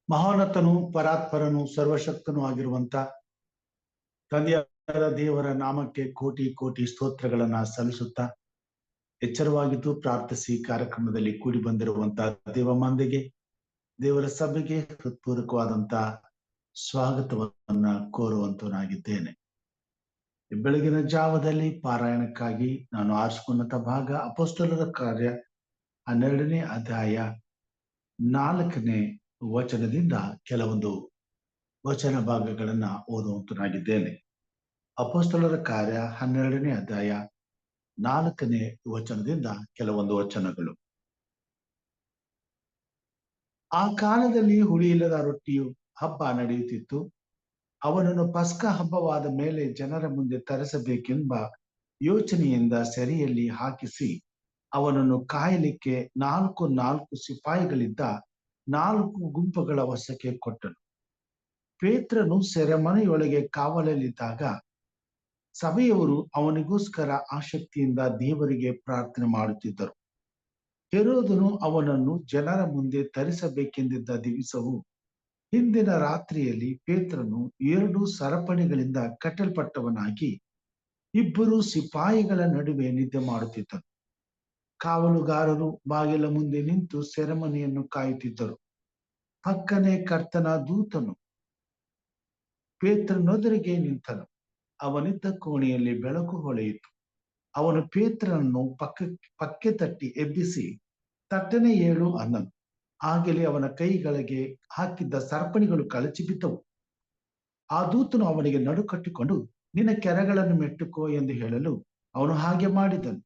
ಮಹೋನ್ನತನು ಪರಾತ್ಪರನು ಸರ್ವಶಕ್ತನೂ ಆಗಿರುವಂತ ತಂದೆಯಾದ ದೇವರ ನಾಮಕ್ಕೆ ಕೋಟಿ ಕೋಟಿ ಸ್ತೋತ್ರಗಳನ್ನ ಸಲ್ಲಿಸುತ್ತಾ ಎಚ್ಚರವಾಗಿದ್ದು ಪ್ರಾರ್ಥಿಸಿ ಕಾರ್ಯಕ್ರಮದಲ್ಲಿ ಕೂಡಿ ಬಂದಿರುವಂತಹ ದೇವ ಮಂದಿಗೆ ದೇವರ ಸಭೆಗೆ ಹೃತ್ಪೂರ್ವಕವಾದಂತ ಸ್ವಾಗತವನ್ನ ಕೋರುವಂತನಾಗಿದ್ದೇನೆ. ಬೆಳಗಿನ ಜಾವದಲ್ಲಿ ಪಾರಾಯಣಕ್ಕಾಗಿ ನಾನು ಆರಿಸಿಕೊಂಡಂತ ಭಾಗ ಅಪೊಸ್ತಲರ ಕಾರ್ಯ 12ನೇ ಅಧ್ಯಾಯ 4ನೇ ವಚನದಿಂದ ಕೆಲವೊಂದು ವಚನ ಭಾಗಗಳನ್ನ ಓದುವಂತನಾಗಿದ್ದೇನೆ. ಅಪೊಸ್ತಲರ ಕಾರ್ಯ 12ನೇ ಅಧ್ಯಾಯ 4ನೇ ವಚನದಿಂದ ಕೆಲವೊಂದು ವಚನಗಳು. ಆ ಕಾಲದಲ್ಲಿ ಹುಳಿಯಿಲ್ಲದ ರೊಟ್ಟಿಯು ಹಬ್ಬ ನಡೆಯುತ್ತಿತ್ತು. ಅವನನ್ನು ಪಸ್ಕ ಹಬ್ಬವಾದ ಮೇಲೆ ಜನರ ಮುಂದೆ ತರಿಸಬೇಕೆಂಬ ಯೋಚನೆಯಿಂದ ಸೆರೆಯಲ್ಲಿ ಹಾಕಿಸಿ ಅವನನ್ನು ಕಾಯಲಿಕ್ಕೆ 4 ಸಿಪಾಯಿಗಳಿದ್ದ 4 ಗುಂಪುಗಳ ವಶಕ್ಕೆ ಕೊಟ್ಟನು. ಪೇತ್ರನು ಸೆರೆಮನೆಯೊಳಗೆ ಕಾವಲಲ್ಲಿದ್ದಾಗ ಸಭೆಯವರು ಅವನಿಗೋಸ್ಕರ ಆಸಕ್ತಿಯಿಂದ ದೇವರಿಗೆ ಪ್ರಾರ್ಥನೆ ಮಾಡುತ್ತಿದ್ದರು. ಹೆರೋದನು ಅವನನ್ನು ಜನರ ಮುಂದೆ ತರಿಸಬೇಕೆಂದಿದ್ದ ದಿವಸವು ಹಿಂದಿನ ರಾತ್ರಿಯಲ್ಲಿ ಪೇತ್ರನು 2 ಸರಪಣಿಗಳಿಂದ ಕಟ್ಟಲ್ಪಟ್ಟವನಾಗಿ 2 ಸಿಪಾಯಿಗಳ ನಡುವೆ ನಿದ್ದೆ ಮಾಡುತ್ತಿದ್ದನು. ಕಾವಲುಗಾರರು ಬಾಗಿಲ ಮುಂದೆ ನಿಂತು ಸೆರೆಮನೆಯನ್ನು ಕಾಯುತ್ತಿದ್ದರು. ಪಕ್ಕನೆ ಕರ್ತನ ದೂತನು ಪೇತ್ರನೊಂದಿಗೆ ನಿಂತನು. ಅವನಿದ್ದ ಕೋಣೆಯಲ್ಲಿ ಬೆಳಕು ಹೊಳೆಯಿತು. ಅವನು ಪೇತ್ರನನ್ನು ಪಕ್ಕೆ ತಟ್ಟಿ ಎಬ್ಬಿಸಿ, ತಟ್ಟನೆ ಏಳು ಅನ್ನನು. ಆಗಲೇ ಅವನ ಕೈಗಳಿಗೆ ಹಾಕಿದ್ದ ಸರಪಣಿಗಳು ಕಳಚಿ ಬಿದ್ದವು. ಆ ದೂತನು ಅವನಿಗೆ ನಡು ಕಟ್ಟಿಕೊಂಡು, ನಿನ್ನ ಕೆರಗಳನ್ನು ಮೆಟ್ಟುಕೋ ಎಂದು ಹೇಳಲು ಅವನು ಹಾಗೆ ಮಾಡಿದನು.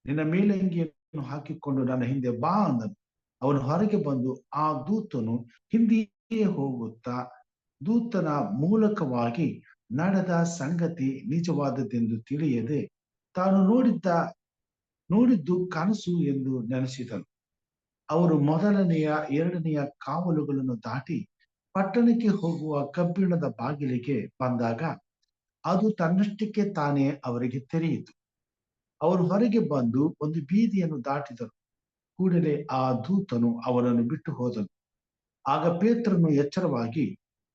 ನಿನ್ನ ಮೇಲಂಗಿಯನ್ನು ಹಾಕಿಕೊಂಡು ನನ್ನ ಹಿಂದೆ ಬಾ ಅಂದನು. ಅವನು ಹೊರಗೆ ಬಂದು ಆ ದೂತನು ಹಿಂದೆಯೇ ಹೋಗುತ್ತಾ ದೂತನ ಮೂಲಕವಾಗಿ ನಡೆದ ಸಂಗತಿ ನಿಜವಾದದ್ದೆಂದು ತಿಳಿಯದೆ ತಾನು ನೋಡಿದ್ದು ಕನಸು ಎಂದು ನೆನೆಸಿದನು. ಅವರು 1ನೆಯ 2ನೆಯ ಕಾವಲುಗಳನ್ನು ದಾಟಿ ಪಟ್ಟಣಕ್ಕೆ ಹೋಗುವ ಕಬ್ಬಿಣದ ಬಾಗಿಲಿಗೆ ಬಂದಾಗ ಅದು ತನ್ನಷ್ಟಕ್ಕೆ ತಾನೇ ಅವರಿಗೆ ತೆರೆಯಿತು. ಅವರು ಹೊರಗೆ ಬಂದು ಒಂದು ಬೀದಿಯನ್ನು ದಾಟಿದರು. ಕೂಡಲೇ ಆ ದೂತನು ಅವರನ್ನು ಬಿಟ್ಟು ಹೋದನು. ಆಗ ಪೇತ್ರನು ಎಚ್ಚರವಾಗಿ,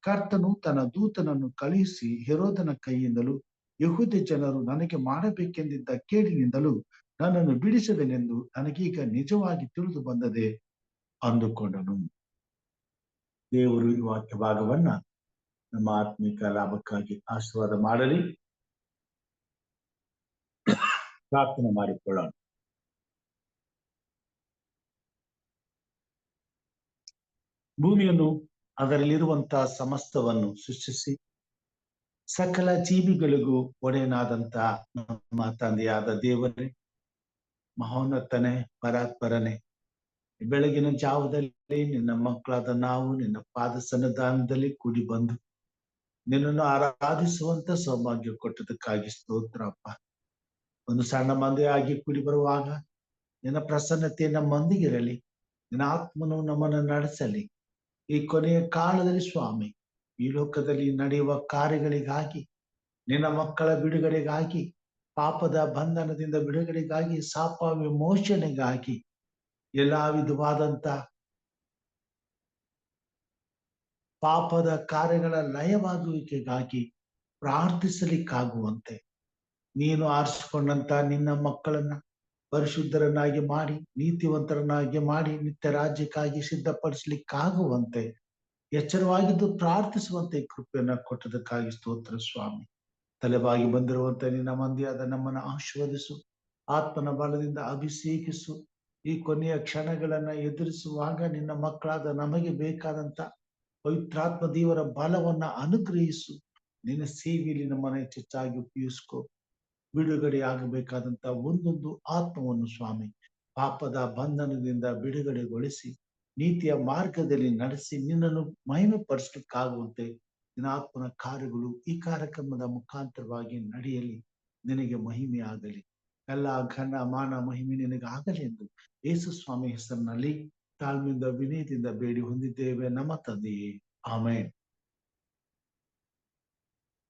ಕರ್ತನು ತನ್ನ ದೂತನನ್ನು ಕಳುಹಿಸಿ ಹೆರೋದನ ಕೈಯಿಂದಲೂ ಯೆಹೂದ್ಯ ಜನರು ನನಗೆ ಮಾಡಬೇಕೆಂದಿದ್ದ ಕೇಡಿನಿಂದಲೂ ನನ್ನನ್ನು ಬಿಡಿಸದನೆಂದು ನನಗೀಗ ನಿಜವಾಗಿ ತಿಳಿದು ಬಂದದೆ ಅಂದುಕೊಂಡನು. ದೇವರು ಈ ವಾಕ್ಯ ಭಾಗವನ್ನ ನಮ್ಮ ಆತ್ಮಿಕ ಲಾಭಕ್ಕಾಗಿ ಆಶೀರ್ವಾದ ಮಾಡಲಿ. ಪ್ರಾರ್ಥನೆ ಮಾಡಿಕೊಳ್ಳೋಣ. ಭೂಮಿಯನ್ನು ಅದರಲ್ಲಿರುವಂತಹ ಸಮಸ್ತವನ್ನು ಸೃಷ್ಟಿಸಿ ಸಕಲ ಜೀವಿಗಳಿಗೂ ಒಡೆಯನಾದಂತ ನಮ್ಮ ತಂದೆಯಾದ ದೇವರೇ, ಮಹೋನ್ನತನೇ, ಪರಾತ್ಪರನೇ, ಬೆಳಗಿನ ಜಾವದಲ್ಲಿ ನಿನ್ನ ಮಕ್ಕಳಾದ ನಾವು ನಿನ್ನ ಪಾದ ಸನ್ನಿಧಾನದಲ್ಲಿ ಕೂಡಿ ಬಂದು ನಿನ್ನನ್ನು ಆರಾಧಿಸುವಂತ ಸೌಭಾಗ್ಯ ಕೊಟ್ಟದಕ್ಕಾಗಿ ಸ್ತೋತ್ರಪ್ಪ. ಒಂದು ಸಣ್ಣ ಮಂದಿಯಾಗಿ ಕೂಡಿ ಬರುವಾಗ ನಿನ್ನ ಪ್ರಸನ್ನತೆ ನಮ್ಮೊಂದಿಗಿರಲಿ. ನಿನ್ನ ಆತ್ಮನು ನಮ್ಮನ್ನು ನಡೆಸಲಿ. ಈ ಕೊನೆಯ ಕಾಲದಲ್ಲಿ ಸ್ವಾಮಿ, ಈ ಲೋಕದಲ್ಲಿ ನಡೆಯುವ ಕಾರ್ಯಗಳಿಗಾಗಿ, ನಿನ್ನ ಮಕ್ಕಳ ಬಿಡುಗಡೆಗಾಗಿ, ಪಾಪದ ಬಂಧನದಿಂದ ಬಿಡುಗಡೆಗಾಗಿ, ಶಾಪ ವಿಮೋಚನೆಗಾಗಿ, ಎಲ್ಲಾ ವಿಧವಾದಂತ ಪಾಪದ ಕಾರ್ಯಗಳ ಲಯವಾಗುವಿಕೆಗಾಗಿ ಪ್ರಾರ್ಥಿಸಲಿಕ್ಕಾಗುವಂತೆ ನೀನು ಆರಿಸಿಕೊಂಡಂತ ನಿನ್ನ ಮಕ್ಕಳನ್ನ ಪರಿಶುದ್ಧರನ್ನಾಗಿ ಮಾಡಿ, ನೀತಿವಂತರನ್ನಾಗಿ ಮಾಡಿ, ನಿತ್ಯ ರಾಜ್ಯಕ್ಕಾಗಿ ಸಿದ್ಧಪಡಿಸಲಿಕ್ಕಾಗುವಂತೆ ಎಚ್ಚರವಾಗಿದ್ದು ಪ್ರಾರ್ಥಿಸುವಂತೆ ಕೃಪೆಯನ್ನ ಕೊಟ್ಟದಕ್ಕಾಗಿ ಸ್ತೋತ್ರ ಸ್ವಾಮಿ. ತಲೆಬಾಗಿ ಬಂದಿರುವಂತೆ ನಿನ್ನ ಮಂದಿಯಾದ ನಮ್ಮನ್ನು ಆಶೀರ್ವದಿಸು, ಆತ್ಮನ ಬಲದಿಂದ ಅಭಿಷೇಕಿಸು. ಈ ಕೊನೆಯ ಕ್ಷಣಗಳನ್ನ ಎದುರಿಸುವಾಗ ನಿನ್ನ ಮಕ್ಕಳಾದ ನಮಗೆ ಬೇಕಾದಂತ ಪವಿತ್ರಾತ್ಮ ದೇವರ ಬಲವನ್ನ ಅನುಗ್ರಹಿಸು. ನಿನ್ನ ಸೇವೆಯಲ್ಲಿ ನಮ್ಮನ್ನ ಹೆಚ್ಚಾಗಿ ಉಪಯೋಗಿಸ್ಕೊ. ಬಿಡುಗಡೆ ಆಗಬೇಕಾದಂತ ಒಂದೊಂದು ಆತ್ಮವನ್ನು ಸ್ವಾಮಿ ಪಾಪದ ಬಂಧನದಿಂದ ಬಿಡುಗಡೆಗೊಳಿಸಿ ನೀತಿಯ ಮಾರ್ಗದಲ್ಲಿ ನಡೆಸಿ ನಿನ್ನನ್ನು ಮಹಿಮೆ ಪಡಿಸ್ಲಿಕ್ಕಾಗುವಂತೆ ನಿನ್ನ ಆತ್ಮನ ಕಾರ್ಯಗಳು ಈ ಕಾರ್ಯಕ್ರಮದ ಮುಖಾಂತರವಾಗಿ ನಡೆಯಲಿ. ನಿನಗೆ ಮಹಿಮೆ ಆಗಲಿ. ಎಲ್ಲ ಘನ ಮಾನ ಮಹಿಮೆ ನಿನಗೆ ಆಗಲಿ ಎಂದು ಯೇಸು ಸ್ವಾಮಿ ಹೆಸರಿನಲ್ಲಿ ತಾಳ್ಮೆಯಿಂದ ವಿನಯದಿಂದ ಬೇಡಿ ಹೊಂದಿದ್ದೇವೆ ನಮ್ಮ ತಂದೆಯೇ, ಆಮೆನ್.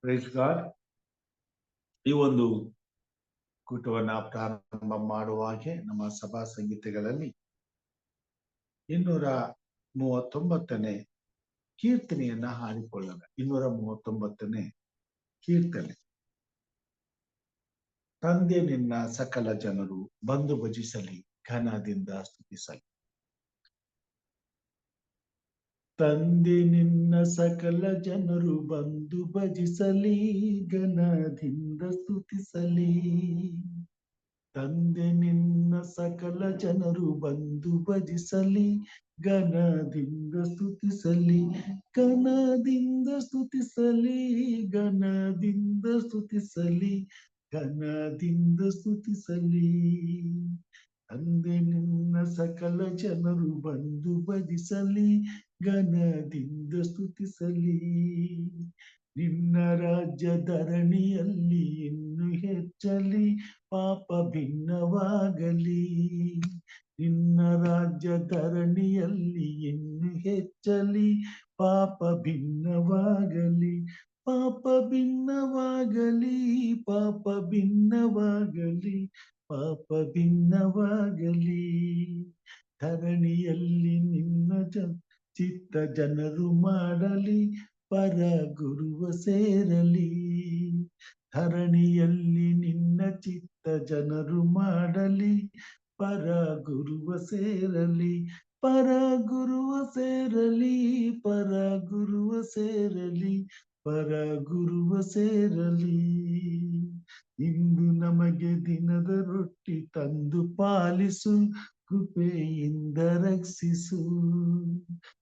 Praise God. ಈ ಒಂದು ಕೂಟವನ್ನ ಪ್ರಾರಂಭ ಮಾಡುವಾಗೆ ನಮ್ಮ ಸಭಾ ಸಂಗೀತಗಳಲ್ಲಿ 239ನೇ ಕೀರ್ತನೆಯನ್ನ ಹಾಡಿಕೊಳ್ಳೋಣ. 239ನೇ ಕೀರ್ತನೆ. ತಂದೆ ನಿನ್ನ ಸಕಲ ಜನರು ಬಂದು ಭಜಿಸಲಿ, ಘನದಿಂದ ಸ್ತುತಿಸಲಿ. ತಂದೆ ನಿನ್ನ ಸಕಲ ಜನರು ಬಂದು ಭಜಿಸಲಿ, ಘನದಿಂದ ಸ್ತುತಿಸಲಿ. ತಂದೆ ನಿನ್ನ ಸಕಲ ಜನರು ಬಂದು ಭಜಿಸಲಿ, ಘನದಿಂದ ಸ್ತುತಿಸಲಿ, ಘನದಿಂದ ಸ್ತುತಿಸಲಿ, ಘನದಿಂದ ಸ್ತುತಿಸಲಿ, ಘನದಿಂದ ಸ್ತುತಿಸಲಿ. ತಂದೆ ನಿನ್ನ ಸಕಲ ಜನರು ಬಂದು ಭಜಿಸಲಿ, ಘನದಿಂದ ಸ್ತುತಿಸಲಿ. ನಿನ್ನ ರಾಜ್ಯ ಧರಣಿಯಲ್ಲಿ ಇನ್ನು ಹೆಚ್ಚಲಿ, ಪಾಪ ಭಿನ್ನವಾಗಲಿ. ನಿನ್ನ ರಾಜ್ಯ ಧರಣಿಯಲ್ಲಿ ಇನ್ನು ಹೆಚ್ಚಲಿ, ಪಾಪ ಭಿನ್ನವಾಗಲಿ. ಪಾಪ ಭಿನ್ನವಾಗಲಿ, ಪಾಪ ಭಿನ್ನವಾಗಲಿ, ಪಾಪ ಭಿನ್ನವಾಗಲಿ. ಧರಣಿಯಲ್ಲಿ ನಿನ್ನ ಚಿತ್ತ ಜನರು ಮಾಡಲಿ, ಪರ ಗುರುವ ಸೇರಲಿ. ಧರಣಿಯಲ್ಲಿ ನಿನ್ನ ಚಿತ್ತ ಜನರು ಮಾಡಲಿ, ಪರ ಗುರುವ ಸೇರಲಿ. ಪರ ಗುರುವ ಸೇರಲಿ, ಪರ ಗುರುವ ಸೇರಲಿ, ಪರ ಗುರುವ ಸೇರಲಿ. ಇಂದು ನಮಗೆ ದಿನದ ರೊಟ್ಟಿ ತಂದು ಪಾಲಿಸು, ಕೃಪೆಯಿಂದ ರಕ್ಷಿಸು.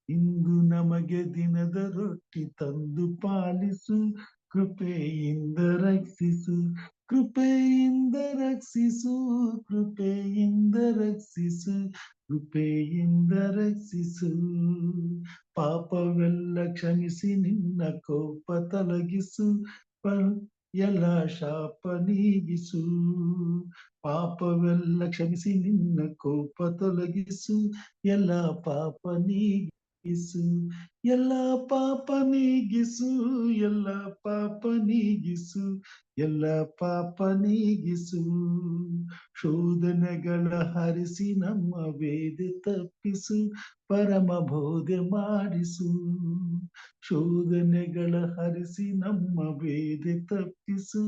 ಇಂದು ನಮಗೆ ದಿನದ ರೊಟ್ಟಿ ತಂದು ಪಾಲಿಸು, ಕೃಪೆಯಿಂದ ರಕ್ಷಿಸು. ಕೃಪೆಯಿಂದ ರಕ್ಷಿಸು, ಕೃಪೆಯಿಂದ ರಕ್ಷಿಸು, ಕೃಪೆಯಿಂದ ರಕ್ಷಿಸು. ಪಾಪವೆಲ್ಲ ಕ್ಷಮಿಸಿ ನಿನ್ನ ಕೋಪ ತೊಲಗಿಸು, ಎಲ್ಲ ಶಾಪ ನೀಗಿಸು. ಪಾಪವೆಲ್ಲ ಕ್ಷಮಿಸಿ ನಿನ್ನ ಕೋಪ ತೊಲಗಿಸು, ಎಲ್ಲ ಪಾಪ ನೀಗಿಸು. ಎಲ್ಲ ಪಾಪ ನೀಗಿಸು, ಎಲ್ಲ ಪಾಪ ನೀಗಿಸು, ಎಲ್ಲ ಪಾಪ ನೀಗಿಸು. ಶೋಧನೆಗಳ ಹರಿಸಿ ನಮ್ಮ ವೇದ ತಪ್ಪಿಸು, ಪರಮ ಬೋಧೆ ಮಾಡಿಸು. ಶೋಧನೆಗಳ ಹರಿಸಿ ನಮ್ಮ ವೇದ ತಪ್ಪಿಸು,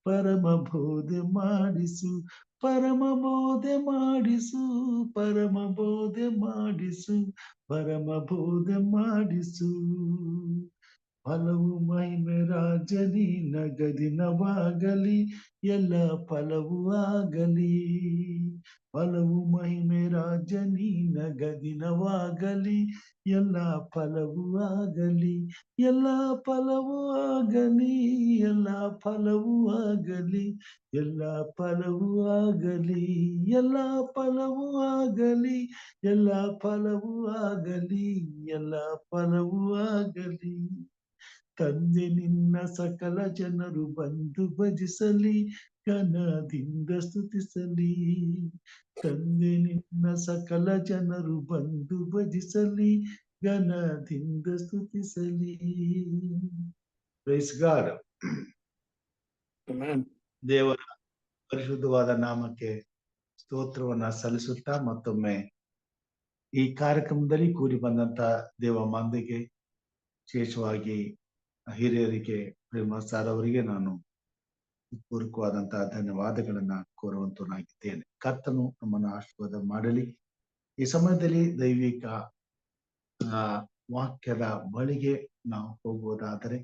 ಪರಮ ಬೋಧೆ ಮಾಡಿಸು. ಪರಮ ಬೋಧೆ ಮಾಡಿಸು, ಪರಮ ಬೋಧೆ ಮಾಡಿಸು, ಪರಮ ಬೋಧೆ ಮಾಡಿಸು. ಫಲವು ಮಹಿಮೆ ರಾಜನಿ ನಗದಿನವಾಗಲಿ, ಎಲ್ಲ ಫಲವು ಆಗಲಿ. ಫಲವು ಮಹಿಮೆ ರಾಜನಿ ನಗದಿನವಾಗಲಿ, ಎಲ್ಲ ಫಲವು ಆಗಲಿ. ಎಲ್ಲ ಫಲವು ಆಗಲಿ, ಎಲ್ಲ ಫಲವು ಆಗಲಿ, ಎಲ್ಲ ಫಲವು ಆಗಲಿ. ಎಲ್ಲ ಫಲವು ಆಗಲಿ, ಎಲ್ಲ ಫಲವು ಆಗಲಿ, ಎಲ್ಲ ಫಲವು ಆಗಲಿ. ತಂದೆ ನಿನ್ನ ಸಕಲ ಜನರು ಬಂದು ಭಜಿಸಲಿ, ಘನದಿಂದ ಸ್ತುತಿಸಲಿ. ತಂದೆ ನಿನ್ನ ಸಕಲ ಜನರು ಬಂದು ಭಜಿಸಲಿ, ಘನದಿಂದ ಸ್ತುತಿಸಲಿ. Praise God. ದೇವರ ಪರಿಶುದ್ಧವಾದ ನಾಮಕ್ಕೆ ಸ್ತೋತ್ರವನ್ನ ಸಲ್ಲಿಸುತ್ತಾ ಮತ್ತೊಮ್ಮೆ ಈ ಕಾರ್ಯಕ್ರಮದಲ್ಲಿ ಕೂಡಿ ಬಂದಂತ ದೇವ ಮಂದಿಗೆ, ವಿಶೇಷವಾಗಿ ಹಿರಿಯರಿಗೆ, ಪ್ರೇಮ ಸಾರ್ ಅವರಿಗೆ ನಾನು ಪೂರ್ವಕವಾದಂತಹ ಧನ್ಯವಾದಗಳನ್ನ ಕೋರುವಂತನಾಗಿದ್ದೇನೆ. ಕರ್ತನು ನಮ್ಮನ್ನು ಆಶೀರ್ವಾದ ಮಾಡಲಿ. ಈ ಸಮಯದಲ್ಲಿ ದೈವಿಕ ವಾಕ್ಯದ ಬಳಿಗೆ ನಾವು ಹೋಗುವುದಾದರೆ,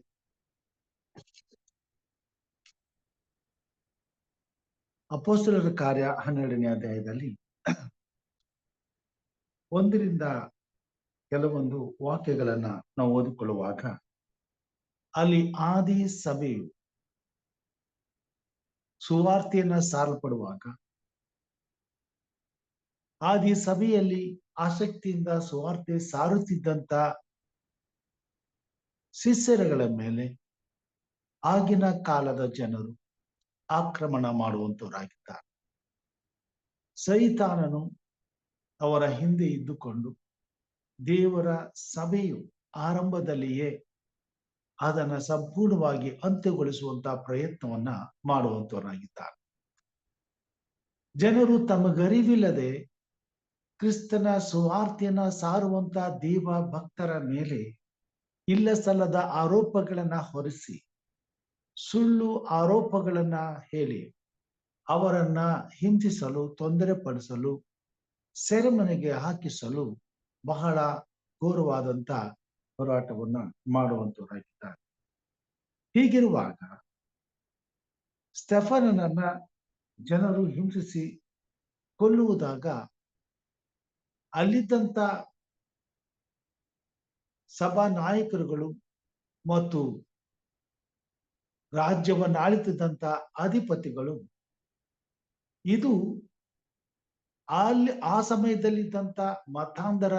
ಅಪೊಸ್ತಲರ ಕಾರ್ಯ 12ನೇ ಅಧ್ಯಾಯದಲ್ಲಿ 1ರಿಂದ ಕೆಲವೊಂದು ವಾಕ್ಯಗಳನ್ನ ನಾವು ಓದಿಕೊಳ್ಳುವಾಗ, ಅಲ್ಲಿ ಆದಿ ಸಭೆಯು ಸುವಾರ್ತೆಯನ್ನ ಸಾರಲ್ಪಡುವಾಗ, ಆದಿ ಸಭೆಯಲ್ಲಿ ಆಸಕ್ತಿಯಿಂದ ಸುವಾರ್ತೆ ಸಾರುತ್ತಿದ್ದಂತ ಶಿಷ್ಯರುಗಳ ಮೇಲೆ ಆಗಿನ ಕಾಲದ ಜನರು ಆಕ್ರಮಣ ಮಾಡುವಂತವರಾಗಿದ್ದಾರೆ. ಸೈತಾನನು ಅವರ ಹಿಂದೆ ಇದ್ದುಕೊಂಡು ದೇವರ ಸಭೆಯು ಆರಂಭದಲ್ಲಿಯೇ ಅದನ್ನ ಸಂಪೂರ್ಣವಾಗಿ ಅಂತ್ಯಗೊಳಿಸುವಂತಹ ಪ್ರಯತ್ನವನ್ನ ಮಾಡುವಂತವರಾಗಿದ್ದಾರೆ. ಜನರು ತಮಗರಿವಿಲ್ಲದೆ ಕ್ರಿಸ್ತನ ಸುವಾರ್ತೆಯನ್ನ ಸಾರುವಂತ ದೇವ ಭಕ್ತರ ಮೇಲೆ ಇಲ್ಲ ಸಲ್ಲದ ಆರೋಪಗಳನ್ನ ಹೊರಿಸಿ, ಸುಳ್ಳು ಆರೋಪಗಳನ್ನ ಹೇಳಿ ಅವರನ್ನ ಹಿಂಸಿಸಲು, ತೊಂದರೆ ಪಡಿಸಲು, ಸೆರೆಮನೆಗೆ ಹಾಕಿಸಲು ಬಹಳ ಘೋರವಾದಂತ ಹೋರಾಟವನ್ನ ಮಾಡುವಂತವರಾಗಿದ್ದಾರೆ. ಹೀಗಿರುವಾಗ ಸ್ಟೆಫನನನ್ನ ಜನರು ಹಿಂಸಿಸಿ ಕೊಲ್ಲುವುದಾಗ ಅಲ್ಲಿದ್ದಂತ ಸಭಾ ನಾಯಕರುಗಳು ಮತ್ತು ರಾಜ್ಯವನ್ನ ಆಳುತ್ತಿದ್ದಂತ ಅಧಿಪತಿಗಳು ಇದು ಆ ಸಮಯದಲ್ಲಿದ್ದಂತ ಮತಾಂಧರ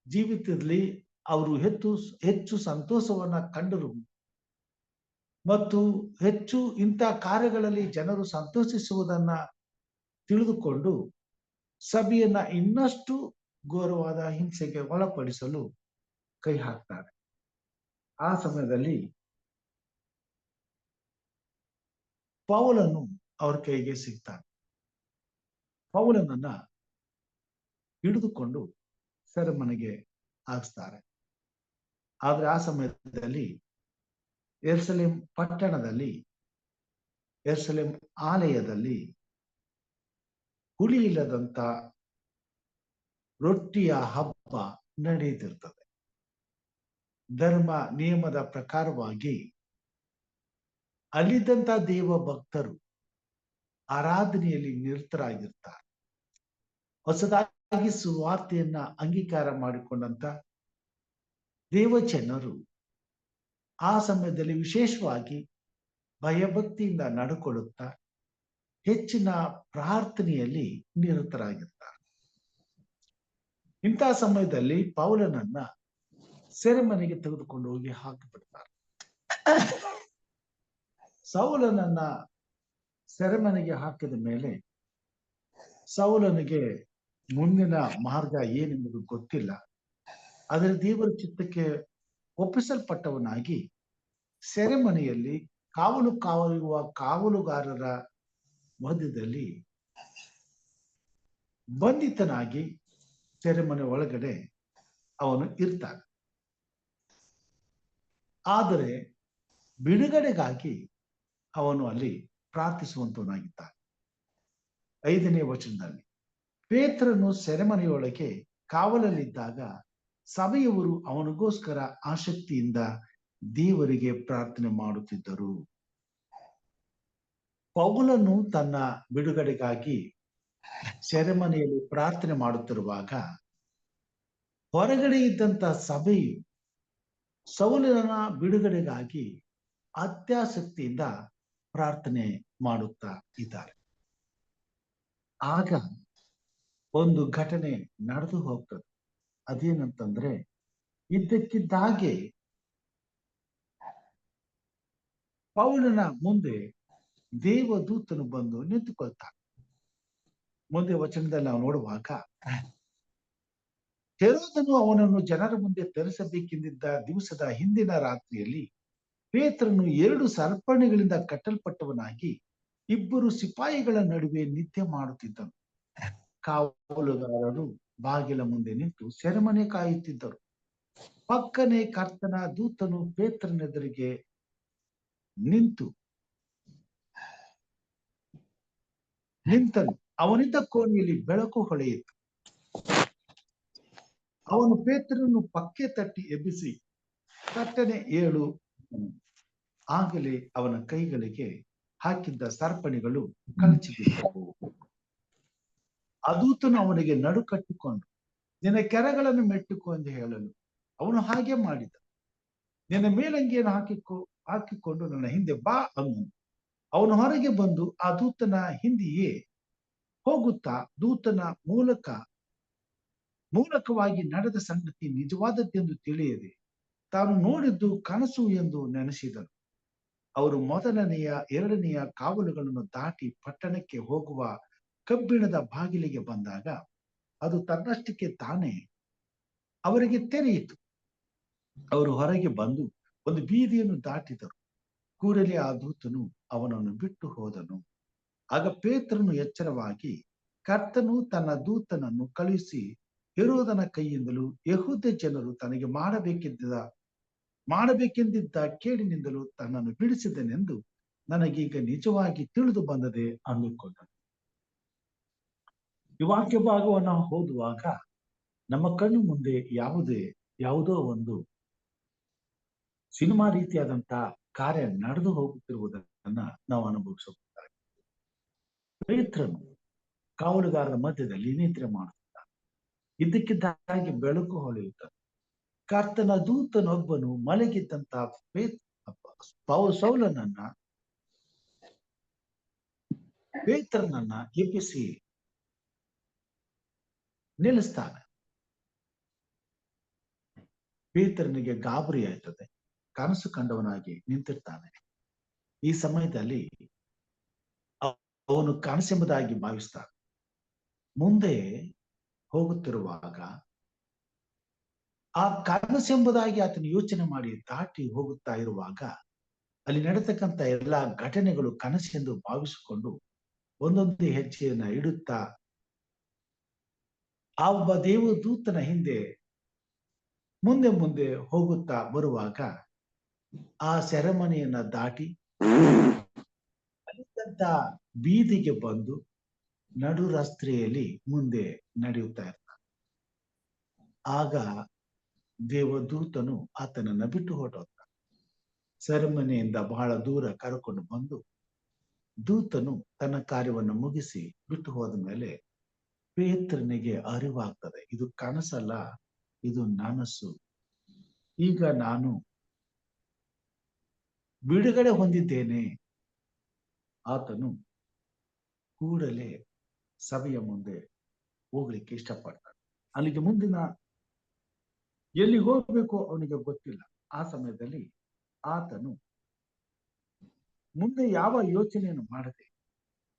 ಜೀವಿತದಲ್ಲಿ ಅವರು ಹೆಚ್ಚು ಸಂತೋಷವನ್ನ ಕಂಡರು ಮತ್ತು ಹೆಚ್ಚು ಇಂಥ ಕಾರ್ಯಗಳಲ್ಲಿ ಜನರು ಸಂತೋಷಿಸುವುದನ್ನ ತಿಳಿದುಕೊಂಡು ಸಭೆಯನ್ನ ಇನ್ನಷ್ಟು ಘೋರವಾದ ಹಿಂಸೆಗೆ ಒಳಪಡಿಸಲು ಕೈ ಹಾಕ್ತಾರೆ. ಆ ಸಮಯದಲ್ಲಿ ಪೌಲನು ಅವ್ರ ಕೈಗೆ ಸಿಗ್ತಾನೆ. ಪೌಲನನ್ನ ಹಿಡಿದುಕೊಂಡು ಸೆರೆಮನೆಗೆ ಹಾಕಿಸ್ತಾರೆ. ಆದ್ರೆ ಆ ಸಮಯದಲ್ಲಿ ಯೆರೂಸಲೇಮ್ ಪಟ್ಟಣದಲ್ಲಿ, ಯೆರೂಸಲೇಮ್ ಆಲಯದಲ್ಲಿ ಹುಳಿ ಇಲ್ಲದಂತ ರೊಟ್ಟಿಯ ಹಬ್ಬ ನಡೆಯುತ್ತಿರ್ತದೆ. ಧರ್ಮ ನಿಯಮದ ಪ್ರಕಾರವಾಗಿ ಅಲ್ಲಿದ್ದಂತ ದೇವ ಭಕ್ತರು ಆರಾಧನೆಯಲ್ಲಿ ನಿರತರಾಗಿರ್ತಾರೆ. ಹೊಸದಾಗಿ ಸುವಾರ್ತೆಯನ್ನ ಅಂಗೀಕಾರ ಮಾಡಿಕೊಂಡಂತ ದೇವಜನರು ಆ ಸಮಯದಲ್ಲಿ ವಿಶೇಷವಾಗಿ ಭಯಭಕ್ತಿಯಿಂದ ನಡ್ಕೊಳ್ಳುತ್ತಾ ಹೆಚ್ಚಿನ ಪ್ರಾರ್ಥನೆಯಲ್ಲಿ ನಿರತರಾಗಿರ್ತಾರೆ. ಇಂಥ ಸಮಯದಲ್ಲಿ ಪೌಲನನ್ನ ಸೆರೆಮನೆಗೆ ತೆಗೆದುಕೊಂಡು ಹೋಗಿ ಹಾಕಿಬಿಡ್ತಾರೆ. ಸೌಲನನ್ನ ಸೆರೆಮನೆಗೆ ಹಾಕಿದ ಮೇಲೆ ಸೌಲನಿಗೆ ಮುಂದಿನ ಮಾರ್ಗ ಏನೆಂಬುದು ಗೊತ್ತಿಲ್ಲ. ಆದರೆ ದೇವರ ಚಿತ್ತಕ್ಕೆ ಒಪ್ಪಿಸಲ್ಪಟ್ಟವನಾಗಿ ಸೆರೆಮನೆಯಲ್ಲಿ ಕಾವಲಿರುವ ಕಾವಲುಗಾರರ ಮಧ್ಯದಲ್ಲಿ ಬಂಧಿತನಾಗಿ ಸೆರೆಮನೆ ಒಳಗಡೆ ಅವನು ಇರ್ತಾನೆ. ಆದರೆ ಬಿಡುಗಡೆಗಾಗಿ ಅವನು ಅಲ್ಲಿ ಪ್ರಾರ್ಥಿಸುವಂತವನಾಗಿದ್ದಾನೆ. 5ನೇ ವಚನದಲ್ಲಿ ಪೇತ್ರನು ಸೆರೆಮನೆಯೊಳಗೆ ಕಾವಲಲ್ಲಿದ್ದಾಗ ಸಭೆಯವರು ಅವನಿಗೋಸ್ಕರ ಆಸಕ್ತಿಯಿಂದ ದೇವರಿಗೆ ಪ್ರಾರ್ಥನೆ ಮಾಡುತ್ತಿದ್ದರು. ಪೌಲನು ತನ್ನ ಬಿಡುಗಡೆಗಾಗಿ ಸೆರೆಮನೆಯಲ್ಲಿ ಪ್ರಾರ್ಥನೆ ಮಾಡುತ್ತಿರುವಾಗ ಹೊರಗಡೆ ಇದ್ದಂತ ಸಭೆಯು ಸೌಲನ ಬಿಡುಗಡೆಗಾಗಿ ಅತ್ಯಾಸಕ್ತಿಯಿಂದ ಪ್ರಾರ್ಥನೆ ಮಾಡುತ್ತಾ ಇದ್ದಾರೆ. ಆಗ ಒಂದು ಘಟನೆ ನಡೆದು ಹೋಗ್ತದೆ. ಅದೇನಂತಂದ್ರೆ, ಇದ್ದಕ್ಕಿದ್ದಾಗೆ ಪೌಲನ ಮುಂದೆ ದೇವದೂತನು ಬಂದು ನಿಂತುಕೊಳ್ತಾನೆ. ಮುಂದೆ ವಚನದಲ್ಲಿ ನಾವು ನೋಡುವಾಗ, ಹೆರೋದನು ಅವನನ್ನು ಜನರ ಮುಂದೆ ತರಿಸಬೇಕೆಂದಿದ್ದ ದಿವಸದ ಹಿಂದಿನ ರಾತ್ರಿಯಲ್ಲಿ ಪೇತ್ರನು 2 ಸರಪಣಿಗಳಿಂದ ಕಟ್ಟಲ್ಪಟ್ಟವನಾಗಿ 2 ಸಿಪಾಯಿಗಳ ನಡುವೆ ನಿದ್ದೆ ಮಾಡುತ್ತಿದ್ದನು. ಕಾವಲುಗಾರರು ಬಾಗಿಲ ಮುಂದೆ ನಿಂತು ಸೆರೆಮನೆ ಕಾಯುತ್ತಿದ್ದರು. ಪಕ್ಕನೆ ಕರ್ತನ ದೂತನು ಪೇತ್ರನೆದುರಿಗೆ ನಿಂತನು. ಅವನಿದ್ದ ಕೋಣೆಯಲ್ಲಿ ಬೆಳಕು ಹೊಳೆಯಿತು. ಅವನು ಪೇತ್ರನನ್ನು ಪಕ್ಕೆ ತಟ್ಟಿ ಎಬ್ಬಿಸಿ, ತಟ್ಟನೆ ಏಳು. ಆಗಲೇ ಅವನ ಕೈಗಳಿಗೆ ಹಾಕಿದ್ದ ಸರಪಣಿಗಳು ಕಳಚಿಬಿದ್ದವು. ಅದೂತನು ಅವನಿಗೆ ನಡು ಕಟ್ಟಿಕೊಂಡು, ನಿನ್ನ ಕೆರಗಳನ್ನು ಮೆಟ್ಟುಕೋ ಎಂದು ಹೇಳಲು ಅವನು ಹಾಗೆ ಮಾಡಿದ. ನಿನ್ನ ಮೇಲಂಗಿಯನ್ನು ಹಾಕಿಕೊಂಡು ನನ್ನ ಹಿಂದೆ ಬಾ ಅನ್ನನು. ಅವನು ಹೊರಗೆ ಬಂದು ಆ ದೂತನ ಹಿಂದೆಯೇ ಹೋಗುತ್ತಾ ದೂತನ ಮೂಲಕವಾಗಿ ನಡೆದ ಸಂಗತಿ ನಿಜವಾದದ್ದೆಂದು ತಿಳಿಯದೆ ತಾನು ನೋಡಿದ್ದು ಕನಸು ಎಂದು ನೆನೆಸಿದನು. ಅವರು ಮೊದಲನೆಯ 2ನೆಯ ಕಾವಲುಗಳನ್ನು ದಾಟಿ ಪಟ್ಟಣಕ್ಕೆ ಹೋಗುವ ಕಬ್ಬಿಣದ ಬಾಗಿಲಿಗೆ ಬಂದಾಗ ಅದು ತನ್ನಷ್ಟಕ್ಕೆ ತಾನೇ ಅವರಿಗೆ ತೆರೆಯಿತು. ಅವರು ಹೊರಗೆ ಬಂದು ಒಂದು ಬೀದಿಯನ್ನು ದಾಟಿದರು. ಕೂಡಲೇ ಆ ದೂತನು ಅವನನ್ನು ಬಿಟ್ಟು ಹೋದನು. ಆಗ ಪೇತ್ರನು ಎಚ್ಚರವಾಗಿ ಕರ್ತನು ತನ್ನ ದೂತನನ್ನು ಕಳುಹಿಸಿ ಹೆರೋದನ ಕೈಯಿಂದಲೂ ಯೆಹೂದ ಜನರು ತನಗೆ ಮಾಡಬೇಕೆಂದಿದ್ದ ಕೇಡಿನಿಂದಲೂ ತನ್ನನ್ನು ಬಿಡಿಸಿದನೆಂದು ನನಗೀಗ ನಿಜವಾಗಿ ತಿಳಿದು ಬಂದದೆ ಅಂದುಕೊಂಡನು. ಈ ವಾಕ್ಯ ಭಾಗವನ್ನು ಓದುವಾಗ ನಮ್ಮ ಕಣ್ಣು ಮುಂದೆ ಯಾವುದೋ ಒಂದು ಸಿನಿಮಾ ರೀತಿಯಾದಂತಹ ಕಾರ್ಯ ನಡೆದು ಹೋಗುತ್ತಿರುವುದನ್ನ ನಾವು ಅನುಭವಿಸಬಹುದಾಗಿದೆ. ಪೇತ್ರನು ಕಾವಲುಗಾರರ ಮಧ್ಯದಲ್ಲಿ ನಿದ್ರೆ ಮಾಡುತ್ತಾನೆ. ಇದ್ದಕ್ಕಿದ್ದಾಗಿ ಬೆಳಕು ಹೊಳೆಯುತ್ತದೆ. ಕರ್ತನ ದೂತನೊಬ್ಬನು ಮಲಗಿದ್ದಂತ ಪೇತ್ರನನ್ನ ಎಬ್ಬಿಸಿ ನಿಲ್ಲಿಸ್ತಾನೆ. ಪೇತ್ರನಿಗೆ ಗಾಬರಿ ಆಯ್ತದೆ. ಕನಸು ಕಂಡವನಾಗಿ ನಿಂತಿರ್ತಾನೆ. ಈ ಸಮಯದಲ್ಲಿ ಅವನು ಕನಸೆಂಬುದಾಗಿ ಭಾವಿಸ್ತಾನೆ. ಮುಂದೆ ಹೋಗುತ್ತಿರುವಾಗ ಆ ಕನಸೆಂಬುದಾಗಿ ಆತನು ಯೋಚನೆ ಮಾಡಿ ದಾಟಿ ಹೋಗುತ್ತಾ ಇರುವಾಗ ಅಲ್ಲಿ ನಡೆತಕ್ಕಂಥ ಎಲ್ಲಾ ಘಟನೆಗಳು ಕನಸೆಂದು ಭಾವಿಸಿಕೊಂಡು ಒಂದೊಂದು ಹೆಜ್ಜೆಯನ್ನ ಇಡುತ್ತಾ ಆ ಒಬ್ಬ ದೇವದೂತನ ಹಿಂದೆ ಮುಂದೆ ಮುಂದೆ ಹೋಗುತ್ತಾ ಬರುವಾಗ ಆ ಸೆರೆಮನೆಯನ್ನ ದಾಟಿ ಅಲ್ಲಿದ್ದಂತ ಬೀದಿಗೆ ಬಂದು ನಡು ರಸ್ತೆಯಲ್ಲಿ ಮುಂದೆ ನಡೆಯುತ್ತಾ ಇರ್ತಾನೆ. ಆಗ ದೇವದೂತನು ಆತನನ್ನ ಬಿಟ್ಟು ಹೊರಟೋಗ್ತಾನೆ. ಸೆರೆಮನೆಯಿಂದ ಬಹಳ ದೂರ ಕರ್ಕೊಂಡು ಬಂದು ದೂತನು ತನ್ನ ಕಾರ್ಯವನ್ನು ಮುಗಿಸಿ ಬಿಟ್ಟು ಹೋದ ಮೇಲೆ ಪೇತ್ರನಿಗೆ ಅರಿವಾಗ್ತದೆ, ಇದು ಕನಸಲ್ಲ, ಇದು ನನಸು. ಈಗ ನಾನು ಬಿಡುಗಡೆ ಹೊಂದಿದ್ದೇನೆ. ಆತನು ಕೂಡಲೇ ಸಭೆಯ ಮುಂದೆ ಹೋಗ್ಲಿಕ್ಕೆ ಇಷ್ಟಪಡ್ತಾನೆ. ಅಲ್ಲಿಗೆ ಮುಂದಿನ ಎಲ್ಲಿ ಹೋಗ್ಬೇಕು ಅವನಿಗೆ ಗೊತ್ತಿಲ್ಲ. ಆ ಸಮಯದಲ್ಲಿ ಆತನು ಮುಂದೆ ಯಾವ ಯೋಚನೆಯನ್ನು ಮಾಡದೆ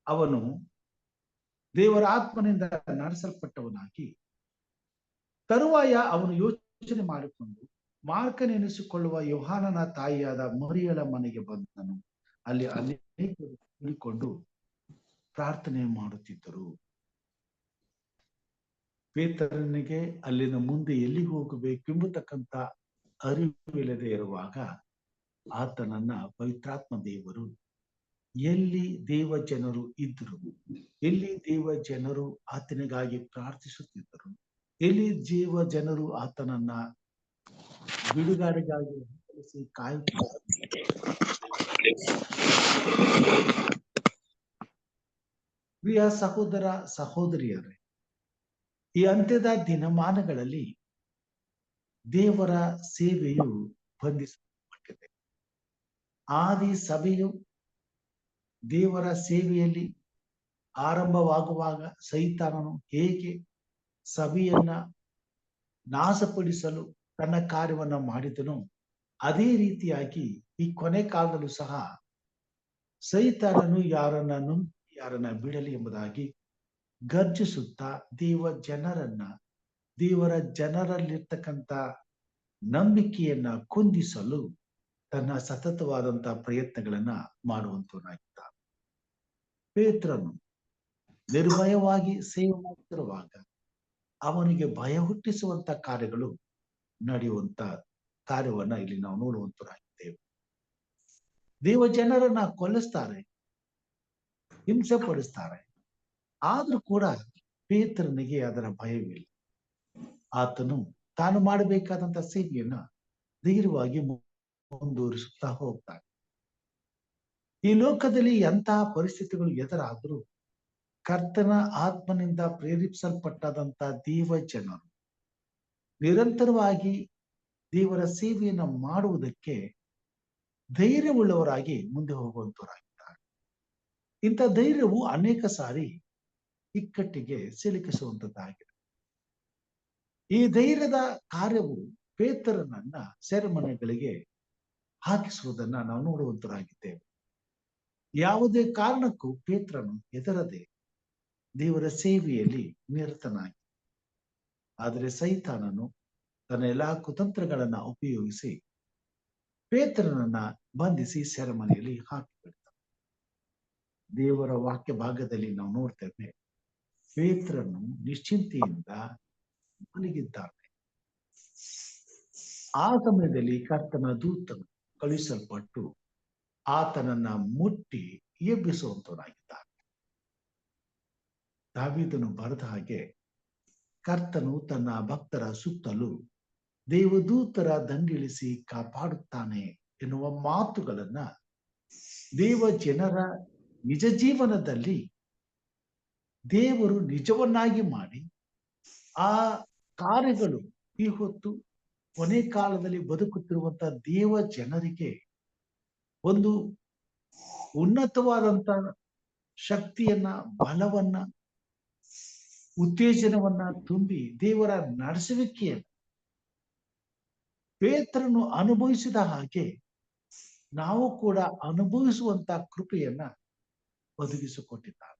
ಅವನು ದೇವರ ಆತ್ಮನಿಂದ ನಡೆಸಲ್ಪಟ್ಟವನಾಗಿ ತರುವಾಯ ಅವನು ಯೋಚನೆ ಮಾಡಿಕೊಂಡು ಮಾರ್ಕನೆನಿಸಿಕೊಳ್ಳುವ ಯೋಹಾನನ ತಾಯಿಯಾದ ಮರಿಯಳ ಮನೆಗೆ ಬಂದನು. ಅಲ್ಲಿ ಅನೇಕರು ಕುಳಿಕೊಂಡು ಪ್ರಾರ್ಥನೆ ಮಾಡುತ್ತಿದ್ದರು. ಪೇತ್ರನಿಗೆ ಅಲ್ಲಿನ ಮುಂದೆ ಎಲ್ಲಿಗೆ ಹೋಗಬೇಕೆಂಬತಕ್ಕಂತ ಅರಿವಿಲ್ಲದೆ ಇರುವಾಗ ಆತನನ್ನ ಪವಿತ್ರಾತ್ಮ ದೇವರು ಎಲ್ಲಿ ದೇವ ಜನರು ಇದ್ದರು, ಎಲ್ಲಿ ದೇವ ಜನರು ಆತನಿಗಾಗಿ ಪ್ರಾರ್ಥಿಸುತ್ತಿದ್ದರು, ಎಲ್ಲಿ ದೇವ ಜನರು ಆತನನ್ನ ಬಿಡುಗಡೆಗಾಗಿ ಕಾಯುತ್ತಿದ್ದರು. ಪ್ರಿಯ ಸಹೋದರ ಸಹೋದರಿಯರೇ, ಈ ಅಂತ್ಯದ ದಿನಮಾನಗಳಲ್ಲಿ ದೇವರ ಸೇವೆಯು ಬಂಧಿಸಲ್ಪಟ್ಟಿದೆ. ಆದಿ ಸಭೆಯು ದೇವರ ಸೇವೆಯಲ್ಲಿ ಆರಂಭವಾಗುವಾಗ ಸೈತಾನನು ಹೇಗೆ ಸಭೆಯನ್ನ ನಾಶಪಡಿಸಲು ತನ್ನ ಕಾರ್ಯವನ್ನ ಮಾಡಿದನು, ಅದೇ ರೀತಿಯಾಗಿ ಈ ಕೊನೆ ಕಾಲದಲ್ಲೂ ಸಹ ಸೈತಾನನು ಯಾರನ್ನ ಬಿಡಲಿ ಎಂಬುದಾಗಿ ಗರ್ಜಿಸುತ್ತಾ ದೇವರ ಜನರಲ್ಲಿರ್ತಕ್ಕಂಥ ನಂಬಿಕೆಯನ್ನ ಕುಂದಿಸಲು ತನ್ನ ಸತತವಾದಂತ ಪ್ರಯತ್ನಗಳನ್ನ ಮಾಡುವಂತವನಾಗಿದ್ದ. ಪೇತ್ರನು ನಿರ್ಭಯವಾಗಿ ಸೇವೆ ಮಾಡುತ್ತಿರುವಾಗ ಅವನಿಗೆ ಭಯ ಹುಟ್ಟಿಸುವಂತ ಕಾರ್ಯಗಳು ನಡೆಯುವಂತ ಕಾರ್ಯವನ್ನ ಇಲ್ಲಿ ನಾವು ನೋಡುವಂತರಾಗಿದ್ದೇವೆ. ದೇವ ಜನರನ್ನ ಕೊಲ್ಲಿಸ್ತಾರೆ, ಹಿಂಸೆ ಪಡಿಸ್ತಾರೆ. ಆದ್ರೂ ಕೂಡ ಪೇತ್ರನಿಗೆ ಅದರ ಭಯವಿಲ್ಲ. ಆತನು ತಾನು ಮಾಡಬೇಕಾದಂತ ಸೇವೆಯನ್ನ ಧೈರ್ಯವಾಗಿ ಮುಂದುವರಿಸುತ್ತಾ ಹೋಗ್ತಾನೆ. ಈ ಲೋಕದಲ್ಲಿ ಎಂತಹ ಪರಿಸ್ಥಿತಿಗಳು ಎದುರಾದರೂ ಕರ್ತನ ಆತ್ಮನಿಂದ ಪ್ರೇರೇಪಿಸಲ್ಪಟ್ಟದಂತ ದೇವ ಜನರು ನಿರಂತರವಾಗಿ ದೇವರ ಸೇವೆಯನ್ನು ಮಾಡುವುದಕ್ಕೆ ಧೈರ್ಯವುಳ್ಳವರಾಗಿ ಮುಂದೆ ಹೋಗುವಂತವರಾಗಿದ್ದಾರೆ. ಇಂಥ ಧೈರ್ಯವು ಅನೇಕ ಸಾರಿ ಇಕ್ಕಟ್ಟಿಗೆ ಸಿಲುಕಿಸುವಂತದ್ದಾಗಿದೆ. ಈ ಧೈರ್ಯದ ಕಾರ್ಯವು ಪೇತ್ರನನ್ನ ಸೆರೆಮನೆಗಳಿಗೆ ಹಾಕಿಸುವುದನ್ನ ನಾವು ನೋಡುವಂತರಾಗಿದ್ದೇವೆ. ಯಾವುದೇ ಕಾರಣಕ್ಕೂ ಪೇತ್ರನು ಹೆದರದೆ ದೇವರ ಸೇವೆಯಲ್ಲಿ ನಿರತನಾಗಿ, ಆದರೆ ಸೈತಾನನು ತನ್ನ ಎಲ್ಲಾ ಕುತಂತ್ರಗಳನ್ನ ಉಪಯೋಗಿಸಿ ಪೇತ್ರನನ್ನ ಬಂಧಿಸಿ ಸೆರೆಮನೆಯಲ್ಲಿ ಹಾಕಿಬಿಡ್ತಾನೆ. ದೇವರ ವಾಕ್ಯ ಭಾಗದಲ್ಲಿ ನಾವು ನೋಡ್ತೇವೆ, ಪೇತ್ರನು ನಿಶ್ಚಿಂತೆಯಿಂದ ಮಲಗಿದ್ದಾನೆ. ಆ ಸಮಯದಲ್ಲಿ ಕರ್ತನ ದೂತನು ಕಳುಹಿಸಲ್ಪಟ್ಟು ಆತನನ್ನ ಮುಟ್ಟಿ ಎಬ್ಬಿಸುವಂತವನಾಗಿದ್ದಾನೆ. ದಾವೀದನು ಬರೆದ ಹಾಗೆ ಕರ್ತನು ತನ್ನ ಭಕ್ತರ ಸುತ್ತಲೂ ದೇವದೂತರ ದಂಡಿಳಿಸಿ ಕಾಪಾಡುತ್ತಾನೆ ಎನ್ನುವ ಮಾತುಗಳನ್ನ ದೇವ ಜನರ ನಿಜ ಜೀವನದಲ್ಲಿ ದೇವರು ನಿಜವನ್ನಾಗಿ ಮಾಡಿ ಆ ಕಾರ್ಯಗಳು ಈ ಹೊತ್ತು ಕೊನೆ ಕಾಲದಲ್ಲಿ ಬದುಕುತ್ತಿರುವಂತಹ ದೇವ ಜನರಿಗೆ ಒಂದು ಉನ್ನತವಾದಂತ ಶಕ್ತಿಯನ್ನ, ಬಲವನ್ನ, ಉತ್ತೇಜನವನ್ನ ತುಂಬಿ ದೇವರ ನಡೆಸುವಿಕೆಯನ್ನು ಪೇತ್ರನು ಅನುಭವಿಸಿದ ಹಾಗೆ ನಾವು ಕೂಡ ಅನುಭವಿಸುವಂತ ಕೃಪೆಯನ್ನ ಒದಗಿಸಿಕೊಟ್ಟಿದ್ದಾರೆ.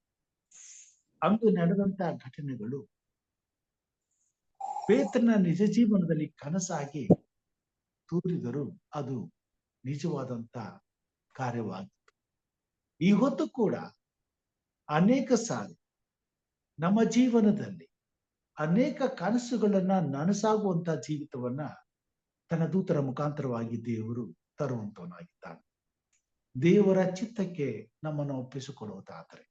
ಅಂದು ನಡೆದಂತಹ ಘಟನೆಗಳು ಪೇತ್ರನ ನಿಜ ಜೀವನದಲ್ಲಿ ಕನಸಾಗಿ ತೋರಿದರೂ ಅದು ನಿಜವಾದಂತ ಕಾರ್ಯವಾಗಿತ್ತು. ಈ ಹೊತ್ತು ಕೂಡ ಅನೇಕ ಸಾರಿ ನಮ್ಮ ಜೀವನದಲ್ಲಿ ಅನೇಕ ಕನಸುಗಳನ್ನ ನನಸಾಗುವಂತ ಜೀವಿತವನ್ನ ತನ್ನ ದೂತರ ಮುಖಾಂತರವಾಗಿ ದೇವರು ತರುವಂತವನಾಗಿದ್ದಾನೆ. ದೇವರ ಚಿತ್ತಕ್ಕೆ ನಮ್ಮನ್ನು ಒಪ್ಪಿಸಿಕೊಳ್ಳುವುದಾದರೆ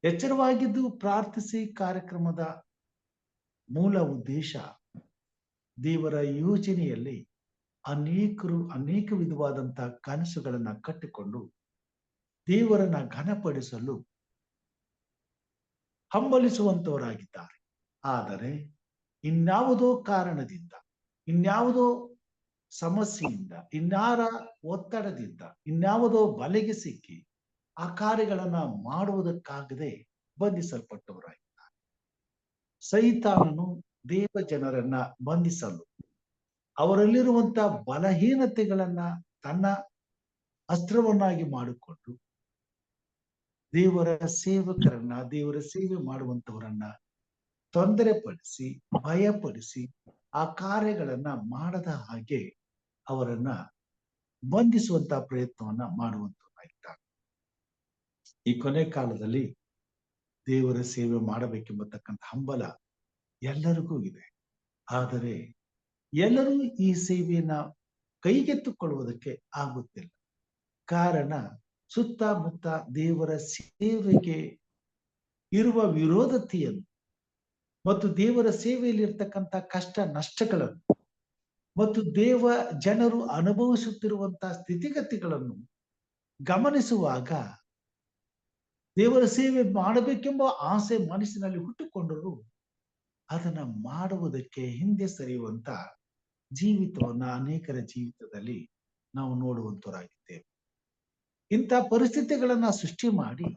ಎಚ್ಚರವಾಗಿದ್ದು ಪ್ರಾರ್ಥಿಸಿ ಕಾರ್ಯಕ್ರಮದ ಮೂಲ ಉದ್ದೇಶ ದೇವರ ಯೋಜನೆಯಲ್ಲಿ ಅನೇಕರು ಅನೇಕ ವಿಧವಾದಂತಹ ಕನಸುಗಳನ್ನ ಕಟ್ಟಿಕೊಂಡು ದೇವರನ್ನ ಘನಪಡಿಸಲು ಹಂಬಲಿಸುವಂತವರಾಗಿದ್ದಾರೆ. ಆದರೆ ಇನ್ಯಾವುದೋ ಕಾರಣದಿಂದ, ಇನ್ಯಾವುದೋ ಸಮಸ್ಯೆಯಿಂದ, ಇನ್ಯಾರ ಒತ್ತಡದಿಂದ, ಇನ್ಯಾವುದೋ ಬಲೆಗೆ ಸಿಕ್ಕಿ ಆ ಕಾರ್ಯಗಳನ್ನ ಮಾಡುವುದಕ್ಕಾಗದೆ ಬಂಧಿಸಲ್ಪಟ್ಟವರಾಗಿದ್ದಾರೆ. ಸೈತಾನನು ದೇವ ಜನರನ್ನ ಬಂಧಿಸಲು ಅವರಲ್ಲಿರುವಂತ ಬಲಹೀನತೆಗಳನ್ನ ತನ್ನ ಅಸ್ತ್ರವನ್ನಾಗಿ ಮಾಡಿಕೊಂಡು ದೇವರ ಸೇವಕರನ್ನ, ದೇವರ ಸೇವೆ ಮಾಡುವಂತವರನ್ನ ತೊಂದರೆಪಡಿಸಿ, ಭಯಪಡಿಸಿ ಆ ಕಾರ್ಯಗಳನ್ನ ಮಾಡದ ಹಾಗೆ ಅವರನ್ನ ಬಂಧಿಸುವಂತ ಪ್ರಯತ್ನವನ್ನ ಮಾಡುವಂತವರಾಗಿದ್ದಾರೆ. ಈ ಕೊನೆ ಕಾಲದಲ್ಲಿ ದೇವರ ಸೇವೆ ಮಾಡಬೇಕೆಂಬತಕ್ಕಂಥ ಹಂಬಲ ಎಲ್ಲರಿಗೂ ಇದೆ. ಆದರೆ ಎಲ್ಲರೂ ಈ ಸೇವೆಯನ್ನ ಕೈಗೆತ್ತಿಕೊಳ್ಳುವುದಕ್ಕೆ ಆಗುತ್ತಿಲ್ಲ. ಕಾರಣ ಸುತ್ತಮುತ್ತ ದೇವರ ಸೇವೆಗೆ ಇರುವ ವಿರೋಧತೆಯನ್ನು ಮತ್ತು ದೇವರ ಸೇವೆಯಲ್ಲಿ ಇರ್ತಕ್ಕಂಥ ಕಷ್ಟ ನಷ್ಟಗಳನ್ನು ಮತ್ತು ದೇವ ಜನರು ಅನುಭವಿಸುತ್ತಿರುವಂತಹ ಸ್ಥಿತಿಗತಿಗಳನ್ನು ಗಮನಿಸುವಾಗ ದೇವರ ಸೇವೆ ಮಾಡಬೇಕೆಂಬ ಆಸೆ ಮನಸ್ಸಿನಲ್ಲಿ ಹುಟ್ಟುಕೊಂಡರೂ ಅದನ್ನ ಮಾಡುವುದಕ್ಕೆ ಹಿಂದೆ ಸರಿಯುವಂತ ಜೀವಿತವನ್ನ ಅನೇಕರ ಜೀವಿತದಲ್ಲಿ ನಾವು ನೋಡುವಂತವರಾಗಿದ್ದೇವೆ. ಇಂಥ ಪರಿಸ್ಥಿತಿಗಳನ್ನ ಸೃಷ್ಟಿ ಮಾಡಿ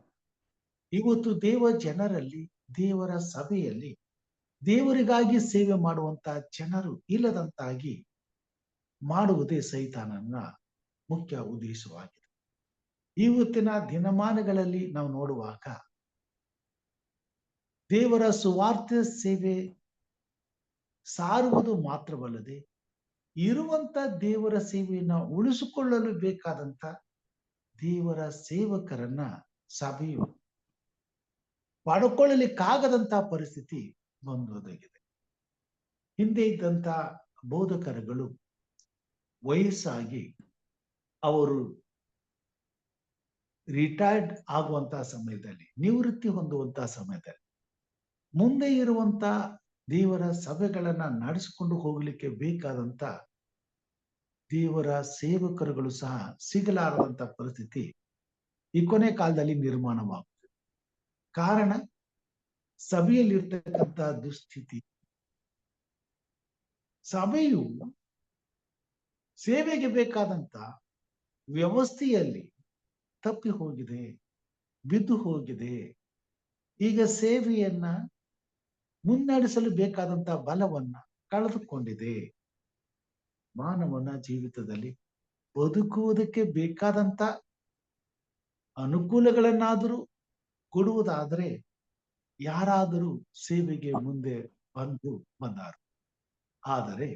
ಇವತ್ತು ದೇವ ಜನರಲ್ಲಿ, ದೇವರ ಸಭೆಯಲ್ಲಿ ದೇವರಿಗಾಗಿ ಸೇವೆ ಮಾಡುವಂತ ಜನರು ಇಲ್ಲದಂತಾಗಿ ಮಾಡುವುದೇ ಸೈತಾನನ ಮುಖ್ಯ ಉದ್ದೇಶವಾಗಿದೆ. ಇವತ್ತಿನ ದಿನಮಾನಗಳಲ್ಲಿ ನಾವು ನೋಡುವಾಗ ದೇವರ ಸುವಾರ್ತೆ ಸೇವೆ ಸಾರುವುದು ಮಾತ್ರವಲ್ಲದೆ ಇರುವಂತ ದೇವರ ಸೇವೆಯನ್ನ ಉಳಿಸಿಕೊಳ್ಳಲು ಬೇಕಾದಂತ ದೇವರ ಸೇವಕರನ್ನ ಸಭೆಯು ಪಡ್ಕೊಳ್ಳಲಿಕ್ಕಾಗದಂತ ಪರಿಸ್ಥಿತಿ ಬಂದೊದಗಿದೆ. ಹಿಂದೆ ಇದ್ದಂತ ಬೋಧಕರುಗಳು ವಯಸ್ಸಾಗಿ ಅವರು ರಿಟೈರ್ಡ್ ಆಗುವಂತಹ ಸಮಯದಲ್ಲಿ, ನಿವೃತ್ತಿ ಹೊಂದುವಂತಹ ಸಮಯದಲ್ಲಿ ಮುಂದೆ ಇರುವಂತ ದೇವರ ಸಭೆಗಳನ್ನ ನಡೆಸಿಕೊಂಡು ಹೋಗ್ಲಿಕ್ಕೆ ಬೇಕಾದಂತ ದೇವರ ಸೇವಕರುಗಳು ಸಹ ಸಿಗಲಾರದಂತ ಪರಿಸ್ಥಿತಿ ಈ ಕೊನೆ ಕಾಲದಲ್ಲಿ ನಿರ್ಮಾಣವಾಗುತ್ತದೆ. ಕಾರಣ ಸಭೆಯಲ್ಲಿರ್ತಕ್ಕಂಥ ದುಸ್ಥಿತಿ. ಸಭೆಯು ಸೇವೆಗೆ ಬೇಕಾದಂತ ವ್ಯವಸ್ಥೆಯಲ್ಲಿ ತಪ್ಪಿ ಹೋಗಿದೆ, ಬಿದ್ದು ಹೋಗಿದೆ. ಈಗ ಸೇವೆಯನ್ನ ಮುನ್ನಡೆಸಲು ಬೇಕಾದಂತ ಬಲವನ್ನ ಕಳೆದುಕೊಂಡಿದೆ. ಮಾನವನ ಜೀವಿತದಲ್ಲಿ ಬದುಕುವುದಕ್ಕೆ ಬೇಕಾದಂತ ಅನುಕೂಲಗಳನ್ನಾದರೂ ಕೊಡುವುದಾದರೆ ಯಾರಾದರೂ ಸೇವೆಗೆ ಮುಂದೆ ಬಂದಾರು. ಆದರೆ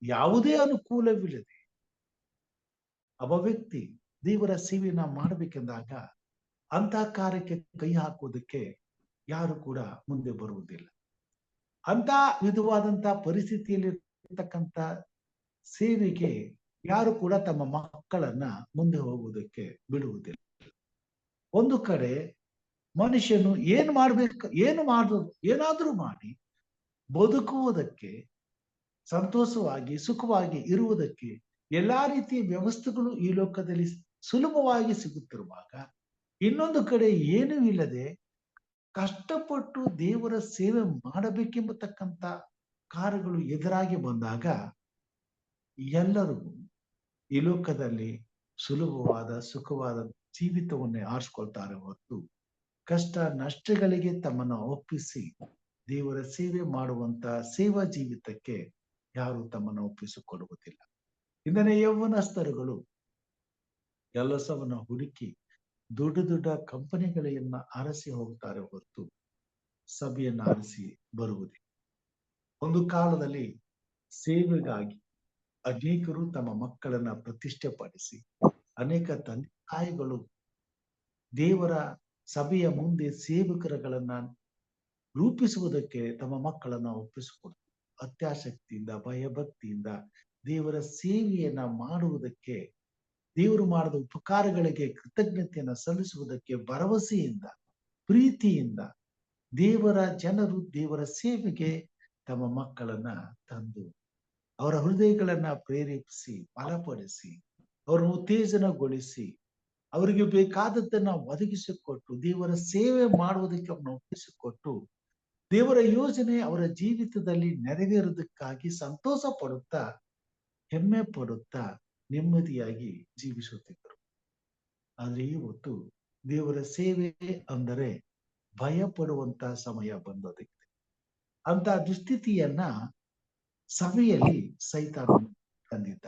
ಯಾವುದೇ ಅನುಕೂಲವಿಲ್ಲದೆ ಒಬ್ಬ ವ್ಯಕ್ತಿ ದೇವರ ಸೇವೆಯನ್ನ ಮಾಡಬೇಕೆಂದಾಗ ಅಂತ ಕಾರ್ಯಕ್ಕೆ ಕೈ ಹಾಕುವುದಕ್ಕೆ ಯಾರು ಕೂಡ ಮುಂದೆ ಬರುವುದಿಲ್ಲ. ಅಂತ ವಿಧವಾದಂತ ಪರಿಸ್ಥಿತಿಯಲ್ಲಿ ಇರ್ತಕ್ಕಂಥ ಸೇವೆಗೆ ಯಾರು ಕೂಡ ತಮ್ಮ ಮಕ್ಕಳನ್ನ ಮುಂದೆ ಹೋಗುವುದಕ್ಕೆ ಬಿಡುವುದಿಲ್ಲ. ಒಂದು ಕಡೆ ಮನುಷ್ಯನು ಏನ್ ಮಾಡ್ಬೇಕು, ಏನಾದ್ರೂ ಮಾಡಿ ಬದುಕುವುದಕ್ಕೆ, ಸಂತೋಷವಾಗಿ ಸುಖವಾಗಿ ಇರುವುದಕ್ಕೆ ಎಲ್ಲಾ ರೀತಿಯ ವ್ಯವಸ್ಥೆಗಳು ಈ ಲೋಕದಲ್ಲಿ ಸುಲಭವಾಗಿ ಸಿಗುತ್ತಿರುವಾಗ, ಇನ್ನೊಂದು ಕಡೆ ಏನೂ ಇಲ್ಲದೆ ಕಷ್ಟಪಟ್ಟು ದೇವರ ಸೇವೆ ಮಾಡಬೇಕೆಂಬತಕ್ಕಂಥ ಕಾರ್ಯಗಳು ಎದುರಾಗಿ ಬಂದಾಗ ಎಲ್ಲರೂ ಈ ಲೋಕದಲ್ಲಿ ಸುಲಭವಾದ ಸುಖವಾದ ಜೀವಿತವನ್ನೇ ಆರಿಸ್ಕೊಳ್ತಾರೆ ಹೊರತು ಕಷ್ಟ ನಷ್ಟಗಳಿಗೆ ತಮ್ಮನ್ನು ಒಪ್ಪಿಸಿ ದೇವರ ಸೇವೆ ಮಾಡುವಂತ ಸೇವಾ ಜೀವಿತಕ್ಕೆ ಯಾರು ತಮ್ಮನ್ನು ಒಪ್ಪಿಸಿಕೊಡುವುದಿಲ್ಲ. ಇಂದನೇ ಯೌವನಸ್ಥರುಗಳು ಕೆಲಸವನ್ನ ಹುಡುಕಿ ದೊಡ್ಡ ದೊಡ್ಡ ಕಂಪನಿಗಳನ್ನ ಅರಸಿ ಹೋಗ್ತಾರೆ ಹೊರತು ಸಭೆಯನ್ನ ಅರಸಿ ಬರುವುದಿಲ್ಲ. ಒಂದು ಕಾಲದಲ್ಲಿ ಸೇವೆಗಾಗಿ ಅನೇಕರು ತಮ್ಮ ಮಕ್ಕಳನ್ನ ಪ್ರತಿಷ್ಠೆ ಪಡಿಸಿ, ಅನೇಕ ತಂದೆ ತಾಯಿಗಳು ದೇವರ ಸಭೆಯ ಮುಂದೆ ಸೇವಕರುಗಳನ್ನ ರೂಪಿಸುವುದಕ್ಕೆ ತಮ್ಮ ಮಕ್ಕಳನ್ನ ಒಪ್ಪಿಸಿಕೊಡ್ತಾರೆ. ಅತ್ಯಾಸಕ್ತಿಯಿಂದ ಭಯಭಕ್ತಿಯಿಂದ ದೇವರ ಸೇವೆಯನ್ನ ಮಾಡುವುದಕ್ಕೆ, ದೇವರು ಮಾಡಿದ ಉಪಕಾರಗಳಿಗೆ ಕೃತಜ್ಞತೆಯನ್ನ ಸಲ್ಲಿಸುವುದಕ್ಕೆ ಭರವಸೆಯಿಂದ ಪ್ರೀತಿಯಿಂದ ದೇವರ ಜನರು ದೇವರ ಸೇವೆಗೆ ತಮ್ಮ ಮಕ್ಕಳನ್ನ ತಂದು ಅವರ ಹೃದಯಗಳನ್ನ ಪ್ರೇರೇಪಿಸಿ ಬಲಪಡಿಸಿ ಅವರನ್ನು ಉತ್ತೇಜನಗೊಳಿಸಿ ಅವರಿಗೆ ಬೇಕಾದದ್ದನ್ನ ಒದಗಿಸಿಕೊಟ್ಟು ದೇವರ ಸೇವೆ ಮಾಡುವುದಕ್ಕೆ ಅವನ್ನ ಒಪ್ಪಿಸಿಕೊಟ್ಟು ದೇವರ ಯೋಜನೆ ಅವರ ಜೀವಿತದಲ್ಲಿ ನೆರವೇರುವುದಕ್ಕಾಗಿ ಸಂತೋಷ ಪಡುತ್ತಾ ಹೆಮ್ಮೆ ಪಡುತ್ತಾ ನೆಮ್ಮದಿಯಾಗಿ ಜೀವಿಸುತ್ತಿದ್ದರು. ಆದ್ರೆ ಇವತ್ತು ದೇವರ ಸೇವೆ ಅಂದರೆ ಭಯ ಪಡುವಂತ ಸಮಯ ಬಂದೋದಿದೆ. ಅಂತ ದುಸ್ಥಿತಿಯನ್ನ ಸಭೆಯಲ್ಲಿ ಸೈತಾನ ತಂದಿದ್ದ.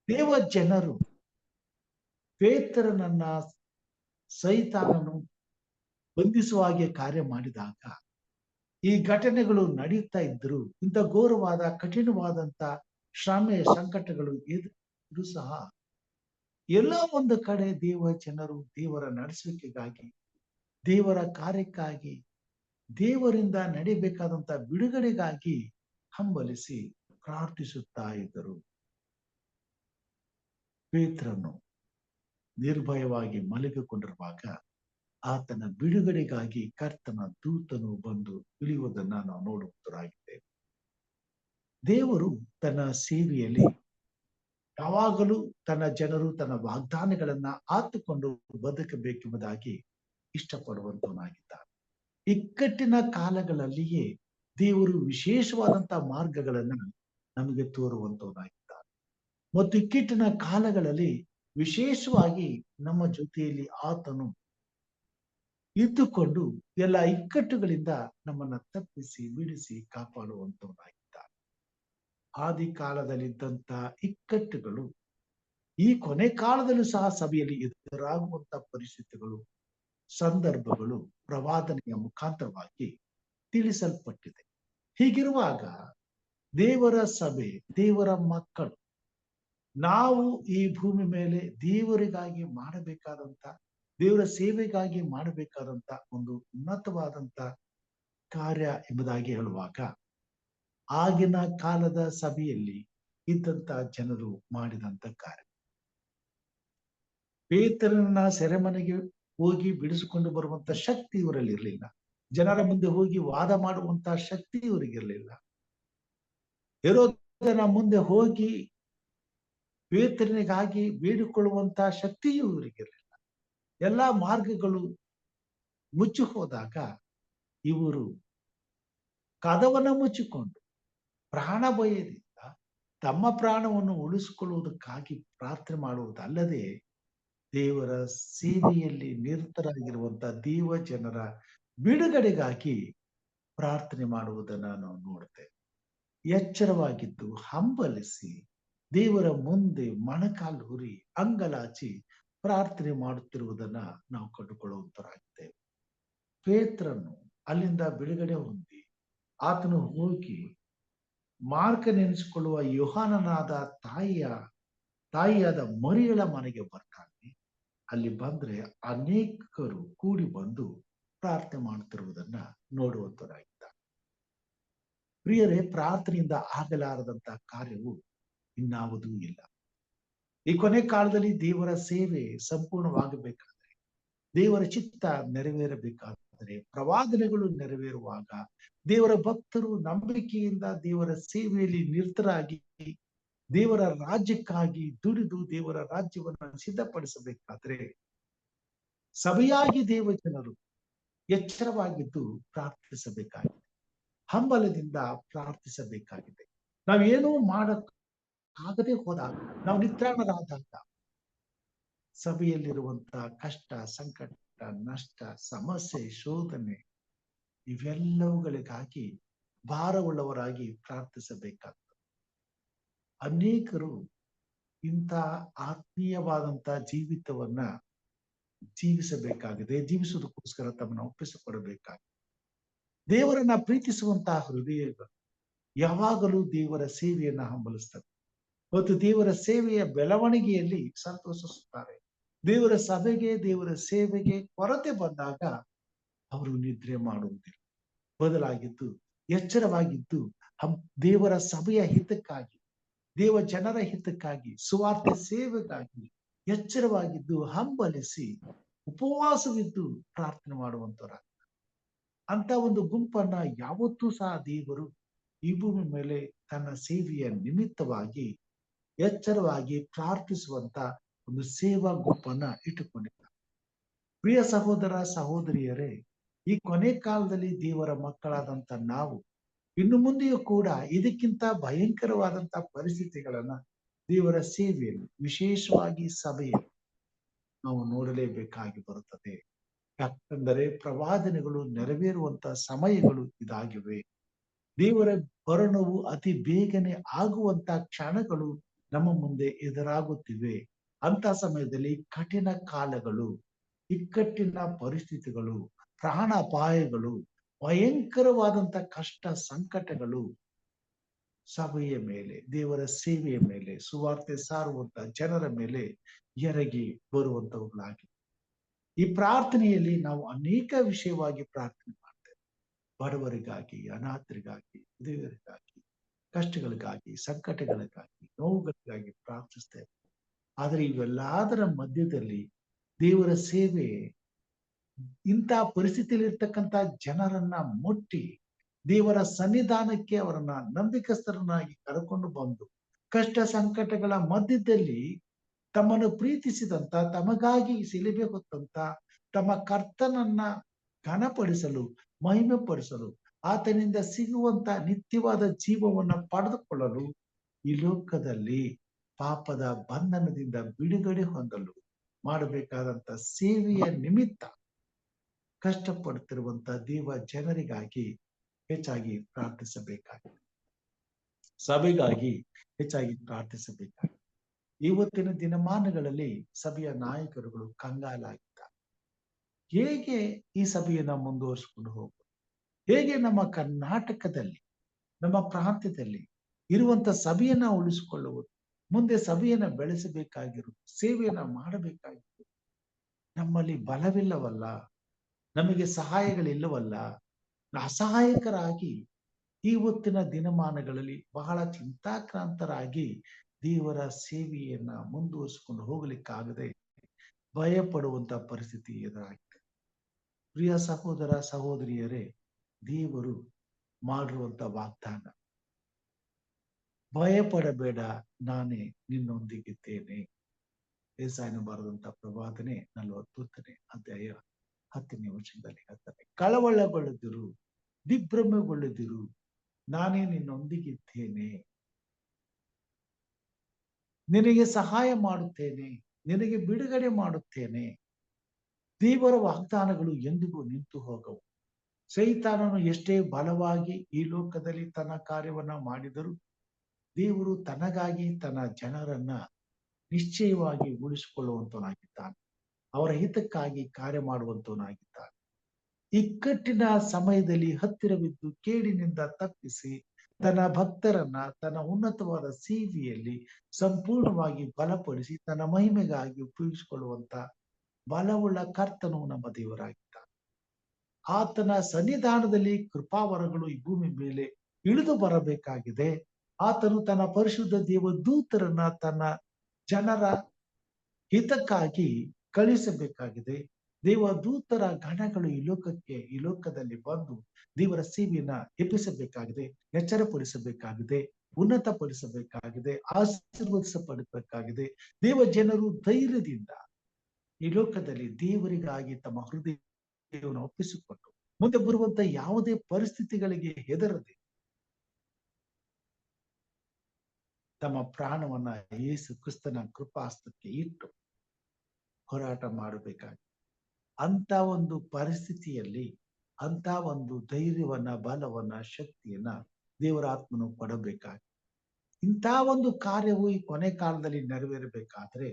ದೇವ ಜನರು ಪೇತ್ರನನ್ನ ಸೈತಾನನು ಬಂಧಿಸುವ ಹಾಗೆ ಕಾರ್ಯ ಮಾಡಿದಾಗ ಈ ಘಟನೆಗಳು ನಡೀತಾ ಇದ್ರು. ಇಂಥ ಘೋರವಾದ ಕಠಿಣವಾದಂತ ಶ್ರಮೆ ಸಂಕಟಗಳು ಎದುರು ಸಹ ಎಲ್ಲೋ ಒಂದು ಕಡೆ ದೇವ ಜನರು ದೇವರ ನಡೆಸುವಿಕೆಗಾಗಿ, ದೇವರ ಕಾರ್ಯಕ್ಕಾಗಿ, ದೇವರಿಂದ ನಡಿಬೇಕಾದಂತ ಬಿಡುಗಡೆಗಾಗಿ ಹಂಬಲಿಸಿ ಪ್ರಾರ್ಥಿಸುತ್ತಾ ಇದ್ದರು. ಪೇತ್ರನು ನಿರ್ಭಯವಾಗಿ ಮಲಗಿಕೊಂಡಿರುವಾಗ ಆತನ ಬಿಡುಗಡೆಗಾಗಿ ಕರ್ತನ ದೂತನು ಬಂದು ಇಳಿಯುವುದನ್ನ ನಾವು ನೋಡುವುದರಾಗಿದ್ದೇವೆ. ದೇವರು ತನ್ನ ಸೇವೆಯಲ್ಲಿ ಯಾವಾಗಲೂ ತನ್ನ ಜನರು ತನ್ನ ವಾಗ್ದಾನಗಳನ್ನ ಆತುಕೊಂಡು ಬದುಕಬೇಕೆಂಬುದಾಗಿ ಇಷ್ಟಪಡುವಂತವನಾಗಿದ್ದಾನೆ. ಇಕ್ಕಟ್ಟಿನ ಕಾಲಗಳಲ್ಲಿಯೇ ದೇವರು ವಿಶೇಷವಾದಂತಹ ಮಾರ್ಗಗಳನ್ನ ನಮಗೆ ತೋರುವಂತವನಾಗಿದ್ದಾನೆ ಮತ್ತು ಇಕ್ಕಟ್ಟಿನ ಕಾಲಗಳಲ್ಲಿ ವಿಶೇಷವಾಗಿ ನಮ್ಮ ಜೊತೆಯಲ್ಲಿ ಆತನು ಇದ್ದುಕೊಂಡು ಎಲ್ಲ ಇಕ್ಕಟ್ಟುಗಳಿಂದ ನಮ್ಮನ್ನ ತಪ್ಪಿಸಿ ಬಿಡಿಸಿ ಕಾಪಾಡುವಂತವನಾಗಿದ್ದಾನೆ. ಆದಿ ಕಾಲದಲ್ಲಿದ್ದಂತ ಇಕ್ಕಟ್ಟುಗಳು ಈ ಕೊನೆ ಕಾಲದಲ್ಲೂ ಸಹ ಸಭೆಯಲ್ಲಿ ಎದುರಾಗುವಂತ ಪರಿಸ್ಥಿತಿಗಳು, ಸಂದರ್ಭಗಳು ಪ್ರವಾದನೆಯ ಮುಖಾಂತರವಾಗಿ ತಿಳಿಸಲ್ಪಟ್ಟಿದೆ. ಹೀಗಿರುವಾಗ ದೇವರ ಸಭೆ, ದೇವರ ಮಕ್ಕಳು, ನಾವು ಈ ಭೂಮಿ ಮೇಲೆ ದೇವರಿಗಾಗಿ ಮಾಡಬೇಕಾದಂತ, ದೇವರ ಸೇವೆಗಾಗಿ ಮಾಡಬೇಕಾದಂತ ಒಂದು ಉನ್ನತವಾದಂತ ಕಾರ್ಯ ಎಂಬುದಾಗಿ ಹೇಳುವಾಗ ಆಗಿನ ಕಾಲದ ಸಭೆಯಲ್ಲಿ ಇದ್ದಂತ ಜನರು ಮಾಡಿದಂತ ಕಾರ್ಯ. ಪೇತ್ರನನ್ನ ಸೆರೆಮನೆಗೆ ಹೋಗಿ ಬಿಡಿಸಿಕೊಂಡು ಬರುವಂತ ಶಕ್ತಿ ಇವರಲ್ಲಿ ಇರಲಿಲ್ಲ. ಜನರ ಮುಂದೆ ಹೋಗಿ ವಾದ ಮಾಡುವಂತ ಶಕ್ತಿ ಇವರಿಗಿರಲಿಲ್ಲ. ಹೆರೋದನ ಮುಂದೆ ಹೋಗಿ ಪೇತ್ರನಿಗಾಗಿ ಬೇಡಿಕೊಳ್ಳುವಂತ ಶಕ್ತಿಯೂ ಇವರಿಗಿರಲಿಲ್ಲ. ಎಲ್ಲಾ ಮಾರ್ಗಗಳು ಮುಚ್ಚಿ ಹೋದಾಗ ಇವರು ಕದವನ್ನ ಮುಚ್ಚಿಕೊಂಡು ಪ್ರಾಣ ಭಯದಿಂದ ತಮ್ಮ ಪ್ರಾಣವನ್ನು ಉಳಿಸಿಕೊಳ್ಳುವುದಕ್ಕಾಗಿ ಪ್ರಾರ್ಥನೆ ಮಾಡುವುದಲ್ಲದೆ ದೇವರ ಸೇವೆಯಲ್ಲಿ ನಿರತರಾಗಿರುವಂತಹ ದೇವ ಜನರ ಬಿಡುಗಡೆಗಾಗಿ ಪ್ರಾರ್ಥನೆ ಮಾಡುವುದನ್ನ ನಾವು ನೋಡ್ತೇವೆ. ಎಚ್ಚರವಾಗಿದ್ದು ಹಂಬಲಿಸಿ ದೇವರ ಮುಂದೆ ಮೊಣಕಾಲು ಹುರಿ ಅಂಗಲಾಚಿ ಪ್ರಾರ್ಥನೆ ಮಾಡುತ್ತಿರುವುದನ್ನ ನಾವು ಕಂಡುಕೊಳ್ಳುವಂತರಾಗಿದ್ದೇವೆ. ಪೇತ್ರನು ಅಲ್ಲಿಂದ ಬಿಡುಗಡೆ ಹೊಂದಿ ಆತನು ಹೋಗಿ ಮಾರ್ಕ ನೆನೆಸಿಕೊಳ್ಳುವ ಯೋಹಾನನಾದ ತಾಯಿಯಾದ ಮರಿಯಳ ಮನೆಗೆ ಬರ್ತಾನೆ. ಅಲ್ಲಿ ಬಂದ್ರೆ ಅನೇಕರು ಕೂಡಿ ಬಂದು ಪ್ರಾರ್ಥನೆ ಮಾಡುತ್ತಿರುವುದನ್ನ ನೋಡುವಂತರಾಗಿದ್ದಾರೆ. ಪ್ರಿಯರೇ, ಪ್ರಾರ್ಥನೆಯಿಂದ ಆಗಲಾರದಂತ ಕಾರ್ಯವು ಇನ್ನಾವುದೂ ಇಲ್ಲ. ಈ ಕೊನೆ ಕಾಲದಲ್ಲಿ ದೇವರ ಸೇವೆ ಸಂಪೂರ್ಣವಾಗಬೇಕಾದ್ರೆ, ದೇವರ ಚಿತ್ತ ನೆರವೇರಬೇಕಾದರೆ, ಪ್ರವಾದನೆಗಳು ನೆರವೇರುವಾಗ, ದೇವರ ಭಕ್ತರು ನಂಬಿಕೆಯಿಂದ ದೇವರ ಸೇವೆಯಲ್ಲಿ ನಿರತರಾಗಿ ದೇವರ ರಾಜ್ಯಕ್ಕಾಗಿ ದುಡಿದು ದೇವರ ರಾಜ್ಯವನ್ನು ಸಿದ್ಧಪಡಿಸಬೇಕಾದ್ರೆ, ಸಭೆಯಾಗಿ ದೇವ ಜನರು ಎಚ್ಚರವಾಗಿದ್ದು ಪ್ರಾರ್ಥಿಸಬೇಕಾಗಿದೆ. ಹಂಬಲದಿಂದ ಪ್ರಾರ್ಥಿಸಬೇಕಾಗಿದೆ. ನಾವೇನೂ ಮಾಡಕ್ಕಾಗದೆ ಹೋದಾಗ, ನಾವು ನಿತ್ರಾಣರಾದಾಗ, ಸಭೆಯಲ್ಲಿರುವಂತಹ ಕಷ್ಟ, ಸಂಕಟ, ನಷ್ಟ, ಸಮಸ್ಯೆ, ಶೋಧನೆ ಇವೆಲ್ಲವುಗಳಿಗಾಗಿ ಭಾರವುಳ್ಳವರಾಗಿ ಪ್ರಾರ್ಥಿಸಬೇಕಾಗ್ತದೆ. ಅನೇಕರು ಇಂಥ ಆತ್ಮೀಯವಾದಂತ ಜೀವಿತವನ್ನ ಜೀವಿಸಬೇಕಾಗಿದೆ. ಜೀವಿಸುವುದಕ್ಕೋಸ್ಕರ ತಮ್ಮನ್ನು ಒಪ್ಪಿಸಿಕೊಡಬೇಕಾಗಿದೆ. ದೇವರನ್ನ ಪ್ರೀತಿಸುವಂತಹ ಹೃದಯಗಳು ಯಾವಾಗಲೂ ದೇವರ ಸೇವೆಯನ್ನ ಹಂಬಲಿಸ್ತವೆ ಮತ್ತು ದೇವರ ಸೇವೆಯ ಬೆಳವಣಿಗೆಯಲ್ಲಿ ಸಂತೋಷಿಸುತ್ತಾರೆ. ದೇವರ ಸಭೆಗೆ, ದೇವರ ಸೇವೆಗೆ ಕೊರತೆ ಬಂದಾಗ ಅವರು ನಿದ್ರೆ ಮಾಡುವುದಿಲ್ಲ. ಬದಲಾಗಿದ್ದು ಎಚ್ಚರವಾಗಿದ್ದು ದೇವರ ಸಭೆಯ ಹಿತಕ್ಕಾಗಿ, ದೇವ ಜನರ ಹಿತಕ್ಕಾಗಿ, ಸುವಾರ್ತೆ ಸೇವೆಗಾಗಿ ಎಚ್ಚರವಾಗಿದ್ದು ಹಂಬಲಿಸಿ ಉಪವಾಸವಿದ್ದು ಪ್ರಾರ್ಥನೆ ಮಾಡುವಂತವರ ಅಂತ ಒಂದು ಗುಂಪನ್ನ ಯಾವತ್ತೂ ಸಹ ದೇವರು ಈ ಭೂಮಿ ಮೇಲೆ ತನ್ನ ಸೇವೆಯ ನಿಮಿತ್ತವಾಗಿ ಎಚ್ಚರವಾಗಿ ಪ್ರಾರ್ಥಿಸುವಂತ ಒಂದು ಸೇವಾ ಗುಂಪನ್ನ ಇಟ್ಟುಕೊಂಡಿದ್ದಾರೆ. ಪ್ರಿಯ ಸಹೋದರ ಸಹೋದರಿಯರೇ, ಈ ಕೊನೆ ಕಾಲದಲ್ಲಿ ದೇವರ ಮಕ್ಕಳಾದಂತ ನಾವು ಇನ್ನು ಮುಂದೆಯೂ ಕೂಡ ಇದಕ್ಕಿಂತ ಭಯಂಕರವಾದಂತ ಪರಿಸ್ಥಿತಿಗಳನ್ನ ದೇವರ ಸೇವೆಯಲ್ಲಿ, ವಿಶೇಷವಾಗಿ ಸಭೆಯಲ್ಲಿ ನಾವು ನೋಡಲೇಬೇಕಾಗಿ ಬರುತ್ತದೆ. ಯಾಕಂದರೆ ಪ್ರವಾದನೆಗಳು ನೆರವೇರುವಂತ ಸಮಯಗಳು ಇದಾಗಿವೆ. ದೇವರ ಬರಣವು ಅತಿ ಬೇಗನೆ ಆಗುವಂತ ಕ್ಷಣಗಳು ನಮ್ಮ ಮುಂದೆ ಎದುರಾಗುತ್ತಿವೆ. ಅಂತ ಸಮಯದಲ್ಲಿ ಕಠಿಣ ಕಾಲಗಳು, ಇಕ್ಕಟ್ಟಿನ ಪರಿಸ್ಥಿತಿಗಳು, ಪ್ರಾಣಾಪಾಯಗಳು, ಭಯಂಕರವಾದಂತ ಕಷ್ಟ ಸಂಕಟಗಳು ಸಭೆಯ ಮೇಲೆ, ದೇವರ ಸೇವೆಯ ಮೇಲೆ, ಸುವಾರ್ತೆ ಸಾರುವಂತ ಜನರ ಮೇಲೆ ಎರಗಿ ಬರುವಂತವುಗಳಾಗಿವೆ. ಈ ಪ್ರಾರ್ಥನೆಯಲ್ಲಿ ನಾವು ಅನೇಕ ವಿಷಯವಾಗಿ ಪ್ರಾರ್ಥನೆ ಮಾಡ್ತೇವೆ. ಬಡವರಿಗಾಗಿ, ಅನಾಥರಿಗಾಗಿ, ವಿಧವೆಯರಿಗಾಗಿ, ಕಷ್ಟಗಳಿಗಾಗಿ, ಸಂಕಟಗಳಿಗಾಗಿ, ನೋವುಗಳಿಗಾಗಿ ಪ್ರಾರ್ಥಿಸ್ತೇವೆ. ಆದರೆ ಇವೆಲ್ಲದರ ಮಧ್ಯದಲ್ಲಿ ದೇವರ ಸೇವೆ ಇಂಥ ಪರಿಸ್ಥಿತಿಯಲ್ಲಿ ಇರ್ತಕ್ಕಂಥ ಜನರನ್ನ ಮುಟ್ಟಿ ದೇವರ ಸನ್ನಿಧಾನಕ್ಕೆ ಅವರನ್ನ ನಂಬಿಕಸ್ಥರನ್ನಾಗಿ ಕರೆಕೊಂಡು ಬಂದು ಕಷ್ಟ ಸಂಕಟಗಳ ಮಧ್ಯದಲ್ಲಿ ತಮ್ಮನ್ನು ಪ್ರೀತಿಸಿದಂತ, ತಮಗಾಗಿ ಸಿಲುಬೆ ಹೊತ್ತಂತ ತಮ್ಮ ಕರ್ತನನ್ನ ಘನಪಡಿಸಲು, ಮಹಿಮೆ ಪಡಿಸಲು, ಆತನಿಂದ ಸಿಗುವಂತ ನಿತ್ಯವಾದ ಜೀವವನ್ನ ಪಡೆದುಕೊಳ್ಳಲು, ಈ ಲೋಕದಲ್ಲಿ ಪಾಪದ ಬಂಧನದಿಂದ ಬಿಡುಗಡೆ ಹೊಂದಲು ಮಾಡಬೇಕಾದಂತ ಸೇವೆಯ ನಿಮಿತ್ತ ಕಷ್ಟಪಡುತ್ತಿರುವಂತ ದೇವ ಜನರಿಗಾಗಿ ಹೆಚ್ಚಾಗಿ ಪ್ರಾರ್ಥಿಸಬೇಕಾಗಿದೆ. ಸಭೆಗಾಗಿ ಹೆಚ್ಚಾಗಿ ಪ್ರಾರ್ಥಿಸಬೇಕಾಗಿದೆ. ಇವತ್ತಿನ ದಿನಮಾನಗಳಲ್ಲಿ ಸಭೆಯ ನಾಯಕರುಗಳು ಕಂಗಾಲಾಗಿದ್ದಾರೆ. ಹೇಗೆ ಈ ಸಭೆಯನ್ನ ಮುಂದುವರಿಸಿಕೊಂಡು ಹೋಗುವುದು? ಹೇಗೆ ನಮ್ಮ ಕರ್ನಾಟಕದಲ್ಲಿ, ನಮ್ಮ ಪ್ರಾಂತ್ಯದಲ್ಲಿ ಇರುವಂತ ಸಭೆಯನ್ನ ಉಳಿಸಿಕೊಳ್ಳುವುದು? ಮುಂದೆ ಸಭೆಯನ್ನ ಬೆಳೆಸಬೇಕಾಗಿರುವುದು, ಸೇವೆಯನ್ನ ಮಾಡಬೇಕಾಗಿರುವುದು. ನಮ್ಮಲ್ಲಿ ಬಲವಿಲ್ಲವಲ್ಲ, ನಮಗೆ ಸಹಾಯಗಳಿಲ್ಲವಲ್ಲ. ಅಸಹಾಯಕರಾಗಿ ಇವತ್ತಿನ ದಿನಮಾನಗಳಲ್ಲಿ ಬಹಳ ಚಿಂತಾಕ್ರಾಂತರಾಗಿ ದೇವರ ಸೇವೆಯನ್ನ ಮುಂದುವರಿಸಿಕೊಂಡು ಹೋಗಲಿಕ್ಕಾಗದೆ ಭಯಪಡುವಂತ ಪರಿಸ್ಥಿತಿ ಎದುರಾಗಿದೆ. ಪ್ರಿಯ ಸಹೋದರ ಸಹೋದರಿಯರೇ, ದೇವರು ಮಾಡಿರುವಂತ ವಾಗ್ದಾನ, ಭಯಪಡಬೇಡ, ನಾನೇ ನಿನ್ನೊಂದಿಗಿದ್ದೇನೆ. ಯೆಶಾಯನು ಬರೆದಂತ ಪ್ರವಾದನೆ 41ನೇ ಅಧ್ಯಾಯ 10ನೇ ವಚನದಲ್ಲಿ ಹೇಳ್ತಾರೆ, ಕಳವಳಗೊಳ್ಳದಿರು, ದಿಗ್ಭ್ರಮೆಗೊಳ್ಳದಿರು, ನಾನೇ ನಿನ್ನೊಂದಿಗಿದ್ದೇನೆ, ನಿನಗೆ ಸಹಾಯ ಮಾಡುತ್ತೇನೆ, ನಿನಗೆ ಬಿಡುಗಡೆ ಮಾಡುತ್ತೇನೆ. ದೇವರ ವಾಗ್ದಾನಗಳು ಎಂದಿಗೂ ನಿಂತು ಹೋಗವು. ಸೈತಾನನು ಎಷ್ಟೇ ಬಲವಾಗಿ ಈ ಲೋಕದಲ್ಲಿ ತನ್ನ ಕಾರ್ಯವನ್ನ ಮಾಡಿದರೂ ದೇವರು ತನಗಾಗಿ ತನ್ನ ಜನರನ್ನ ನಿಶ್ಚಯವಾಗಿ ಉಳಿಸಿಕೊಳ್ಳುವಂತವನಾಗಿದ್ದಾನೆ. ಅವರ ಹಿತಕ್ಕಾಗಿ ಕಾರ್ಯ ಮಾಡುವಂತವನಾಗಿದ್ದಾನೆ. ಇಕ್ಕಟ್ಟಿನ ಸಮಯದಲ್ಲಿ ಹತ್ತಿರವಿದ್ದು ಕೇಡಿನಿಂದ ತಪ್ಪಿಸಿ ತನ್ನ ಭಕ್ತರನ್ನ ತನ್ನ ಉನ್ನತವಾದ ಸೇವೆಯಲ್ಲಿ ಸಂಪೂರ್ಣವಾಗಿ ಬಲಪಡಿಸಿ ತನ್ನ ಮಹಿಮೆಗಾಗಿ ಉಪಯೋಗಿಸಿಕೊಳ್ಳುವಂತ ಬಲವುಳ್ಳ ಕರ್ತನು ನಮ್ಮ ದೇವರಾಗಿದ್ದಾನೆ. ಆತನ ಸನ್ನಿಧಾನದಲ್ಲಿ ಕೃಪಾವರಗಳು ಈ ಭೂಮಿ ಮೇಲೆ ಇಳಿದು ಬರಬೇಕಾಗಿದೆ. ಆತನು ತನ್ನ ಪರಿಶುದ್ಧ ದೇವದೂತರನ್ನ ತನ್ನ ಜನರ ಹಿತಕ್ಕಾಗಿ ಕಳಿಸಬೇಕಾಗಿದೆ. ದೇವದೂತರ ಗಣಗಳು ಈ ಲೋಕದಲ್ಲಿ ಬಂದು ದೇವರ ಸೇವೆಯನ್ನ ಎಬ್ಬಿಸಬೇಕಾಗಿದೆ, ಎಚ್ಚರಪಡಿಸಬೇಕಾಗಿದೆ, ಉನ್ನತಪಡಿಸಬೇಕಾಗಿದೆ, ಆಶೀರ್ವದಿಸಪಡಬೇಕಾಗಿದೆ. ದೇವ ಜನರು ಧೈರ್ಯದಿಂದ ಈ ಲೋಕದಲ್ಲಿ ದೇವರಿಗಾಗಿ ತಮ್ಮ ಹೃದಯವನ್ನು ಒಪ್ಪಿಸಿಕೊಂಡು ಮುಂದೆ ಬರುವಂತ ಯಾವುದೇ ಪರಿಸ್ಥಿತಿಗಳಿಗೆ ಹೆದರದೆ ತಮ್ಮ ಪ್ರಾಣವನ್ನ ಯೇಸು ಕ್ರಿಸ್ತನ ಕೃಪಾಸ್ತಕ್ಕೆ ಇಟ್ಟು ಹೋರಾಟ ಮಾಡಬೇಕಾಗಿದೆ. ಅಂತ ಒಂದು ಪರಿಸ್ಥಿತಿಯಲ್ಲಿ ಅಂತ ಒಂದು ಧೈರ್ಯವನ್ನ, ಬಲವನ್ನ, ಶಕ್ತಿಯನ್ನ ದೇವರ ಆತ್ಮನು ಕೊಡಬೇಕಾಗಿದೆ. ಇಂಥ ಒಂದು ಕಾರ್ಯವು ಈ ಕೊನೆ ಕಾಲದಲ್ಲಿ ನೆರವೇರಬೇಕಾದ್ರೆ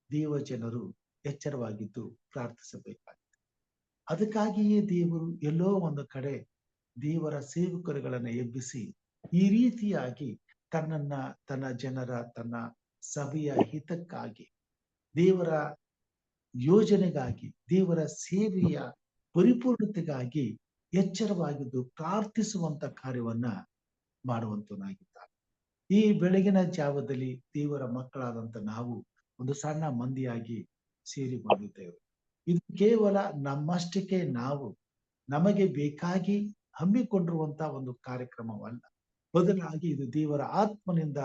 ದೇವ ಜನರು ಎಚ್ಚರವಾಗಿದ್ದು ಪ್ರಾರ್ಥಿಸಬೇಕಾಗಿದೆ. ಅದಕ್ಕಾಗಿಯೇ ದೇವರು ಎಲ್ಲೋ ಒಂದು ಕಡೆ ದೇವರ ಸೇವಕರುಗಳನ್ನ ಎಬ್ಬಿಸಿ ಈ ರೀತಿಯಾಗಿ ತನ್ನ ಜನರ, ತನ್ನ ಸಭೆಯ ಹಿತಕ್ಕಾಗಿ, ದೇವರ ಯೋಜನೆಗಾಗಿ, ದೇವರ ಸೇವೆಯ ಪರಿಪೂರ್ಣತೆಗಾಗಿ ಎಚ್ಚರವಾಗಿದ್ದು ಪ್ರಾರ್ಥಿಸುವಂತ ಕಾರ್ಯವನ್ನ ಮಾಡುವಂತನಾಗಿದ್ದಾನೆ. ಈ ಬೆಳಗಿನ ಜಾವದಲ್ಲಿ ದೇವರ ಮಕ್ಕಳಾದಂತ ನಾವು ಒಂದು ಸಣ್ಣ ಮಂದಿಯಾಗಿ ಸೇರಿ ಬಂದಿದ್ದೇವೆ. ಇದು ಕೇವಲ ನಮ್ಮಷ್ಟಕ್ಕೆ ನಾವು ನಮಗೆ ಬೇಕಾಗಿ ಹಮ್ಮಿಕೊಂಡಿರುವಂತ ಒಂದು ಕಾರ್ಯಕ್ರಮವಲ್ಲ. ಬದಲಾಗಿ ಇದು ದೇವರ ಆತ್ಮನಿಂದ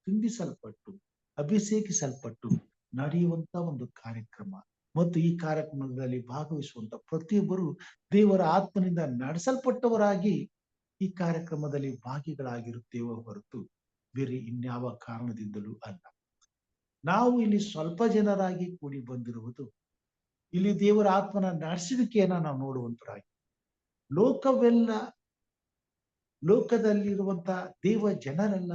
ತುಂಬಿಸಲ್ಪಟ್ಟು, ಅಭಿಷೇಕಿಸಲ್ಪಟ್ಟು ನಡೆಯುವಂತ ಒಂದು ಕಾರ್ಯಕ್ರಮ. ಮತ್ತು ಈ ಕಾರ್ಯಕ್ರಮದಲ್ಲಿ ಭಾಗವಹಿಸುವಂತ ಪ್ರತಿಯೊಬ್ಬರು ದೇವರ ಆತ್ಮನಿಂದ ನಡೆಸಲ್ಪಟ್ಟವರಾಗಿ ಈ ಕಾರ್ಯಕ್ರಮದಲ್ಲಿ ಭಾಗಿಗಳಾಗಿರುತ್ತೇವೋ ಹೊರತು ಬೇರೆ ಇನ್ಯಾವ ಕಾರಣದಿಂದಲೂ ಅಲ್ಲ. ನಾವು ಇಲ್ಲಿ ಸ್ವಲ್ಪ ಜನರಾಗಿ ಕೂಡಿ ಬಂದಿರುವುದು ಇಲ್ಲಿ ದೇವರ ಆತ್ಮನ ನಡೆಸುವಿಕೆಯನ್ನ ನಾವು ನೋಡುವಂತರಾಗಿ, ಲೋಕದಲ್ಲಿರುವಂತ ದೇವ ಜನರೆಲ್ಲ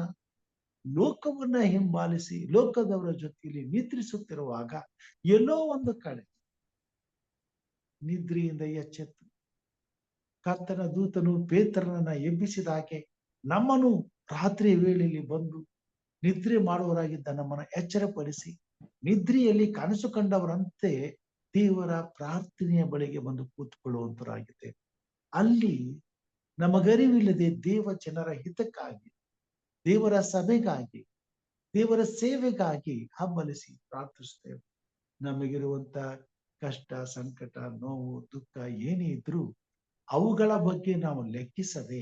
ಲೋಕವನ್ನ ಹಿಂಬಾಲಿಸಿ ಲೋಕದವರ ಜೊತೆಯಲ್ಲಿ ನಿದ್ರಿಸುತ್ತಿರುವಾಗ ಎಲ್ಲೋ ಒಂದು ಕಡೆ ನಿದ್ರೆಯಿಂದ ಎಚ್ಚೆತ್ತು ಕರ್ತನ ದೂತನು ಪೇತ್ರನನ್ನ ಎಬ್ಬಿಸಿದ ಹಾಗೆ ನಮ್ಮನ್ನು ರಾತ್ರಿ ವೇಳೆಯಲ್ಲಿ ಬಂದು ನಿದ್ರೆ ಮಾಡುವವರಾಗಿದ್ದ ನಮ್ಮನ್ನ ಎಚ್ಚರಪಡಿಸಿ ನಿದ್ರೆಯಲ್ಲಿ ಕನಸು ಕಂಡವರಂತೆ ದೇವರ ಪ್ರಾರ್ಥನೆಯ ಬಳಿಗೆ ಬಂದು ಕೂತ್ಕೊಳ್ಳುವಂತರಾಗಿದೆ. ಅಲ್ಲಿ ನಮಗರಿವಿಲ್ಲದೆ ದೇವ ಜನರ ಹಿತಕ್ಕಾಗಿ, ದೇವರ ಸಭೆಗಾಗಿ, ದೇವರ ಸೇವೆಗಾಗಿ ಹಂಬಲಿಸಿ ಪ್ರಾರ್ಥಿಸ್ತೇವೆ. ನಮಗಿರುವಂತ ಕಷ್ಟ, ಸಂಕಟ, ನೋವು, ದುಃಖ ಏನೇ ಇದ್ರೂ ಅವುಗಳ ಬಗ್ಗೆ ನಾವು ಲೆಕ್ಕಿಸದೆ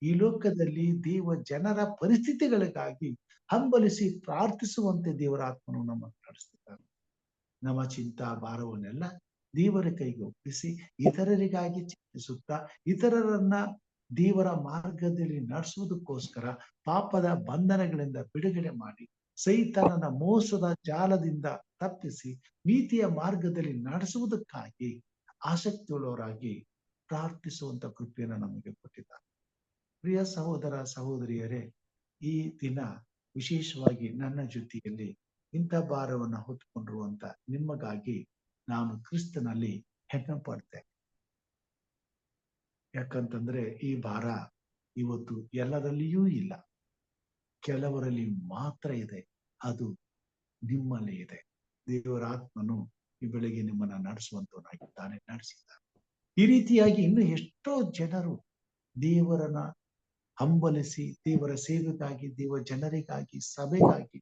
ಈ ಲೋಕದಲ್ಲಿ ದೇವ ಜನರ ಪರಿಸ್ಥಿತಿಗಳಿಗಾಗಿ ಹಂಬಲಿಸಿ ಪ್ರಾರ್ಥಿಸುವಂತೆ ದೇವರ ಆತ್ಮನು ನಮ್ಮನ್ನು ನಡೆಸುತ್ತಾರೆ. ನಮ್ಮ ಚಿಂತಾ ಭಾರವನ್ನೆಲ್ಲ ದೇವರ ಕೈಗೆ ಒಪ್ಪಿಸಿ ಇತರರಿಗಾಗಿ ಚಿಂತಿಸುತ್ತಾ ಇತರರನ್ನ ದೇವರ ಮಾರ್ಗದಲ್ಲಿ ನಡೆಸುವುದಕ್ಕೋಸ್ಕರ ಪಾಪದ ಬಂಧನಗಳಿಂದ ಬಿಡುಗಡೆ ಮಾಡಿ ಸೈತಾನನ ಮೋಸದ ಜಾಲದಿಂದ ತಪ್ಪಿಸಿ ನೀತಿಯ ಮಾರ್ಗದಲ್ಲಿ ನಡೆಸುವುದಕ್ಕಾಗಿ ಆಸಕ್ತಿಯುಳ್ಳವರಾಗಿ ಪ್ರಾರ್ಥಿಸುವಂತ ಕೃಪೆಯನ್ನು ನಮಗೆ ಕೊಟ್ಟಿದ್ದಾರೆ. ಪ್ರಿಯ ಸಹೋದರ ಸಹೋದರಿಯರೇ, ಈ ದಿನ ವಿಶೇಷವಾಗಿ ನನ್ನ ಜೊತೆಯಲ್ಲಿ ಇಂಥ ಭಾರವನ್ನು ಹೊತ್ತುಕೊಂಡಿರುವಂತ ನಿಮಗಾಗಿ ನಾನು ಕ್ರಿಸ್ತನಲ್ಲಿ ಹೆಮ್ಮೆ ಪಡ್ತೇನೆ. ಯಾಕಂತಂದ್ರೆ ಈ ಭಾರ ಇವತ್ತು ಎಲ್ಲರಲ್ಲಿಯೂ ಇಲ್ಲ, ಕೆಲವರಲ್ಲಿ ಮಾತ್ರ ಇದೆ. ಅದು ನಿಮ್ಮಲ್ಲಿ ಇದೆ. ದೇವರ ಆತ್ಮನು ಈ ಬೆಳಗ್ಗೆ ನಿಮ್ಮನ್ನ ನಡೆಸುವಂತವನಾಗಿದ್ದಾನೆ, ನಡೆಸಿದ್ದಾನೆ. ಈ ರೀತಿಯಾಗಿ ಇನ್ನು ಎಷ್ಟೋ ಜನರು ದೇವರನ್ನ ಹಂಬಲಿಸಿ ದೇವರ ಸೇವೆಗಾಗಿ, ದೇವ ಜನರಿಗಾಗಿ, ಸಭೆಗಾಗಿ,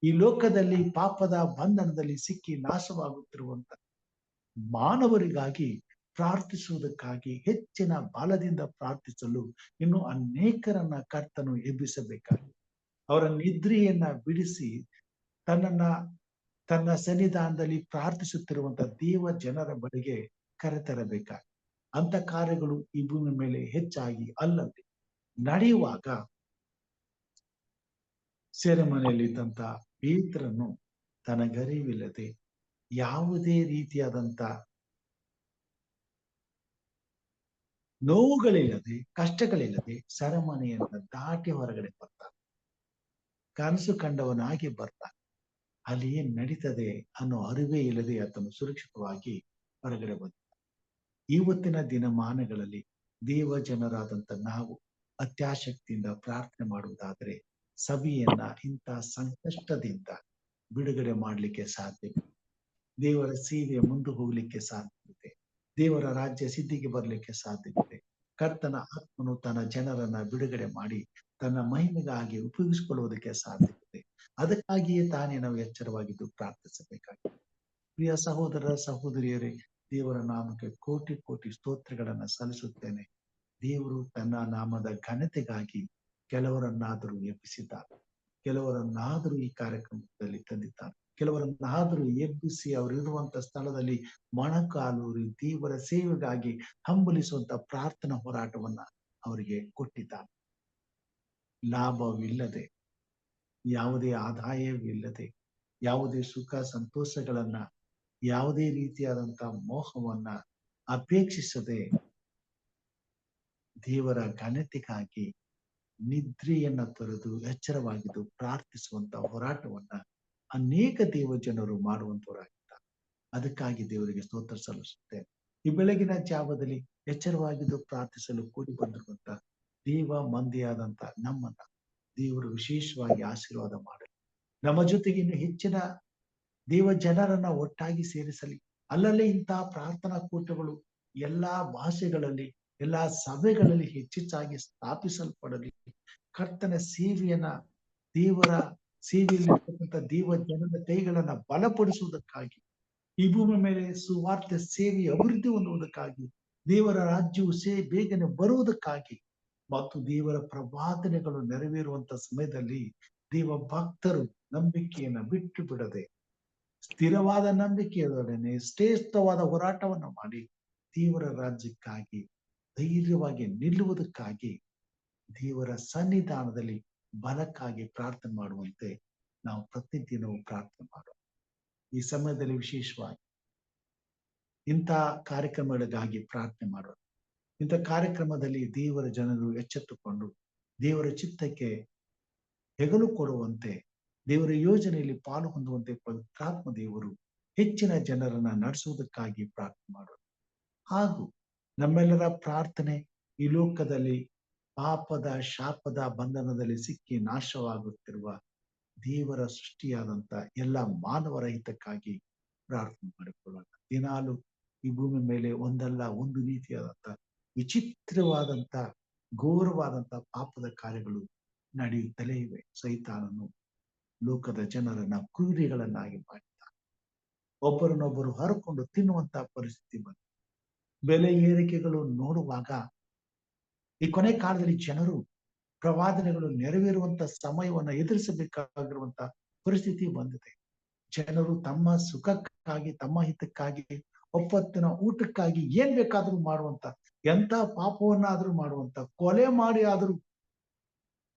ಈ ಲೋಕದಲ್ಲಿ ಪಾಪದ ಬಂಧನದಲ್ಲಿ ಸಿಕ್ಕಿ ನಾಶವಾಗುತ್ತಿರುವಂತ ಮಾನವರಿಗಾಗಿ ಪ್ರಾರ್ಥಿಸುವುದಕ್ಕಾಗಿ ಹೆಚ್ಚಿನ ಬಲದಿಂದ ಪ್ರಾರ್ಥಿಸಲು ಇನ್ನು ಅನೇಕರನ್ನ ಕರ್ತನು ಎಬ್ಬಿಸಬೇಕಾಗಿದೆ. ಅವರ ನಿದ್ರೆಯನ್ನ ಬಿಡಿಸಿ ತನ್ನ ಸನ್ನಿಧಾನದಲ್ಲಿ ಪ್ರಾರ್ಥಿಸುತ್ತಿರುವಂತ ದೇವ ಜನರ ಬಳಿಗೆ ಕರೆತರಬೇಕಾಗಿದೆ. ಅಂತ ಕಾರ್ಯಗಳು ಈ ಭೂಮಿ ಮೇಲೆ ಹೆಚ್ಚಾಗಿ ಅಲ್ಲದೆ ನಡೆಯುವಾಗ ಸೆರೆಮನೆಯಲ್ಲಿದ್ದಂತ ಪೇತ್ರನು ತನಗರಿವಿಲ್ಲದೆ ಯಾವುದೇ ರೀತಿಯಾದಂತ ನೋವುಗಳಿಲ್ಲದೆ, ಕಷ್ಟಗಳಿಲ್ಲದೆ ಸೆರೆಮನೆಯಿಂದ ದಾಟಿ ಹೊರಗಡೆ ಬರ್ತಾನೆ. ಕನಸು ಕಂಡವನಾಗಿ ಬರ್ತಾನೆ. ಅಲ್ಲಿ ಏನ್ ನಡೀತದೆ ಅನ್ನೋ ಅರಿವೇ ಇಲ್ಲದೆ ಆತನು ಸುರಕ್ಷಿತವಾಗಿ ಹೊರಗಡೆ ಬಂದ. ಇವತ್ತಿನ ದಿನಮಾನಗಳಲ್ಲಿ ದೇವ ಜನರಾದಂತ ನಾವು ಅತ್ಯಾಸಕ್ತಿಯಿಂದ ಪ್ರಾರ್ಥನೆ ಮಾಡುವುದಾದರೆ ಸಭೆಯನ್ನ ಇಂಥ ಸಂಕಷ್ಟದಿಂದ ಬಿಡುಗಡೆ ಮಾಡಲಿಕ್ಕೆ ಸಾಧ್ಯವಿದೆ. ದೇವರ ಸೇವೆ ಮುಂದೆ ಹೋಗ್ಲಿಕ್ಕೆ ಸಾಧ್ಯವಿದೆ. ದೇವರ ರಾಜ್ಯ ಸಿದ್ಧಿಗೆ ಬರ್ಲಿಕ್ಕೆ ಸಾಧ್ಯವಿದೆ. ಕರ್ತನ ಆತ್ಮನು ತನ್ನ ಜನರನ್ನ ಬಿಡುಗಡೆ ಮಾಡಿ ತನ್ನ ಮಹಿಮೆಗಾಗಿ ಉಪಯೋಗಿಸಿಕೊಳ್ಳುವುದಕ್ಕೆ ಸಾಧ್ಯವಿದೆ. ಅದಕ್ಕಾಗಿಯೇ ತಾನೇ ನಾವು ಎಚ್ಚರವಾಗಿದ್ದು ಪ್ರಾರ್ಥಿಸಬೇಕಾಗಿದೆ. ಪ್ರಿಯ ಸಹೋದರ ಸಹೋದರಿಯರೇ, ದೇವರ ನಾಮಕ್ಕೆ ಕೋಟಿ ಕೋಟಿ ಸ್ತೋತ್ರಗಳನ್ನ ಸಲ್ಲಿಸುತ್ತೇನೆ. ದೇವರು ತನ್ನ ನಾಮದ ಘನತೆಗಾಗಿ ಕೆಲವರನ್ನಾದರೂ ಎಬ್ಬಿಸಿದ್ದಾರೆ, ಕೆಲವರನ್ನಾದರೂ ಈ ಕಾರ್ಯಕ್ರಮದಲ್ಲಿ ತಂದಿದ್ದಾರೆ, ಕೆಲವರನ್ನಾದರೂ ಎಬ್ಬಿಸಿ ಅವರಿರುವಂತ ಸ್ಥಳದಲ್ಲಿ ಮೊಣಕಾಲೂರಿ ದೇವರ ಸೇವೆಗಾಗಿ ಹಂಬಲಿಸುವಂತ ಪ್ರಾರ್ಥನಾ ಹೋರಾಟವನ್ನ ಅವರಿಗೆ ಕೊಟ್ಟಿದ್ದಾರೆ. ಲಾಭವಿಲ್ಲದೆ, ಯಾವುದೇ ಆದಾಯವಿಲ್ಲದೆ, ಯಾವುದೇ ಸುಖ ಸಂತೋಷಗಳನ್ನ, ಯಾವುದೇ ರೀತಿಯಾದಂತಹ ಮೋಹವನ್ನ ಅಪೇಕ್ಷಿಸದೆ ದೇವರ ಘನತೆಗಾಗಿ ನಿದ್ರೆಯನ್ನ ತೊರೆದು ಎಚ್ಚರವಾಗಿದ್ದು ಪ್ರಾರ್ಥಿಸುವಂತ ಹೋರಾಟವನ್ನ ಅನೇಕ ದೇವ ಜನರು ಮಾಡುವಂತವರಾಗಿದ್ದಾರೆ. ಅದಕ್ಕಾಗಿ ದೇವರಿಗೆ ಸ್ತೋತ್ರ ಸಲ್ಲಿಸುತ್ತೇನೆ. ಈ ಬೆಳಗಿನ ಜಾವದಲ್ಲಿ ಎಚ್ಚರವಾಗಿದ್ದು ಪ್ರಾರ್ಥಿಸಲು ಕೂಡಿ ಬಂದಿರುವಂತ ದೇವ ಮಂದಿಯಾದಂತ ನಮ್ಮನ್ನ ದೇವರು ವಿಶೇಷವಾಗಿ ಆಶೀರ್ವಾದ ಮಾಡಲಿ. ನಮ್ಮ ಜೊತೆಗೆ ಇನ್ನು ಹೆಚ್ಚಿನ ದೇವ ಜನರನ್ನ ಒಟ್ಟಾಗಿ ಸೇರಿಸಲಿ. ಅಲ್ಲಲ್ಲೇ ಇಂತಹ ಪ್ರಾರ್ಥನಾ ಕೂಟಗಳು ಎಲ್ಲಾ ಭಾಷೆಗಳಲ್ಲಿ, ಎಲ್ಲಾ ಸಭೆಗಳಲ್ಲಿ ಹೆಚ್ಚೆಚ್ಚಾಗಿ ಸ್ಥಾಪಿಸಲ್ಪಡಲಿ. ಕರ್ತನ ಸೇವೆಯನ್ನ, ದೇವರ ಸೇವೆಯಲ್ಲಿರ್ತಕ್ಕಂಥ ದೇವ ಜನರ ಕೈಗಳನ್ನ ಬಲಪಡಿಸುವುದಕ್ಕಾಗಿ, ಈ ಭೂಮಿ ಮೇಲೆ ಸುವಾರ್ತೆ ಸೇವೆ ಅಭಿವೃದ್ಧಿ ಹೊಂದುವುದಕ್ಕಾಗಿ, ದೇವರ ರಾಜ್ಯವು ಬೇಗನೆ ಬರುವುದಕ್ಕಾಗಿ ಮತ್ತು ದೇವರ ಪ್ರವಾದನೆಗಳು ನೆರವೇರುವಂತ ಸಮಯದಲ್ಲಿ ದೇವ ಭಕ್ತರು ನಂಬಿಕೆಯನ್ನ ಬಿಟ್ಟು ಬಿಡದೆ ಸ್ಥಿರವಾದ ನಂಬಿಕೆಯೊಡನೆ ಶ್ರೇಷ್ಠವಾದ ಹೋರಾಟವನ್ನು ಮಾಡಿ ದೇವರ ರಾಜ್ಯಕ್ಕಾಗಿ ಧೈರ್ಯವಾಗಿ ನಿಲ್ಲುವುದಕ್ಕಾಗಿ ದೇವರ ಸನ್ನಿಧಾನದಲ್ಲಿ ಬಲಕ್ಕಾಗಿ ಪ್ರಾರ್ಥನೆ ಮಾಡುವಂತೆ ನಾವು ಪ್ರತಿದಿನವೂ ಪ್ರಾರ್ಥನೆ ಮಾಡೋಣ. ಈ ಸಮಯದಲ್ಲಿ ವಿಶೇಷವಾಗಿ ಇಂಥ ಕಾರ್ಯಕ್ರಮಗಳಿಗಾಗಿ ಪ್ರಾರ್ಥನೆ ಮಾಡೋಣ. ಇಂಥ ಕಾರ್ಯಕ್ರಮದಲ್ಲಿ ದೇವರ ಜನರು ಎಚ್ಚೆತ್ತುಕೊಂಡು ದೇವರ ಚಿತ್ತಕ್ಕೆ ಹೆಗಲು ಕೊಡುವಂತೆ, ದೇವರ ಯೋಜನೆಯಲ್ಲಿ ಪಾಲು ಹೊಂದುವಂತೆ ಪವಿತ್ರಾತ್ಮ ದೇವರು ಹೆಚ್ಚಿನ ಜನರನ್ನ ನಡೆಸುವುದಕ್ಕಾಗಿ ಪ್ರಾರ್ಥನೆ ಮಾಡೋಣ. ಹಾಗೂ ನಮ್ಮೆಲ್ಲರ ಪ್ರಾರ್ಥನೆ ಈ ಲೋಕದಲ್ಲಿ ಪಾಪದ ಶಾಪದ ಬಂಧನದಲ್ಲಿ ಸಿಕ್ಕಿ ನಾಶವಾಗುತ್ತಿರುವ ದೇವರ ಸೃಷ್ಟಿಯಾದಂತ ಎಲ್ಲ ಮಾನವರ ಹಿತಕ್ಕಾಗಿ ಪ್ರಾರ್ಥನೆ ಮಾಡಿಕೊಳ್ಳೋಣ. ದಿನಾಲು ಈ ಭೂಮಿ ಮೇಲೆ ಒಂದಲ್ಲ ಒಂದು ರೀತಿಯಾದಂತ ವಿಚಿತ್ರವಾದಂತ ಘೋರವಾದಂತ ಪಾಪದ ಕಾರ್ಯಗಳು ನಡೆಯುತ್ತಲೇ ಇವೆ. ಸೈತಾನನು ಲೋಕದ ಜನರನ್ನ ಕುರಿಗಳನ್ನಾಗಿ ಮಾಡಿದ್ದಾನೆ. ಒಬ್ಬರನ್ನೊಬ್ಬರು ಹರಕೊಂಡು ತಿನ್ನುವಂತ ಪರಿಸ್ಥಿತಿ ಬಂತು. ಬೆಲೆ ಏರಿಕೆಗಳು ನೋಡುವಾಗ ಈ ಕೊನೆ ಕಾಲದಲ್ಲಿ ಜನರು ಪ್ರವಾದನೆಗಳು ನೆರವೇರುವಂತ ಸಮಯವನ್ನ ಎದುರಿಸಬೇಕಾಗಿರುವಂತ ಪರಿಸ್ಥಿತಿ ಬಂದಿದೆ. ಜನರು ತಮ್ಮ ಸುಖಕ್ಕಾಗಿ, ತಮ್ಮ ಹಿತಕ್ಕಾಗಿ, ಒಪ್ಪತ್ತಿನ ಊಟಕ್ಕಾಗಿ ಏನ್ ಬೇಕಾದ್ರೂ ಮಾಡುವಂತ, ಎಂತ ಪಾಪವನ್ನಾದ್ರೂ ಮಾಡುವಂತ, ಕೊಲೆ ಮಾಡಿ ಆದ್ರೂ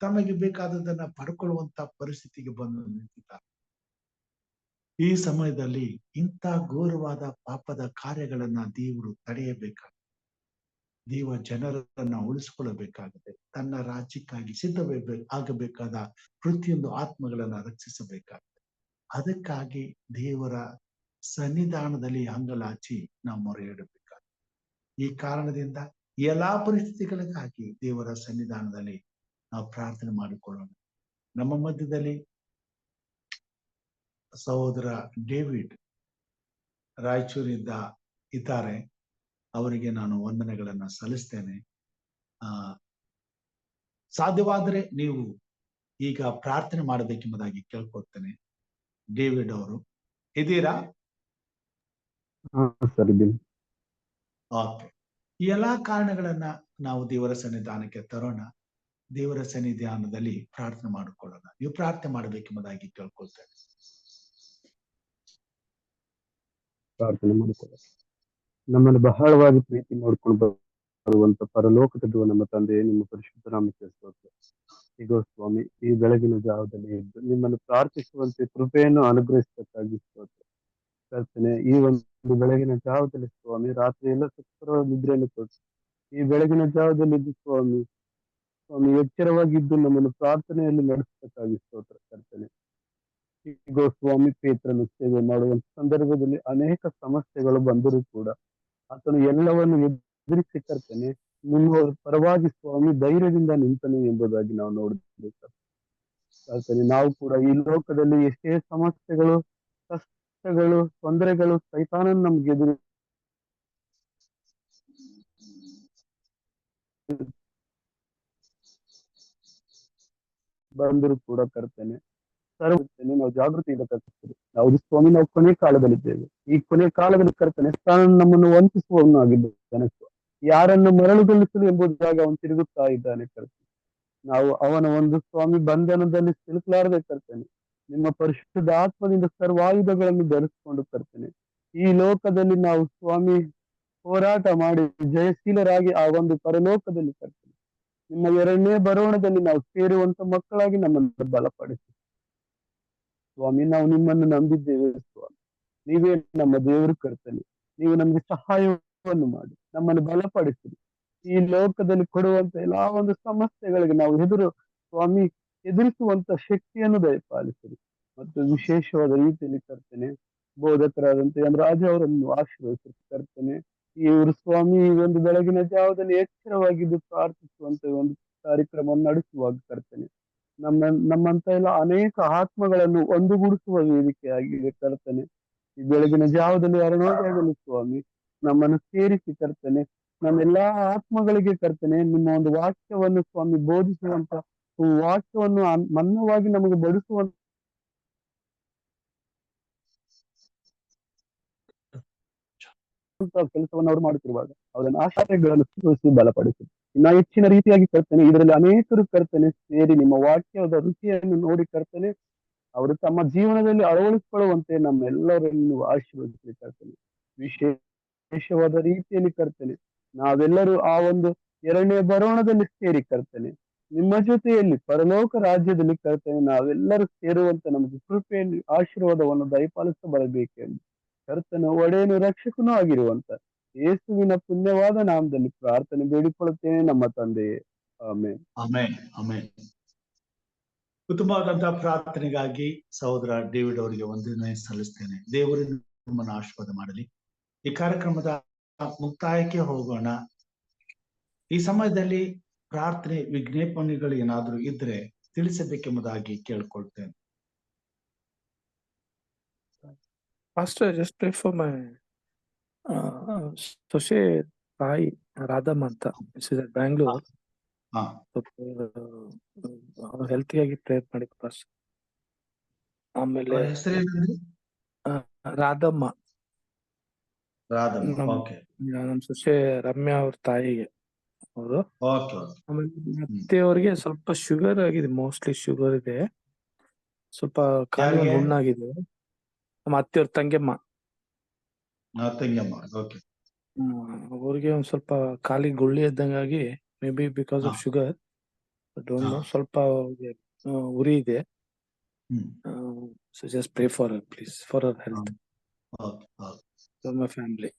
ತಮಗೆ ಬೇಕಾದದನ್ನ ಪಡ್ಕೊಳ್ಳುವಂತ ಪರಿಸ್ಥಿತಿಗೆ ಬಂದು ನಿಂತಿದ್ದಾರೆ. ಈ ಸಮಯದಲ್ಲಿ ಇಂಥ ಘೋರವಾದ ಪಾಪದ ಕಾರ್ಯಗಳನ್ನ ದೇವರು ತಡೆಯಬೇಕಾಗಿದೆ. ದೇವ ಜನರನ್ನ ಉಳಿಸಿಕೊಳ್ಳಬೇಕಾಗಿದೆ. ತನ್ನ ರಾಜ್ಯಕ್ಕಾಗಿ ಆಗಬೇಕಾದ ಪ್ರತಿಯೊಂದು ಆತ್ಮಗಳನ್ನ ರಕ್ಷಿಸಬೇಕಾಗಿದೆ. ಅದಕ್ಕಾಗಿ ದೇವರ ಸನ್ನಿಧಾನದಲ್ಲಿ ಅಂಗಲಾಚಿ ನಾವು ಮೊರೆ ಇಡಬೇಕಾಗಿದೆ. ಈ ಕಾರಣದಿಂದ ಎಲ್ಲಾ ಪರಿಸ್ಥಿತಿಗಳಿಗಾಗಿ ದೇವರ ಸನ್ನಿಧಾನದಲ್ಲಿ ನಾವು ಪ್ರಾರ್ಥನೆ ಮಾಡಿಕೊಳ್ಳೋಣ. ನಮ್ಮ ಮಧ್ಯದಲ್ಲಿ ಸಹೋದರ ಡೇವಿಡ್ ರಾಯಚೂರಿಂದ ಇದ್ದಾರೆ. ಅವರಿಗೆ ನಾನು ವಂದನೆಗಳನ್ನ ಸಲ್ಲಿಸ್ತೇನೆ. ಸಾಧ್ಯವಾದರೆ ನೀವು ಈಗ ಪ್ರಾರ್ಥನೆ ಮಾಡಬೇಕೆಂಬುದಾಗಿ ಕೇಳ್ಕೊಳ್ತೇನೆ. ಡೇವಿಡ್ ಅವರು ಇದ್ದೀರಾ? ಓಕೆ. ಈ ಎಲ್ಲಾ ಕಾರಣಗಳನ್ನ ನಾವು ದೇವರ ಸನ್ನಿಧಾನಕ್ಕೆ ತರೋಣ. ದೇವರ ಸನ್ನಿಧಾನದಲ್ಲಿ ಪ್ರಾರ್ಥನೆ ಮಾಡಿಕೊಳ್ಳೋಣ. ನೀವು ಪ್ರಾರ್ಥನೆ ಮಾಡಬೇಕೆಂಬುದಾಗಿ ಕೇಳ್ಕೊಳ್ತೇನೆ. ಪ್ರಾರ್ಥನೆ ಮಾಡಿಕೊಳ್ಳ. ನಮ್ಮನ್ನು ಬಹಳವಾಗಿ ಪ್ರೀತಿ ಮಾಡಿಕೊಂಡು ಬರುವಂತ ಪರಲೋಕದ ನಮ್ಮ ತಂದೆ, ನಿಮ್ಮ ಪರಿಶುದ್ಧ ನಾಮಕ್ಕೆ ಸ್ತೋತ್ರ. ಈಗ ಸ್ವಾಮಿ, ಈ ಬೆಳಗಿನ ಜಾವದಲ್ಲಿ ಇದ್ದು ನಿಮ್ಮನ್ನು ಪ್ರಾರ್ಥಿಸುವಂತೆ ಕೃಪೆಯನ್ನು ಅನುಗ್ರಹಿಸಬೇಕಾಗಿ ಸ್ತೋತ್ರ. ಕರ್ತನೆ, ಈ ಒಂದು ಬೆಳಗಿನ ಜಾವದಲ್ಲಿ ಸ್ವಾಮಿ, ರಾತ್ರಿ ಎಲ್ಲ ಸುಖಕರ ನಿದ್ರೆಯನ್ನು ಕೊಟ್ಟು ಈ ಬೆಳಗಿನ ಜಾವದಲ್ಲಿ ಇದ್ದು ಸ್ವಾಮಿ ಎಚ್ಚರವಾಗಿದ್ದು ನಮ್ಮನ್ನು ಪ್ರಾರ್ಥನೆಯಲ್ಲಿ ನಡೆಸಬೇಕಾಗಿ ಸ್ತೋತ್ರ. ಕರ್ತನೆ, ಈಗ ಸ್ವಾಮಿ, ಪೇತ್ರನು ಸೇವೆ ಮಾಡುವಂತ ಸಂದರ್ಭದಲ್ಲಿ ಅನೇಕ ಸಮಸ್ಯೆಗಳು ಬಂದರೂ ಕೂಡ ಆತನು ಎಲ್ಲವನ್ನು ಎದುರಿಸಿ ಕರ್ತನೆ ನಿಮ್ಮ ಪರವಾಗಿ ಸ್ವಾಮಿ ಧೈರ್ಯದಿಂದ ನಿಂತನು ಎಂಬುದಾಗಿ ನಾವು ನೋಡಿದ್ದೇವೆ. ಕರ್ತನೆ, ನಾವು ಕೂಡ ಈ ಲೋಕದಲ್ಲಿ ಎಷ್ಟೇ ಸಮಸ್ಯೆಗಳು, ಕಷ್ಟಗಳು, ತೊಂದರೆಗಳು ಸೈತಾನನ್ನು ನಮ್ಗೆ ಎದುರು ಬಂದರೂ ಕೂಡ ಕರ್ತನೆ ಸರ್ವರ್ತನೆ ನಾವು ಜಾಗೃತಿಯಿಂದ ಕರ್ತೇವೆ. ಹೌದು ಸ್ವಾಮಿ, ನಾವು ಕೊನೆ ಕಾಲದಲ್ಲಿದ್ದೇವೆ. ಈ ಕೊನೆ ಕಾಲದಲ್ಲಿ ಕರ್ತನೆ ತಾನು ನಮ್ಮನ್ನು ವಂಚಿಸುವವನಾಗಿದ್ದಾನೆ. ಯಾರನ್ನು ಮರಳುಗೊಳಿಸಲು ಎಂಬುದಾಗಿ ಅವನು ತಿರುಗುತ್ತಾ ಇದ್ದಾನೆ ಕರ್ತನೆ. ನಾವು ಅವನ ಒಂದು ಸ್ವಾಮಿ ಬಂಧನದಲ್ಲಿ ಸಿಲುಕಲಾರದೆ ಕರ್ತನೆ, ನಿಮ್ಮ ಪರಿಶುದ್ಧ ಆತ್ಮದಿಂದ ಸರ್ವಾಯುಧಗಳನ್ನು ಧರಿಸಿಕೊಂಡು ಕರ್ತನೆ ಈ ಲೋಕದಲ್ಲಿ ನಾವು ಸ್ವಾಮಿ ಹೋರಾಟ ಮಾಡಿ ಜಯಶೀಲರಾಗಿ ಆ ಒಂದು ಪರಲೋಕದಲ್ಲಿ ಕರ್ತನೆ ನಿಮ್ಮ ಎರಡನೇ ಬರೋಣದಲ್ಲಿ ನಾವು ಸೇರುವಂತ ಮಕ್ಕಳಾಗಿ ನಮ್ಮನ್ನು ಬಲಪಡಿಸಿ ಸ್ವಾಮಿ. ನಾವು ನಿಮ್ಮನ್ನು ನಂಬಿದ್ದೇವೆ ಸ್ವಾಮಿ, ನೀವೇ ನಮ್ಮ ದೇವರು ಕರ್ತನೆ. ನೀವು ನಮಗೆ ಸಹಾಯವನ್ನು ಮಾಡಿ ನಮ್ಮನ್ನು ಬಲಪಡಿಸಿರಿ. ಈ ಲೋಕದಲ್ಲಿ ಕೊಡುವಂತ ಎಲ್ಲಾ ಒಂದು ಸಮಸ್ಯೆಗಳಿಗೆ ನಾವು ಸ್ವಾಮಿ ಎದುರಿಸುವಂತ ಶಕ್ತಿಯನ್ನು ದಯಪಾಲಿಸಿರಿ. ಮತ್ತು ವಿಶೇಷವಾದ ರೀತಿಯಲ್ಲಿ ಕರ್ತನೆ ಬೋಧಕರಾದಂತೆ ರಾಜ ಅವರನ್ನು ಆಶೀರ್ವದಿಸಿರ್ತೇನೆ. ಇವರು ಸ್ವಾಮಿ ಈ ಒಂದು ಬೆಳಗಿನ ಜಾವದಲ್ಲಿ ಎಚ್ಚರವಾಗಿದ್ದು ಪ್ರಾರ್ಥಿಸುವಂತ ಒಂದು ಕಾರ್ಯಕ್ರಮವನ್ನು ನಡೆಸುವಾಗ ಕರ್ತನೆ ನಮ್ಮಂತ ಎಲ್ಲ ಅನೇಕ ಆತ್ಮಗಳನ್ನು ಒಂದುಗೂಡಿಸುವ ವೇದಿಕೆಯಾಗಿದೆ ಕರ್ತನೆ. ಈ ಬೆಳಗಿನ ಜಾವದಲ್ಲಿ ಅರುಣೋದಯದಲ್ಲಿ ಸ್ವಾಮಿ ನಮ್ಮನ್ನು ಸೇರಿಸಿ ಕರ್ತನೆ ನಮ್ಮೆಲ್ಲಾ ಆತ್ಮಗಳಿಗೆ ಕರ್ತನೆ ನಿಮ್ಮ ಒಂದು ವಾಕ್ಯವನ್ನು ಸ್ವಾಮಿ ಬೋಧಿಸುವಂತ ವಾಕ್ಯವನ್ನು ಮನ್ನವಾಗಿ ನಮಗೆ ಬಡಿಸುವಂತ ಕೆಲಸವನ್ನು ಅವರು ಮಾಡುತ್ತಿರುವಾಗ ಅವರನ್ನು ಆಶಯಗಳನ್ನು ತೋರಿಸಿ ಬಲಪಡಿಸಿ ಇನ್ನ ಹೆಚ್ಚಿನ ರೀತಿಯಾಗಿ ಕರ್ತನೆ ಇದರಲ್ಲಿ ಅನೇಕರು ಕರ್ತನೆ ಸೇರಿ ನಿಮ್ಮ ವಾಕ್ಯದ ರುಚಿಯನ್ನು ನೋಡಿ ಕರ್ತನೆ ಅವರು ತಮ್ಮ ಜೀವನದಲ್ಲಿ ಅಳವಡಿಸಿಕೊಳ್ಳುವಂತೆ ನಮ್ಮೆಲ್ಲರನ್ನು ಆಶೀರ್ವದಿಸಿ ಕರ್ತನೆ. ವಿಶೇಷವಾದ ರೀತಿಯಲ್ಲಿ ಕರ್ತನೆ ನಾವೆಲ್ಲರೂ ಆ ಒಂದು ಎರಡನೇ ಬರೋಣದಲ್ಲಿ ಸೇರಿ ಕರ್ತನೆ ನಿಮ್ಮ ಜೊತೆಯಲ್ಲಿ ಪರಲೋಕ ರಾಜ್ಯದಲ್ಲಿ ಕರ್ತನೆ ನಾವೆಲ್ಲರೂ ಸೇರುವಂತ ನಮಗೆ ಕೃಪೆಯಲ್ಲಿ ಆಶೀರ್ವಾದವನ್ನು ದಯಪಾಲಿಸ ಬರಬೇಕೆಂದು ಕರ್ತನ ಒಡೆಯನು ರಕ್ಷಕನೂ ಆಗಿರುವಂತ ಯೇಸುವಿನ ಪುಣ್ಯವಾದ ನಾಮದಲ್ಲಿ ಪ್ರಾರ್ಥನೆ ಬೇಡಿಕೊಳ್ಳುತ್ತೇನೆ ನಮ್ಮ ತಂದೆಯೇ, ಆಮೇನ್. ಆಮೇನ್ ಆಮೇನ್. ಉತ್ತಮವಾದಂತಹ ಪ್ರಾರ್ಥನೆಗಾಗಿ ಸಹೋದರ ಡೇವಿಡ್ ಅವರಿಗೆ ವಂದನೆ ಸಲ್ಲಿಸ್ತೇನೆ. ದೇವರು ನಿಮ್ಮನ್ನು ಆಶೀರ್ವಾದ ಮಾಡಲಿ. ಈ ಕಾರ್ಯಕ್ರಮದ ಮುಕ್ತಾಯಕ್ಕೆ ಹೋಗೋಣ. ಈ ಸಮಯದಲ್ಲಿ ಪ್ರಾರ್ಥನೆ ವಿಜ್ಞಾಪನೆಗಳು ಏನಾದರೂ ಇದ್ರೆ ತಿಳಿಸಬೇಕೆಂಬುದಾಗಿ ಕೇಳ್ಕೊಳ್ತೇನೆ. Pastor, just pray for my ಸೊಸೆ ತಾಯಿ ರಾಧಮ್ಮ ಅಂತ ಬ್ಯಾಂಗ್ಳೂರ್. ಅವ್ರ ಹೆಲ್ತಿಗಾಗಿ ಪ್ರೇಯರ್ ಮಾಡಿ ಪಾಸ್ಟರ್. ಆಮೇಲೆ ರಾಧಮ್ಮ ನಮ್ ಸೊಸೆ ರಮ್ಯಾ ಅವ್ರ ತಾಯಿಗೆ ಅವರು. ಆಮೇಲೆ ಅತ್ತೆಯವ್ರಿಗೆ ಸ್ವಲ್ಪ ಶುಗರ್ ಆಗಿದೆ, ಮೋಸ್ಟ್ಲಿ ಶುಗರ್ ಇದೆ, ಸ್ವಲ್ಪ ಕಾಲಿಗೆ ಹುಣ್ಣಾಗಿದೆ. ನಮ್ಮ ಅತ್ತೆಯವ್ರ ತಂಗಿಯಮ್ಮ ಅವ್ರಿಗೆ ಒಂದ್ ಸ್ವಲ್ಪ ಕಾಲಿಗೆ ಗುಳ್ಳಿ ಇದ್ದಂಗಾಗಿ may be because of sugar, don't know, ಸ್ವಲ್ಪ ಉರಿ ಇದೆ. So just pray for her please, for her health, for my family.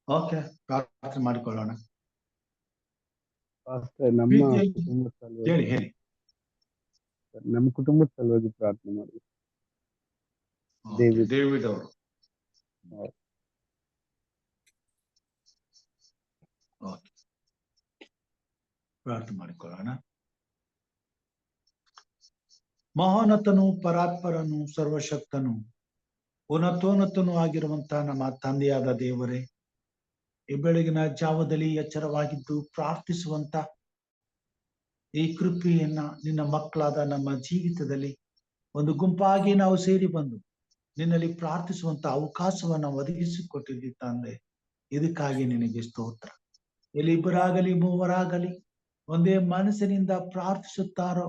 Okay, ಪ್ರಾರ್ಥನೆ ಮಾಡಿಕೊಳ್ಳೋಣ. ನಮ್ಮ ಕುಟುಂಬದ ಸಲುವಾಗಿ ಪ್ರಾರ್ಥನೆ ಮಾಡಿ. ಡೇವಿಡ್ ಅವರು ಪ್ರಾರ್ಥನೆ ಮಾಡಿಕೊಳ್ಳೋಣ. ಮಹೋನ್ನತನು, ಪರಾತ್ಪರನು, ಸರ್ವಶಕ್ತನು, ಉನ್ನತೋನ್ನತನೂ ಆಗಿರುವಂತಹ ನಮ್ಮ ತಂದೆಯಾದ ದೇವರೇ, ಈ ಬೆಳಗಿನ ಜಾವದಲ್ಲಿ ಎಚ್ಚರವಾಗಿದ್ದು ಪ್ರಾರ್ಥಿಸುವಂತ ಈ ಕೃಪೆಯನ್ನ ನಿನ್ನ ಮಕ್ಕಳಾದ ನಮ್ಮ ಜೀವಿತದಲ್ಲಿ ಒಂದು ಗುಂಪಾಗಿ ನಾವು ಸೇರಿ ಬಂದು ನಿನ್ನಲ್ಲಿ ಪ್ರಾರ್ಥಿಸುವಂತ ಅವಕಾಶವನ್ನ ಒದಗಿಸಿಕೊಟ್ಟಿದ್ದಿ ತಂದೆ. ಇದಕ್ಕಾಗಿ ನಿನಗೆ ಸ್ತೋತ್ರ. ಇಲ್ಲಿ ಇಬ್ಬರಾಗಲಿ ಮೂವರಾಗಲಿ ಒಂದೇ ಮನಸ್ಸಿನಿಂದ ಪ್ರಾರ್ಥಿಸುತ್ತಾರೋ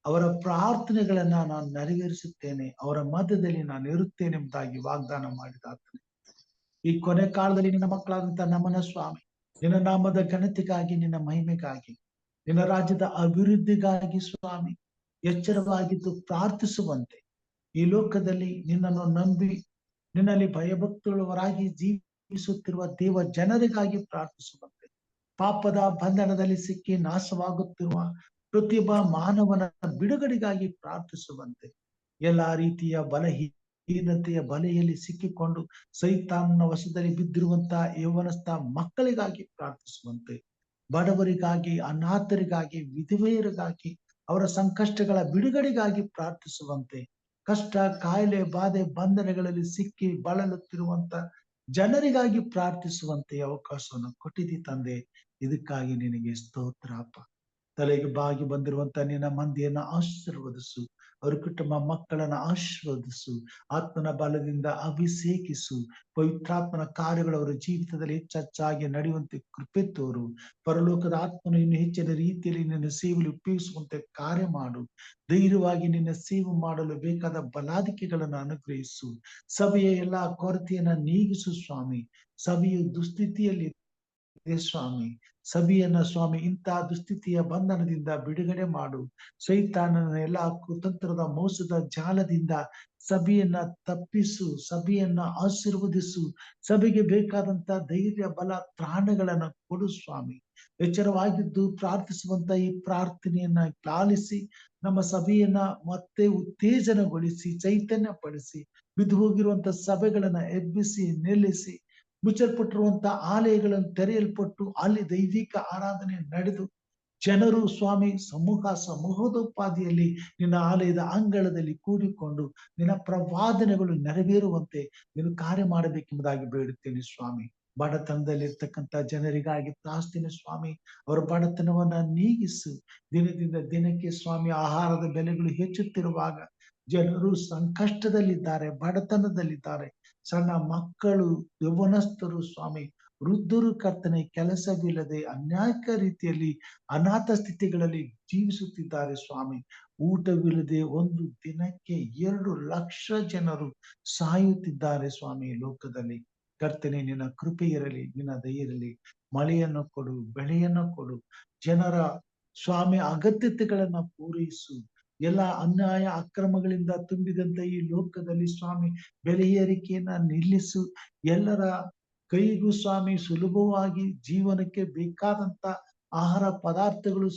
ಅವರ ಪ್ರಾರ್ಥನೆಗಳನ್ನ ನಾನು ನೆರವೇರಿಸುತ್ತೇನೆ, ಅವರ ಮಧ್ಯದಲ್ಲಿ ನಾನು ಇರುತ್ತೇನೆ ಎಂಬುದಾಗಿ ವಾಗ್ದಾನ ಮಾಡಿದಾತನೆ. ಈ ಕೊನೆ ಕಾಲದಲ್ಲಿ ನಿನ್ನ ಮಕ್ಕಳಾದಂತ ನಮ್ಮನ ಸ್ವಾಮಿ, ನಿನ್ನ ನಾಮದ ಘನತೆಗಾಗಿ, ನಿನ್ನ ಮಹಿಮೆಗಾಗಿ, ನಿನ್ನ ರಾಜ್ಯದ ಅಭಿವೃದ್ಧಿಗಾಗಿ ಸ್ವಾಮಿ ಎಚ್ಚರವಾಗಿದ್ದು ಪ್ರಾರ್ಥಿಸುವಂತೆ, ಈ ಲೋಕದಲ್ಲಿ ನಿನ್ನನ್ನು ನಂಬಿ ನಿನ್ನಲ್ಲಿ ಭಯಭಕ್ತುಳ್ಳವರಾಗಿ ಜೀವಿಸುತ್ತಿರುವ ದೇವ ಜನರಿಗಾಗಿ ಪ್ರಾರ್ಥಿಸುವಂತೆ, ಪಾಪದ ಬಂಧನದಲ್ಲಿ ಸಿಕ್ಕಿ ನಾಶವಾಗುತ್ತಿರುವ ಪ್ರತಿಯೊಬ್ಬ ಮಾನವನ ಬಿಡುಗಡೆಗಾಗಿ ಪ್ರಾರ್ಥಿಸುವಂತೆ, ಎಲ್ಲಾ ರೀತಿಯ ಬಲಹೀನತೆಯ ಬಲೆಯಲ್ಲಿ ಸಿಕ್ಕಿಕೊಂಡು ಸೈತಾನನ ವಶದಲ್ಲಿ ಬಿದ್ದಿರುವಂತಹ ಯೌವನಸ್ಥ ಮಕ್ಕಳಿಗಾಗಿ ಪ್ರಾರ್ಥಿಸುವಂತೆ, ಬಡವರಿಗಾಗಿ, ಅನಾಥರಿಗಾಗಿ, ವಿಧವೆಯರಿಗಾಗಿ, ಅವರ ಸಂಕಷ್ಟಗಳ ಬಿಡುಗಡೆಗಾಗಿ ಪ್ರಾರ್ಥಿಸುವಂತೆ, ಕಷ್ಟ, ಕಾಯಿಲೆ, ಬಾಧೆ, ಬಂಧನಗಳಲ್ಲಿ ಸಿಕ್ಕಿ ಬಳಲುತ್ತಿರುವಂತ ಜನರಿಗಾಗಿ ಪ್ರಾರ್ಥಿಸುವಂತೆ ಅವಕಾಶವನ್ನು ಕೊಟ್ಟಿದ್ದಿ ತಂದೆ. ಇದಕ್ಕಾಗಿ ನಿನಗೆ ಸ್ತೋತ್ರ ಅಪ್ಪ. ತಲೆಗೆ ಬಾಗಿ ಬಂದಿರುವಂತ ನಿನ್ನ ಮಂದಿಯನ್ನ ಆಶೀರ್ವದಿಸು. ಅವ್ರ ಕುಟುಂಬ ಮಕ್ಕಳನ್ನ ಆಶೀರ್ವದಿಸು. ಆತ್ಮನ ಬಲದಿಂದ ಅಭಿಷೇಕಿಸು. ಪವಿತ್ರಾತ್ಮನ ಕಾರ್ಯಗಳು ಅವರ ಜೀವಿತದಲ್ಲಿ ಹೆಚ್ಚಾಗಿ ನಡೆಯುವಂತೆ ಕೃಪೆ ತೋರು. ಪರಲೋಕದ ಆತ್ಮನು ಇನ್ನು ಹೆಚ್ಚಿನ ರೀತಿಯಲ್ಲಿ ನಿನ್ನ ಸೇವೆಯಲ್ಲಿ ಉಪಯೋಗಿಸುವಂತೆ ಕಾರ್ಯ ಮಾಡು. ಧೈರ್ಯವಾಗಿ ನಿನ್ನ ಸೇವೆ ಮಾಡಲು ಬೇಕಾದ ಬಲಾಧಿಕೆಗಳನ್ನು ಅನುಗ್ರಹಿಸು. ಸಭೆಯ ಎಲ್ಲಾ ಕೊರತೆಯನ್ನ ನೀಗಿಸು ಸ್ವಾಮಿ. ಸಭೆಯು ದುಸ್ಥಿತಿಯಲ್ಲಿ ಸ್ವಾಮಿ, ಸಭೆಯನ್ನ ಸ್ವಾಮಿ ಇಂತಹ ದುಸ್ಥಿತಿಯ ಬಂಧನದಿಂದ ಬಿಡುಗಡೆ ಮಾಡು. ಸೈತಾನನ ಎಲ್ಲಾ ಕುತಂತ್ರದ ಮೋಸದ ಜಾಲದಿಂದ ಸಭೆಯನ್ನ ತಪ್ಪಿಸು. ಸಭೆಯನ್ನ ಆಶೀರ್ವದಿಸು. ಸಭೆಗೆ ಬೇಕಾದಂತ ಧೈರ್ಯ ಬಲ ತ್ರಾಣಗಳನ್ನ ಕೊಡು ಸ್ವಾಮಿ. ಎಚ್ಚರವಾಗಿದ್ದು ಪ್ರಾರ್ಥಿಸುವಂತ ಈ ಪ್ರಾರ್ಥನೆಯನ್ನ ಲಾಲಿಸಿ ನಮ್ಮ ಸಭೆಯನ್ನ ಮತ್ತೆ ಉತ್ತೇಜನಗೊಳಿಸಿ ಚೈತನ್ಯ ಪಡಿಸಿ. ಬಿದ್ದು ಹೋಗಿರುವಂತ ಸಭೆಗಳನ್ನ ಎಬ್ಬಿಸಿ ನಿಲ್ಲಿಸಿ. ಮುಚ್ಚಲ್ಪಟ್ಟಿರುವಂತ ಆಲಯಗಳನ್ನು ತೆರೆಯಲ್ಪಟ್ಟು ಅಲ್ಲಿ ದೈವಿಕ ಆರಾಧನೆ ನಡೆದು ಜನರು ಸ್ವಾಮಿ ಸಮೂಹೋಪಾದಿಯಲ್ಲಿ ನಿನ್ನ ಆಲಯದ ಅಂಗಳದಲ್ಲಿ ಕೂಡಿಕೊಂಡು ನಿನ್ನ ಪ್ರವಾದನೆಗಳು ನೆರವೇರುವಂತೆ ನೀನು ಕಾರ್ಯ ಮಾಡಬೇಕೆಂಬುದಾಗಿ ಬೇಡುತ್ತೇನೆ ಸ್ವಾಮಿ. ಬಡತನದಲ್ಲಿರ್ತಕ್ಕಂಥ ಜನರಿಗಾಗಿ ಪ್ರಾರ್ಥನೆ ಸ್ವಾಮಿ. ಅವರ ಬಡತನವನ್ನ ನೀಗಿಸು. ದಿನದಿಂದ ದಿನಕ್ಕೆ ಸ್ವಾಮಿ ಆಹಾರದ ಬೆಲೆಗಳು ಹೆಚ್ಚುತ್ತಿರುವಾಗ ಜನರು ಸಂಕಷ್ಟದಲ್ಲಿದ್ದಾರೆ, ಬಡತನದಲ್ಲಿದ್ದಾರೆ. ಸಣ್ಣ ಮಕ್ಕಳು, ಯೌವನಸ್ಥರು ಸ್ವಾಮಿ, ವೃದ್ಧರು ಕರ್ತನೆ ಕೆಲಸವಿಲ್ಲದೆ ಅನೇಕ ರೀತಿಯಲ್ಲಿ ಅನಾಥ ಸ್ಥಿತಿಗಳಲ್ಲಿ ಜೀವಿಸುತ್ತಿದ್ದಾರೆ ಸ್ವಾಮಿ. ಊಟವಿಲ್ಲದೆ ಒಂದು ದಿನಕ್ಕೆ 2 ಲಕ್ಷ ಜನರು ಸಾಯುತ್ತಿದ್ದಾರೆ ಸ್ವಾಮಿ ಲೋಕದಲ್ಲಿ. ಕರ್ತನೆ ನಿನ್ನ ಕೃಪೆ ಇರಲಿ, ನಿನ್ನ ದಯೆ ಇರಲಿ. ಮಳೆಯನ್ನು ಕೊಡು, ಬೆಳೆಯನ್ನು ಕೊಡು. ಜನರ ಸ್ವಾಮಿ ಅಗತ್ಯತೆಗಳನ್ನ ಪೂರೈಸು. ಎಲ್ಲ ಅನ್ಯಾಯ ಅಕ್ರಮಗಳಿಂದ ತುಂಬಿದಂತ ಈ ಲೋಕದಲ್ಲಿ ಸ್ವಾಮಿ ಬೆಲೆ ಏರಿಕೆಯನ್ನ ನಿಲ್ಲಿಸು. ಎಲ್ಲರ ಕೈಗೂ ಸ್ವಾಮಿ ಸುಲಭವಾಗಿ ಜೀವನಕ್ಕೆ ಬೇಕಾದಂತ ಆಹಾರ ಪದಾರ್ಥಗಳು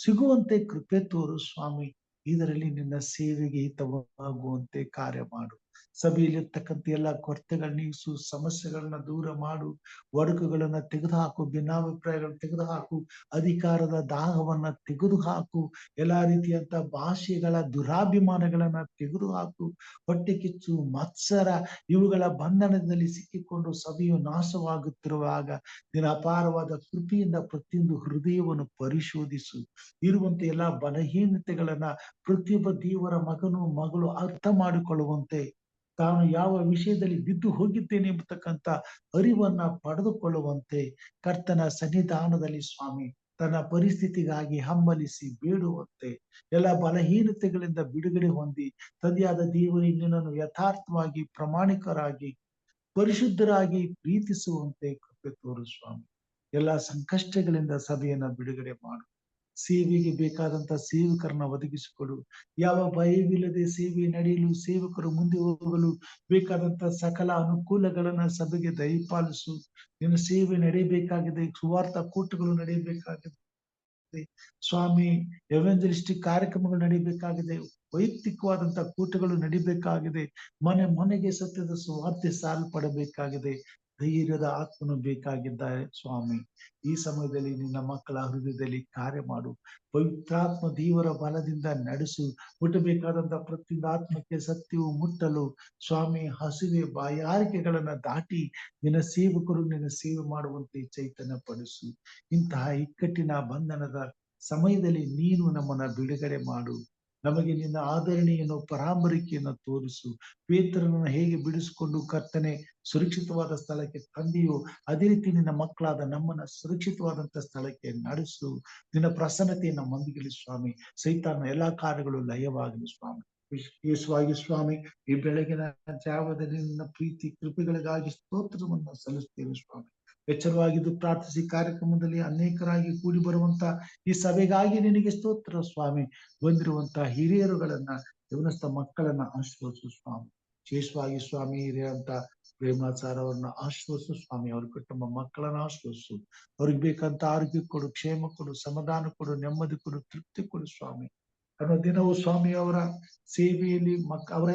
ಸಿಗುವಂತೆ ಕೃಪೆ ತೋರು ಸ್ವಾಮಿ. ಇದರಲ್ಲಿ ನಿನ್ನ ಸೇವೆಗೆ ಹಿತವಾಗುವಂತೆ ಕಾರ್ಯ ಮಾಡು. ಸಭೆಯಲ್ಲಿರ್ತಕ್ಕಂಥ ಎಲ್ಲ ಕೊರತೆಗಳನ್ನ ನೀಗಿಸು. ಸಮಸ್ಯೆಗಳನ್ನ ದೂರ ಮಾಡು. ಒಡಕುಗಳನ್ನ ತೆಗೆದುಹಾಕು. ಭಿನ್ನಾಭಿಪ್ರಾಯಗಳನ್ನ ತೆಗೆದುಹಾಕು. ಅಧಿಕಾರದ ದಾಹವನ್ನ ತೆಗೆದುಹಾಕು. ಎಲ್ಲಾ ರೀತಿಯಂತ ಭಾಷೆಗಳ ದುರಾಭಿಮಾನಗಳನ್ನ ತೆಗೆದುಹಾಕು. ಹೊಟ್ಟೆ ಕಿಚ್ಚು, ಮತ್ಸರ ಇವುಗಳ ಬಂಧನದಲ್ಲಿ ಸಿಕ್ಕಿಕೊಂಡು ಸಭೆಯು ನಾಶವಾಗುತ್ತಿರುವಾಗ ನಿನ್ನ ಅಪಾರವಾದ ಕೃಪೆಯಿಂದ ಪ್ರತಿಯೊಂದು ಹೃದಯವನ್ನು ಪರಿಶೋಧಿಸು. ಇರುವಂತೆ ಎಲ್ಲಾ ಬಲಹೀನತೆಗಳನ್ನ ಪ್ರತಿಯೊಬ್ಬ ದೇವರ ಮಗನು ಮಗಳು ಅರ್ಥ ಮಾಡಿಕೊಳ್ಳುವಂತೆ, ತಾನು ಯಾವ ವಿಷಯದಲ್ಲಿ ಬಿದ್ದು ಹೋಗಿದ್ದೇನೆ ಎಂಬತಕ್ಕಂಥ ಅರಿವನ್ನ ಪಡೆದುಕೊಳ್ಳುವಂತೆ ಕರ್ತನ ಸನ್ನಿಧಾನದಲ್ಲಿ ಸ್ವಾಮಿ ತನ್ನ ಪರಿಸ್ಥಿತಿಗಾಗಿ ಹಂಬಲಿಸಿ ಬೇಡುವಂತೆ, ಎಲ್ಲ ಬಲಹೀನತೆಗಳಿಂದ ಬಿಡುಗಡೆ ಹೊಂದಿ ತಂದೆಯಾದ ದೇವರೇ ನಿನ್ನನ್ನು ಯಥಾರ್ಥವಾಗಿ ಪ್ರಾಮಾಣಿಕರಾಗಿ ಪರಿಶುದ್ಧರಾಗಿ ಪ್ರೀತಿಸುವಂತೆ ಕೃಪೆ ತೋರು ಸ್ವಾಮಿ. ಎಲ್ಲಾ ಸಂಕಷ್ಟಗಳಿಂದ ಸಭೆಯನ್ನ ಬಿಡುಗಡೆ ಮಾಡು. ಸೇವೆಗೆ ಬೇಕಾದಂತ ಸೇವಕರನ್ನ ಒದಗಿಸಿಕೊಡು. ಯಾವ ಭಯವಿಲ್ಲದೆ ಸೇವೆ ನಡೆಯಲು, ಸೇವಕರು ಮುಂದೆ ಹೋಗಲು ಬೇಕಾದಂತ ಸಕಲ ಅನುಕೂಲಗಳನ್ನ ಸಭೆಗೆ ದಯಪಾಲಿಸು. ನಿನ್ನ ಸೇವೆ ನಡೆಯಬೇಕಾಗಿದೆ. ಸುವಾರ್ಥ ಕೂಟಗಳು ನಡೆಯಬೇಕಾಗಿದೆ ಸ್ವಾಮಿ. ಎವೆಂಜಲಿಸ್ಟಿಕ್ ಕಾರ್ಯಕ್ರಮಗಳು ನಡೀಬೇಕಾಗಿದೆ. ವೈಯಕ್ತಿಕವಾದಂತ ಕೂಟಗಳು ನಡಿಬೇಕಾಗಿದೆ. ಮನೆ ಮನೆಗೆ ಸತ್ಯದ ಸುವಾರ್ತೆ ಸಾಲ್ಪಡಬೇಕಾಗಿದೆ. ಧೈರ್ಯದ ಆತ್ಮನು ಬೇಕಾಗಿದ್ದಾರೆ ಸ್ವಾಮಿ. ಈ ಸಮಯದಲ್ಲಿ ನಿನ್ನ ಮಕ್ಕಳ ಹೃದಯದಲ್ಲಿ ಕಾರ್ಯ ಮಾಡು. ಪವಿತ್ರಾತ್ಮ ದೇವರ ಬಲದಿಂದ ನಡೆಸು. ಮುಟ್ಟಬೇಕಾದಂತ ಪ್ರತಿಯೊಂದು ಆತ್ಮಕ್ಕೆ ಸತ್ಯವು ಮುಟ್ಟಲು ಸ್ವಾಮಿ ಹಸಿವೆ ಬಾಯಾರಿಕೆಗಳನ್ನ ದಾಟಿ ನಿನ್ನ ಸೇವಕರು ನಿನ್ನ ಸೇವೆ ಮಾಡುವಂತೆ ಚೈತನ್ಯ ಪಡಿಸು. ಇಂತಹ ಇಕ್ಕಟ್ಟಿನ ಬಂಧನದ ಸಮಯದಲ್ಲಿ ನೀನು ನಮ್ಮನ್ನ ಬಿಡುಗಡೆ ಮಾಡು. ನಮಗೆ ನಿನ್ನ ಆದರಣೆಯನ್ನು ಪರಾಮರಿಕೆಯನ್ನು ತೋರಿಸು. ಪೇತ್ರನನ್ನು ಹೇಗೆ ಬಿಡಿಸಿಕೊಂಡು ಕರ್ತನೆ ಸುರಕ್ಷಿತವಾದ ಸ್ಥಳಕ್ಕೆ ತಂದೆಯೋ ಅದೇ ರೀತಿ ನಿನ್ನ ಮಕ್ಕಳಾದ ನಮ್ಮನ್ನ ಸುರಕ್ಷಿತವಾದಂತ ಸ್ಥಳಕ್ಕೆ ನಡೆಸು. ನಿನ್ನ ಪ್ರಸನ್ನತೆಯನ್ನು ನಮ್ಮೊಂದಿಗೆ ಸ್ವಾಮಿ. ಸೈತಾನ ಎಲ್ಲಾ ಕಾರ್ಯಗಳು ಲಯವಾಗಲಿ ಸ್ವಾಮಿ. ವಿಶೇಷವಾಗಿ ಸ್ವಾಮಿ ಈ ಬೆಳಗಿನ ಜಾವದಲ್ಲಿ ನಿನ್ನ ಪ್ರೀತಿ ಕೃಪೆಗಳಿಗಾಗಿ ಸ್ತೋತ್ರವನ್ನು ಸಲ್ಲಿಸ್ತೇವೆ ಸ್ವಾಮಿ. ಎಚ್ಚರವಾಗಿದ್ದು ಪ್ರಾರ್ಥಿಸಿ ಕಾರ್ಯಕ್ರಮದಲ್ಲಿ ಅನೇಕರಾಗಿ ಕೂಡಿ ಬರುವಂತ ಈ ಸಭೆಗಾಗಿ ನಿನಗೆ ಸ್ತೋತ್ರ ಸ್ವಾಮಿ. ಬಂದಿರುವಂತ ಹಿರಿಯರುಗಳನ್ನ ಯೌವನಸ್ಥ ಮಕ್ಕಳನ್ನ ಆಶೀರ್ವದಿಸು ಸ್ವಾಮಿ. ವಿಶೇಷವಾಗಿ ಸ್ವಾಮಿ ಹಿರಿಯಂತ ಪ್ರೇಮಾಚಾರ ಅವ್ರನ್ನ ಆಶೀರ್ವದಿಸು ಸ್ವಾಮಿ. ಅವ್ರ ಕುಟುಂಬ ಮಕ್ಕಳನ್ನ ಆಶೀರ್ವದಿಸು. ಅವ್ರಿಗೆ ಬೇಕಂತ ಆರೋಗ್ಯ ಕೊಡು, ಕ್ಷೇಮ ಕೊಡು, ಸಮಾಧಾನ ಕೊಡು, ನೆಮ್ಮದಿ ಕೊಡು, ತೃಪ್ತಿ ಕೊಡು ಸ್ವಾಮಿ. ಅನ್ನೋ ದಿನವೂ ಸ್ವಾಮಿ ಅವರ ಸೇವೆಯಲ್ಲಿ ಅವರ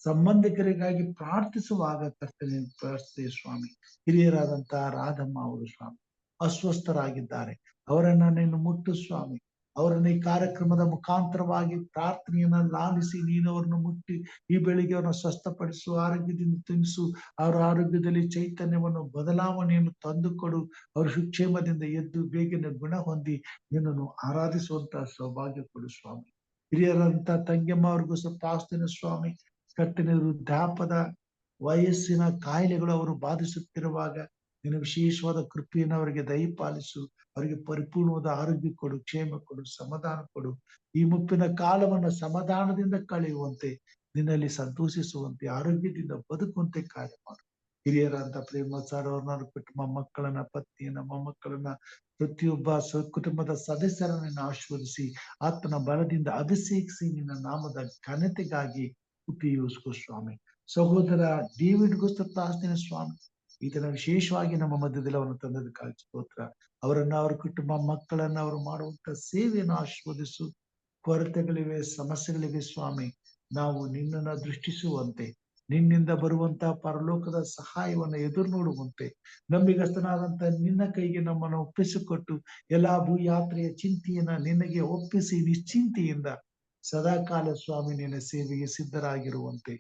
ಸಂಬಂಧಿಕರಿಗಾಗಿ ಪ್ರಾರ್ಥಿಸುವಾಗ ಕರ್ತನೆ ಪ್ರಾರ್ಥಿಸಿ ಸ್ವಾಮಿ. ಹಿರಿಯರಾದಂತಹ ರಾಧಮ್ಮ ಅವರು ಸ್ವಾಮಿ ಅಸ್ವಸ್ಥರಾಗಿದ್ದಾರೆ. ಅವರನ್ನ ನೀನು ಮುಟ್ಟು ಸ್ವಾಮಿ. ಅವರನ್ನ ಈ ಕಾರ್ಯಕ್ರಮದ ಮುಖಾಂತರವಾಗಿ ಪ್ರಾರ್ಥನೆಯನ್ನ ಲಾಲಿಸಿ ನೀನು ಅವ್ರನ್ನ ಮುಟ್ಟಿ ಈ ಬೆಳಿಗ್ಗೆ ಅವ್ರನ್ನ ಸ್ವಸ್ಥಪಡಿಸು, ಆರೋಗ್ಯದಿಂದ ತುಂಬಿಸು, ಅವರ ಆರೋಗ್ಯದಲ್ಲಿ ಚೈತನ್ಯವನ್ನು ಬದಲಾವಣೆಯನ್ನು ತಂದುಕೊಡು. ಅವರು ಸುಕ್ಷೇಮದಿಂದ ಎದ್ದು ಬೇಗನೆ ಗುಣ ಹೊಂದಿ ನಿನ್ನನ್ನು ಆರಾಧಿಸುವಂತಹ ಸೌಭಾಗ್ಯ ಕೊಡು ಸ್ವಾಮಿ. ಹಿರಿಯರಂತ ತಂಗಿಯಮ್ಮ ಅವ್ರಿಗೂ ಸಹ ಪ್ರಾರ್ಥನೆ ಸ್ವಾಮಿ. ಕರ್ತನೆ ವೃದ್ಧಾಪದ ವಯಸ್ಸಿನ ಕಾಯಿಲೆಗಳು ಅವರು ಬಾಧಿಸುತ್ತಿರುವಾಗ ನಿನ್ನ ವಿಶೇಷವಾದ ಕೃಪೆಯನ್ನು ಅವರಿಗೆ ದಯಪಾಲಿಸು. ಅವರಿಗೆ ಪರಿಪೂರ್ಣವಾದ ಆರೋಗ್ಯ ಕೊಡು, ಕ್ಷೇಮ ಕೊಡು, ಸಮಾಧಾನ ಕೊಡು. ಈ ಮುಪ್ಪಿನ ಕಾಲವನ್ನು ಸಮಾಧಾನದಿಂದ ಕಳೆಯುವಂತೆ, ನಿನ್ನಲ್ಲಿ ಸಂತೋಷಿಸುವಂತೆ, ಆರೋಗ್ಯದಿಂದ ಬದುಕುವಂತೆ ಕಾರ್ಯ ಮಾಡು. ಹಿರಿಯರಂತ ಪ್ರೇಮ ಸಾರ್ ಅವ್ರನ್ನ ಕುಟುಂಬ ಮಕ್ಕಳನ್ನ, ಪತ್ನಿಯನ್ನ, ಮೊಮ್ಮಕ್ಕಳನ್ನ, ಪ್ರತಿಯೊಬ್ಬ ಕುಟುಂಬದ ಸದಸ್ಯರನ್ನ ಆಶೀರ್ವದಿಸಿ ಆತನ ಬಲದಿಂದ ಅಭಿಷೇಕಿಸಿ ನಿನ್ನ ನಾಮದ ಘನತೆಗಾಗಿ ಉಪಯೋಗಿಸ್ಕೋ ಸ್ವಾಮಿ. ಸಹೋದರ ಡೇವಿಡ್ಗೋಸ್ಕರ ಪ್ರಾರ್ಥನೆ ಸ್ವಾಮಿ. ಈತನ ವಿಶೇಷವಾಗಿ ನಮ್ಮ ಮಧ್ಯದಲ್ಲಿ ಅವನು ತಂದದಕ್ಕಾಗಿ ಸ್ತೋತ್ರ. ಅವರನ್ನ, ಅವರ ಕುಟುಂಬ ಮಕ್ಕಳನ್ನ, ಅವರು ಮಾಡುವಂತ ಸೇವೆಯನ್ನು ಆಶೀರ್ವದಿಸು. ಕೊರತೆಗಳಿವೆ, ಸಮಸ್ಯೆಗಳಿವೆ ಸ್ವಾಮಿ. ನಾವು ನಿನ್ನನ್ನ ದೃಷ್ಟಿಸುವಂತೆ, ನಿನ್ನಿಂದ ಬರುವಂತಹ ಪರಲೋಕದ ಸಹಾಯವನ್ನು ಎದುರು ನೋಡುವಂತೆ, ನಂಬಿಗಸ್ತನಾದಂತ ನಿನ್ನ ಕೈಗೆ ನಮ್ಮನ್ನು ಒಪ್ಪಿಸಿಕೊಟ್ಟು ಎಲ್ಲಾ ಭೂಯಾತ್ರೆಯ ಚಿಂತೆಯನ್ನ ನಿನಗೆ ಒಪ್ಪಿಸಿ ನಿಶ್ಚಿಂತೆಯಿಂದ ಸದಾಕಾಲ ಸ್ವಾಮಿ ನಿನ್ನ ಸೇವೆಗೆ ಸಿದ್ಧರಾಗಿರುವಂತೆ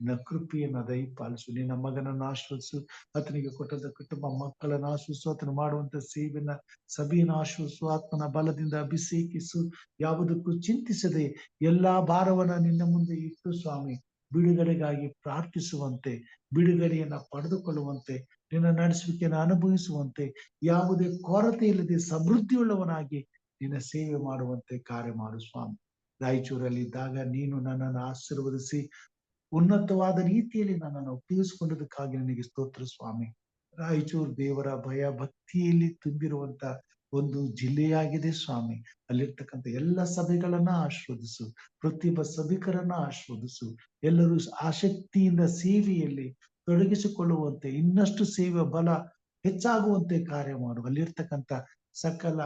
ನಿನ್ನ ಕೃಪೆಯನ್ನ ದಯಪಾಲಿಸು. ನಿನ್ನ ಮಗನನ್ನು ಆಶ್ವಸಿಸು, ಆತನಿಗೆ ಕೊಟ್ಟದ ಕುಟುಂಬ ಮಕ್ಕಳನ್ನು ಆಶ್ವಸಿಸು, ಆತನು ಮಾಡುವಂತ ಸೇವೆಯನ್ನ ಸಭೆಯನ್ನು ಆಶ್ವಸಿಸು. ಆತ್ಮನ ಬಲದಿಂದ ಅಭಿಷೇಕಿಸು. ಯಾವುದಕ್ಕೂ ಚಿಂತಿಸದೆ ಎಲ್ಲಾ ಭಾರವನ್ನ ನಿನ್ನ ಮುಂದೆ ಇಟ್ಟು ಸ್ವಾಮಿ ಬಿಡುಗಡೆಗಾಗಿ ಪ್ರಾರ್ಥಿಸುವಂತೆ, ಬಿಡುಗಡೆಯನ್ನ ಪಡೆದುಕೊಳ್ಳುವಂತೆ, ನಿನ್ನ ನಡೆಸುವಿಕೆಯನ್ನು ಅನುಭವಿಸುವಂತೆ, ಯಾವುದೇ ಕೊರತೆ ಇಲ್ಲದೆ ಸಮೃದ್ಧಿಯುಳ್ಳವನಾಗಿ ನಿನ್ನ ಸೇವೆ ಮಾಡುವಂತೆ ಕಾರ್ಯ ಮಾಡು ಸ್ವಾಮಿ. ರಾಯಚೂರಲ್ಲಿ ಇದ್ದಾಗ ನೀನು ನನ್ನನ್ನು ಆಶೀರ್ವದಿಸಿ ಉನ್ನತವಾದ ರೀತಿಯಲ್ಲಿ ನನ್ನನ್ನು ಉಪಯೋಗಿಸಿಕೊಂಡದಕ್ಕಾಗಿ ನನಗೆ ಸ್ತೋತ್ರ ಸ್ವಾಮಿ. ರಾಯಚೂರು ದೇವರ ಭಯ ಭಕ್ತಿಯಲ್ಲಿ ತುಂಬಿರುವಂತ ಒಂದು ಜಿಲ್ಲೆಯಾಗಿದೆ ಸ್ವಾಮಿ. ಅಲ್ಲಿರ್ತಕ್ಕಂಥ ಎಲ್ಲ ಸಭೆಗಳನ್ನ ಆಶೀರ್ವದಿಸು, ಪ್ರತಿಯೊಬ್ಬ ಸಭಿಕರನ್ನ ಆಶೀರ್ವದಿಸು. ಎಲ್ಲರೂ ಆಸಕ್ತಿಯಿಂದ ಸೇವೆಯಲ್ಲಿ ತೊಡಗಿಸಿಕೊಳ್ಳುವಂತೆ, ಇನ್ನಷ್ಟು ಸೇವೆ ಬಲ ಹೆಚ್ಚಾಗುವಂತೆ ಕಾರ್ಯ ಮಾಡು. ಅಲ್ಲಿರ್ತಕ್ಕಂಥ ಸಕಲ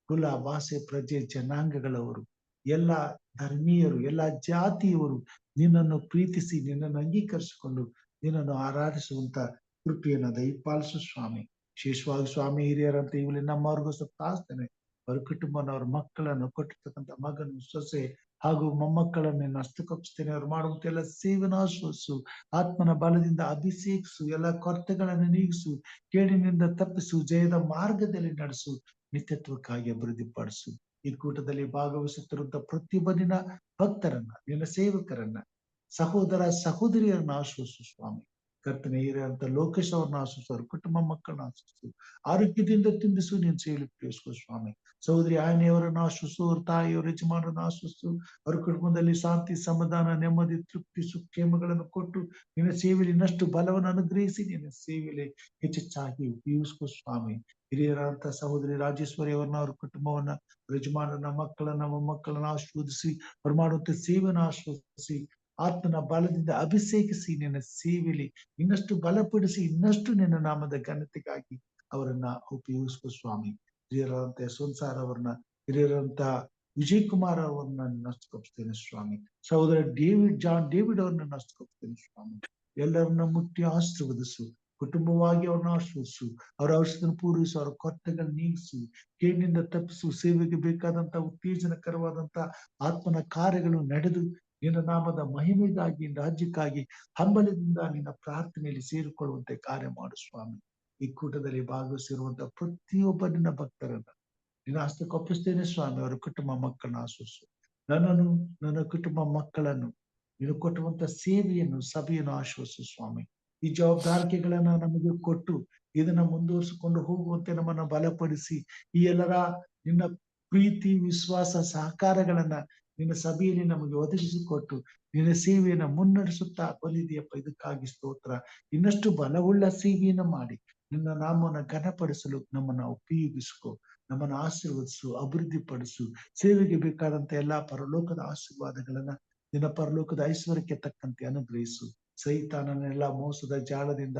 ಕುಲ, ಭಾಷೆ, ಪ್ರಜೆ, ಜನಾಂಗಗಳವರು, ಎಲ್ಲ ಧರ್ಮೀಯರು, ಎಲ್ಲ ಜಾತಿಯವರು ನಿನ್ನನ್ನು ಪ್ರೀತಿಸಿ ನಿನ್ನನ್ನು ಅಂಗೀಕರಿಸಿಕೊಂಡು ನಿನ್ನನ್ನು ಆರಾಧಿಸುವಂತ ಕೃಪೆಯನ್ನ ದಯಪಾಲಿಸು ಸ್ವಾಮಿ. ವಿಶೇಷವಾಗಿ ಸ್ವಾಮಿ ಹಿರಿಯರಂತ ಇವಲ್ಲಿ ನಮ್ಮವ್ರಿಗೂ ಸ್ವಲ್ಪ ಪ್ರಾರ್ಥನೆ, ಅವ್ರ ಕುಟುಂಬನ, ಅವ್ರ ಮಕ್ಕಳನ್ನು, ಕೊಟ್ಟಿರ್ತಕ್ಕಂಥ ಮಗನು, ಸೊಸೆ ಹಾಗೂ ಮೊಮ್ಮಕ್ಕಳನ್ನು ಹಸ್ತಕೊಪ್ಪಿಸ್ತೇನೆ. ಅವ್ರು ಮಾಡುವಂತ ಎಲ್ಲ ಸೇವೆನ ಆಶ್ವಸಿಸು. ಆತ್ಮನ ಬಲದಿಂದ ಅಭಿಷೇಕಿಸು. ಎಲ್ಲ ಕೊರತೆಗಳನ್ನು ನೀಗಿಸು. ಕೇಡಿನಿಂದ ತಪ್ಪಿಸು. ಜಯದ ಮಾರ್ಗದಲ್ಲಿ ನಡೆಸು. ನಿತ್ಯತ್ವಕ್ಕಾಗಿ ಅಭಿವೃದ್ಧಿಪಡಿಸು. ಈ ಕೂಟದಲ್ಲಿ ಭಾಗವಹಿಸುತ್ತಿರುವಂತ ಪ್ರತಿಯೊಬ್ಬ ನಿನ್ನ ಭಕ್ತರನ್ನ, ನಿನ್ನ ಸೇವಕರನ್ನ, ಸಹೋದರ ಸಹೋದರಿಯರನ್ನ ಆಶ್ವಸಿಸು ಸ್ವಾಮಿ. ಕರ್ತನೆ ಹಿರಿಯರಂತ ಲೋಕೇಶ್ ಅವ್ರನ್ನ ಆಶ್ವಸಿಸು. ಅವ್ರ ಕುಟುಂಬ ಮಕ್ಕಳನ್ನ ಆಶ್ವಸಿಸು. ಆರೋಗ್ಯದಿಂದ ತುಂಬಿಸು. ನೀನ್ ಸೇವೆ ಉಪಯೋಗಿಸ್ಕೋ ಸ್ವಾಮಿ. ಸಹೋದರಿ ಆಯನೆಯವರನ್ನ ಆಶ್ವಸಿಸು. ಅವ್ರ ತಾಯಿಯವರ ಯಜಮಾನರನ್ನ ಆಶ್ವಸಿಸು. ಅವ್ರ ಕುಟುಂಬದಲ್ಲಿ ಶಾಂತಿ, ಸಮಾಧಾನ, ನೆಮ್ಮದಿ, ತೃಪ್ತಿ, ಸುಕ್ಷೇಮಗಳನ್ನು ಕೊಟ್ಟು ನಿನ್ನ ಸೇವೆಯಲ್ಲಿ ಇನ್ನಷ್ಟು ಬಲವನ್ನು ಅನುಗ್ರಹಿಸಿ ನಿನ್ನ ಸೇವೆಯಲ್ಲಿ ಹೆಚ್ಚೆಚ್ಚಾಗಿ ಉಪಯೋಗಿಸ್ಕೋ ಸ್ವಾಮಿ. ಹಿರಿಯರಂತ ಸಹೋದರಿ ರಾಜೇಶ್ವರಿ ಅವ್ರನ್ನ, ಅವ್ರ ಕುಟುಂಬವನ್ನ, ಯಜಮಾನರನ್ನ, ಮಕ್ಕಳನ್ನ, ಮೊಮ್ಮಕ್ಕಳನ್ನ ಆಶೀರ್ವದಿಸಿ ಅವ್ರು ಮಾಡುವಂತ ಸೇವೆಯನ್ನು ಆಶೀರ್ವದಿಸಿ ಆತ್ಮನ ಬಲದಿಂದ ಅಭಿಷೇಕಿಸಿ ನಿನ್ನ ಸೇವೆಯಲ್ಲಿ ಇನ್ನಷ್ಟು ಬಲಪಡಿಸಿ ಇನ್ನಷ್ಟು ನಿನ್ನ ನಾಮದ ಘನತೆಗಾಗಿ ಅವರನ್ನ ಉಪಯೋಗಿಸ್ಕೋ ಸ್ವಾಮಿ. ಹಿರಿಯರಂತ ಯಶವಂತ್ ಅವ್ರನ್ನ, ಹಿರಿಯರಂತ ವಿಜಯ್ ಕುಮಾರ್ ಅವ್ರನ್ನ ನಷ್ಟಕೊಪ್ಸ್ತೇನೆ ಸ್ವಾಮಿ. ಸಹೋದರ ಜಾನ್ ಡೇವಿಡ್ ಅವ್ರನ್ನ ನಷ್ಟಕೊಪ್ಸ್ತೇನೆ ಸ್ವಾಮಿ. ಎಲ್ಲರನ್ನ ಮುಟ್ಟಿ ಆಶೀರ್ವದಿಸು. ಕುಟುಂಬವಾಗಿ ಅವ್ರನ್ನ ಆಶ್ರಯಿಸು. ಅವರ ಔಷಧನ ಪೂರೈಸು. ಅವರ ಕೊರತೆಗಳನ್ನ ನೀಗಿಸು. ಕೇಡಿನಿಂದ ತಪ್ಪಿಸು. ಸೇವೆಗೆ ಬೇಕಾದಂತ ಉತ್ತೇಜನಕರವಾದಂತ ಆತ್ಮನ ಕಾರ್ಯಗಳು ನಡೆದು ನಿನ್ನ ನಾಮದ ಮಹಿಮೆಗಾಗಿ, ರಾಜ್ಯಕ್ಕಾಗಿ ಹಂಬಲದಿಂದ ನಿನ್ನ ಪ್ರಾರ್ಥನೆಯಲ್ಲಿ ಸೇರಿಕೊಳ್ಳುವಂತೆ ಕಾರ್ಯ ಮಾಡು ಸ್ವಾಮಿ. ಈ ಕೂಟದಲ್ಲಿ ಭಾಗವಹಿಸಿರುವಂತ ಪ್ರತಿಯೊಬ್ಬ ನಿನ್ನ ಭಕ್ತರನ್ನ ನಿನ್ನ ಹಸ್ತಕ್ಕೊಪ್ಪಿಸ್ತೇನೆ ಸ್ವಾಮಿ. ಅವರ ಕುಟುಂಬ ಮಕ್ಕಳನ್ನ ಆಶ್ವಸಿಸು. ನನ್ನನ್ನು, ನನ್ನ ಕುಟುಂಬ ಮಕ್ಕಳನ್ನು, ನೀನು ಕೊಟ್ಟುವಂತ ಸೇವೆಯನ್ನು, ಸಭೆಯನ್ನು ಆಶ್ವಸಿಸು ಸ್ವಾಮಿ. ಈ ಜವಾಬ್ದಾರಿಕೆಗಳನ್ನ ನಮಗೆ ಕೊಟ್ಟು ಇದನ್ನ ಮುಂದುವರಿಸಿಕೊಂಡು ಹೋಗುವಂತೆ ನಮ್ಮನ್ನ ಬಲಪಡಿಸಿ ಈ ಎಲ್ಲರ ನಿನ್ನ ಪ್ರೀತಿ, ವಿಶ್ವಾಸ, ಸಹಕಾರಗಳನ್ನ ನಿನ್ನ ಸಭೆಯಲ್ಲಿ ನಮಗೆ ಒದಗಿಸಿಕೊಟ್ಟು ನಿನ್ನ ಸೇವೆಯನ್ನ ಮುನ್ನಡೆಸುತ್ತಾ ಬಂದಿದೆಯಪ್ಪ. ಇದಕ್ಕಾಗಿ ಸ್ತೋತ್ರ. ಇನ್ನಷ್ಟು ಬಲವುಳ್ಳ ಸೇವೆಯನ್ನ ಮಾಡಿ ನಿನ್ನ ನಾಮವನ್ನು ಘನಪಡಿಸಲು ನಮ್ಮನ್ನ ಉಪಯೋಗಿಸಿಕೊ. ನಮ್ಮನ್ನು ಆಶೀರ್ವದಿಸು, ಅಭಿವೃದ್ಧಿಪಡಿಸು. ಸೇವೆಗೆ ಬೇಕಾದಂತ ಎಲ್ಲಾ ಪರಲೋಕದ ಆಶೀರ್ವಾದಗಳನ್ನ ನಿನ್ನ ಪರಲೋಕದ ಐಶ್ವರ್ಯಕ್ಕೆ ತಕ್ಕಂತೆ ಅನುಗ್ರಹಿಸು. ಸೈತಾನನೆಲ್ಲ ಮೋಸದ ಜಾಲದಿಂದ,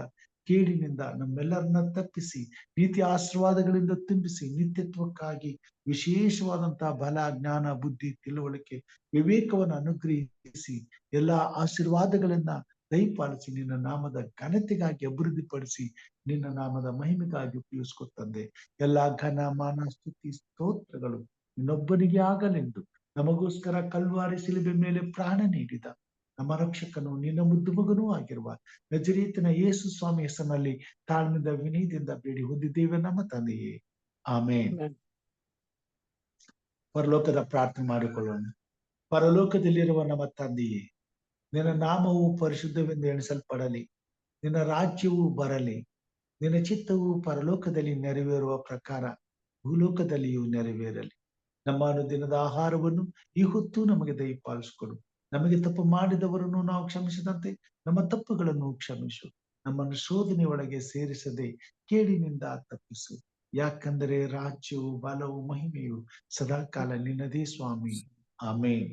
ಕೇಡಿನಿಂದ ನಮ್ಮೆಲ್ಲರನ್ನ ತಪ್ಪಿಸಿ ನೀತಿ ಆಶೀರ್ವಾದಗಳಿಂದ ತುಂಬಿಸಿ ನಿತ್ಯತ್ವಕ್ಕಾಗಿ ವಿಶೇಷವಾದಂತಹ ಬಲ, ಜ್ಞಾನ, ಬುದ್ಧಿ, ತಿಳುವಳಿಕೆ, ವಿವೇಕವನ್ನು ಅನುಗ್ರಹಿಸಿ ಎಲ್ಲಾ ಆಶೀರ್ವಾದಗಳನ್ನ ದಯಪಾಲಿಸಿ ನಿನ್ನ ನಾಮದ ಘನತೆಗಾಗಿ ಅಭಿವೃದ್ಧಿಪಡಿಸಿ ನಿನ್ನ ನಾಮದ ಮಹಿಮೆಗಾಗಿ ಉಪಯೋಗಿಸ್ಕೊತಂದೆ. ಎಲ್ಲಾ ಘನ, ಮಾನ, ಸ್ತುತಿ, ಸ್ತೋತ್ರಗಳು ಇನ್ನೊಬ್ಬನಿಗೆ ಆಗಲೆಂದು ನಮಗೋಸ್ಕರ ಕಲ್ವಾರಿ ಶಿಲುಬೆ ಮೇಲೆ ಪ್ರಾಣ ನೀಡಿದ ನಮ್ಮ ರಕ್ಷಕನು ನಿನ್ನ ಮುದ್ದು ಮಗನೂ ಆಗಿರುವ ನಜರೇತಿನ ಯೇಸು ಸ್ವಾಮಿ ಹೆಸರಿನಲ್ಲಿ ತಾಳ್ಮೆಯಿಂದ ವಿನಯದಿಂದ ಬೇಡಿ ಹೊಂದಿದ್ದೇವೆ ನಮ್ಮ ತಂದೆಯೇ, ಆಮೇನ್. ಪರಲೋಕದ ಪ್ರಾರ್ಥನೆ ಮಾಡಿಕೊಳ್ಳೋಣ. ಪರಲೋಕದಲ್ಲಿರುವ ನಮ್ಮ ತಂದೆಯೇ, ನಿನ್ನ ನಾಮವು ಪರಿಶುದ್ಧವೆಂದು ಎಣಿಸಲ್ಪಡಲಿ, ನಿನ್ನ ರಾಜ್ಯವು ಬರಲಿ, ನಿನ್ನ ಚಿತ್ತವು ಪರಲೋಕದಲ್ಲಿ ನೆರವೇರುವ ಪ್ರಕಾರ ಭೂಲೋಕದಲ್ಲಿಯೂ ನೆರವೇರಲಿ. ನಮ್ಮ ಅನುದಿನದ ಆಹಾರವನ್ನು ಈ ಹೊತ್ತು ನಮಗೆ ದಯಪಾಲಿಸಿಕೊಡು. ನಮಗೆ ತಪ್ಪು ಮಾಡಿದವರನ್ನು ನಾವು ಕ್ಷಮಿಸಿದಂತೆ ನಮ್ಮ ತಪ್ಪುಗಳನ್ನು ಕ್ಷಮಿಸು. ನಮ್ಮನ್ನು ಶೋಧನೆ ಒಳಗೆ ಸೇರಿಸದೆ ಕೇಡಿನಿಂದ ತಪ್ಪಿಸು. ಯಾಕಂದರೆ ರಾಜ್ಯವು, ಬಲವು, ಮಹಿಮೆಯು ಸದಾಕಾಲ ನಿನ್ನದೇ ಸ್ವಾಮಿ, ಆಮೇನ್.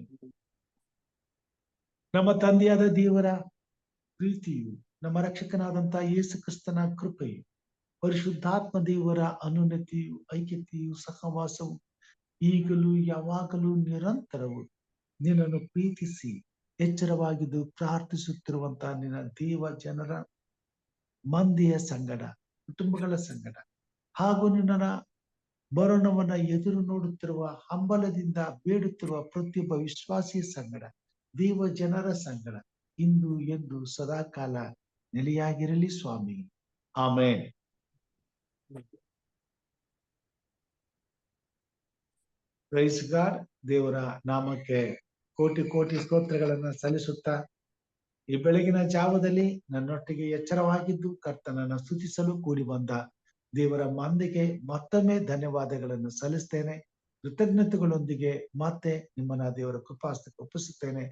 ನಮ್ಮ ತಂದೆಯಾದ ದೇವರ ಪ್ರೀತಿಯು, ನಮ್ಮ ರಕ್ಷಕನಾದಂತಹ ಯೇಸು ಕ್ರಿಸ್ತನ ಕೃಪೆಯು, ಪರಿಶುದ್ಧಾತ್ಮ ದೇವರ ಅನುನ್ನತಿಯು, ಐಕ್ಯತೆಯು, ಸಹವಾಸವು ಈಗಲೂ ಯಾವಾಗಲೂ ನಿರಂತರವು ನಿನ್ನನ್ನು ಪ್ರೀತಿಸಿ ಎಚ್ಚರವಾಗಿದ್ದು ಪ್ರಾರ್ಥಿಸುತ್ತಿರುವಂತಹ ನಿನ್ನ ದೇವ ಜನರ ಮಂದಿಯ ಸಂಗಡ, ಕುಟುಂಬಗಳ ಸಂಗಡ, ಹಾಗೂ ನಿನ್ನ ಮರಣವನ್ನ ಎದುರು ನೋಡುತ್ತಿರುವ, ಹಂಬಲದಿಂದ ಬೇಡುತ್ತಿರುವ ಪ್ರತಿಯೊಬ್ಬ ವಿಶ್ವಾಸಿಯ ಸಂಗಡ, ದೇವ ಜನರ ಸಂಗಡ ಇಂದು ಎಂದು ಸದಾಕಾಲ ನೆಲೆಯಾಗಿರಲಿ ಸ್ವಾಮಿ, ಆಮೇನ್. Praise God. ದೇವರ ನಾಮಕ್ಕೆ ಕೋಟಿ ಕೋಟಿ ಸ್ತೋತ್ರಗಳನ್ನ ಸಲ್ಲಿಸುತ್ತಾ ಈ ಬೆಳಗಿನ ಜಾವದಲ್ಲಿ ನನ್ನೊಟ್ಟಿಗೆ ಎಚ್ಚರವಾಗಿದ್ದು ಕರ್ತನನ್ನ ಸ್ತುತಿಸಲು ಕೂಡಿ ಬಂದ ದೇವರ ಮಂದಿಗೆ ಮತ್ತೊಮ್ಮೆ ಧನ್ಯವಾದಗಳನ್ನು ಸಲ್ಲಿಸ್ತೇನೆ. ಕೃತಜ್ಞತೆಗಳೊಂದಿಗೆ ಮತ್ತೆ ನಿಮ್ಮನ್ನ ದೇವರ ಕೃಪಾಸ್ತಕ್ಕೆ ಒಪ್ಪಿಸುತ್ತೇನೆ.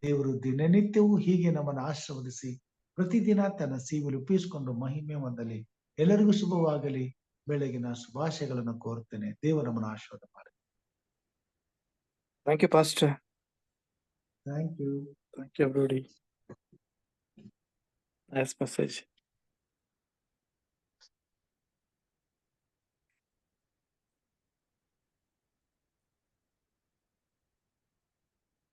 ದೇವರು ದಿನನಿತ್ಯವೂ ಹೀಗೆ ನಮ್ಮನ್ನು ಆಶೀರ್ವದಿಸಿ ಪ್ರತಿದಿನ ತನ್ನ ಸೇವೆಯಲ್ಲಿ ಉಪಯೋಗಿಸಿಕೊಂಡು ಮಹಿಮೆ ಹೊಂದಲಿ. ಎಲ್ಲರಿಗೂ ಶುಭವಾಗಲಿ. ಬೆಳಗಿನ ಶುಭಾಶಯಗಳನ್ನು ಕೋರುತ್ತೇನೆ. ದೇವರು ನಮ್ಮನ್ನು ಆಶೀರ್ವಾದ ಮಾಡಿ. Thank you, Pastor. Thank you. Thank you, everybody. Nice message.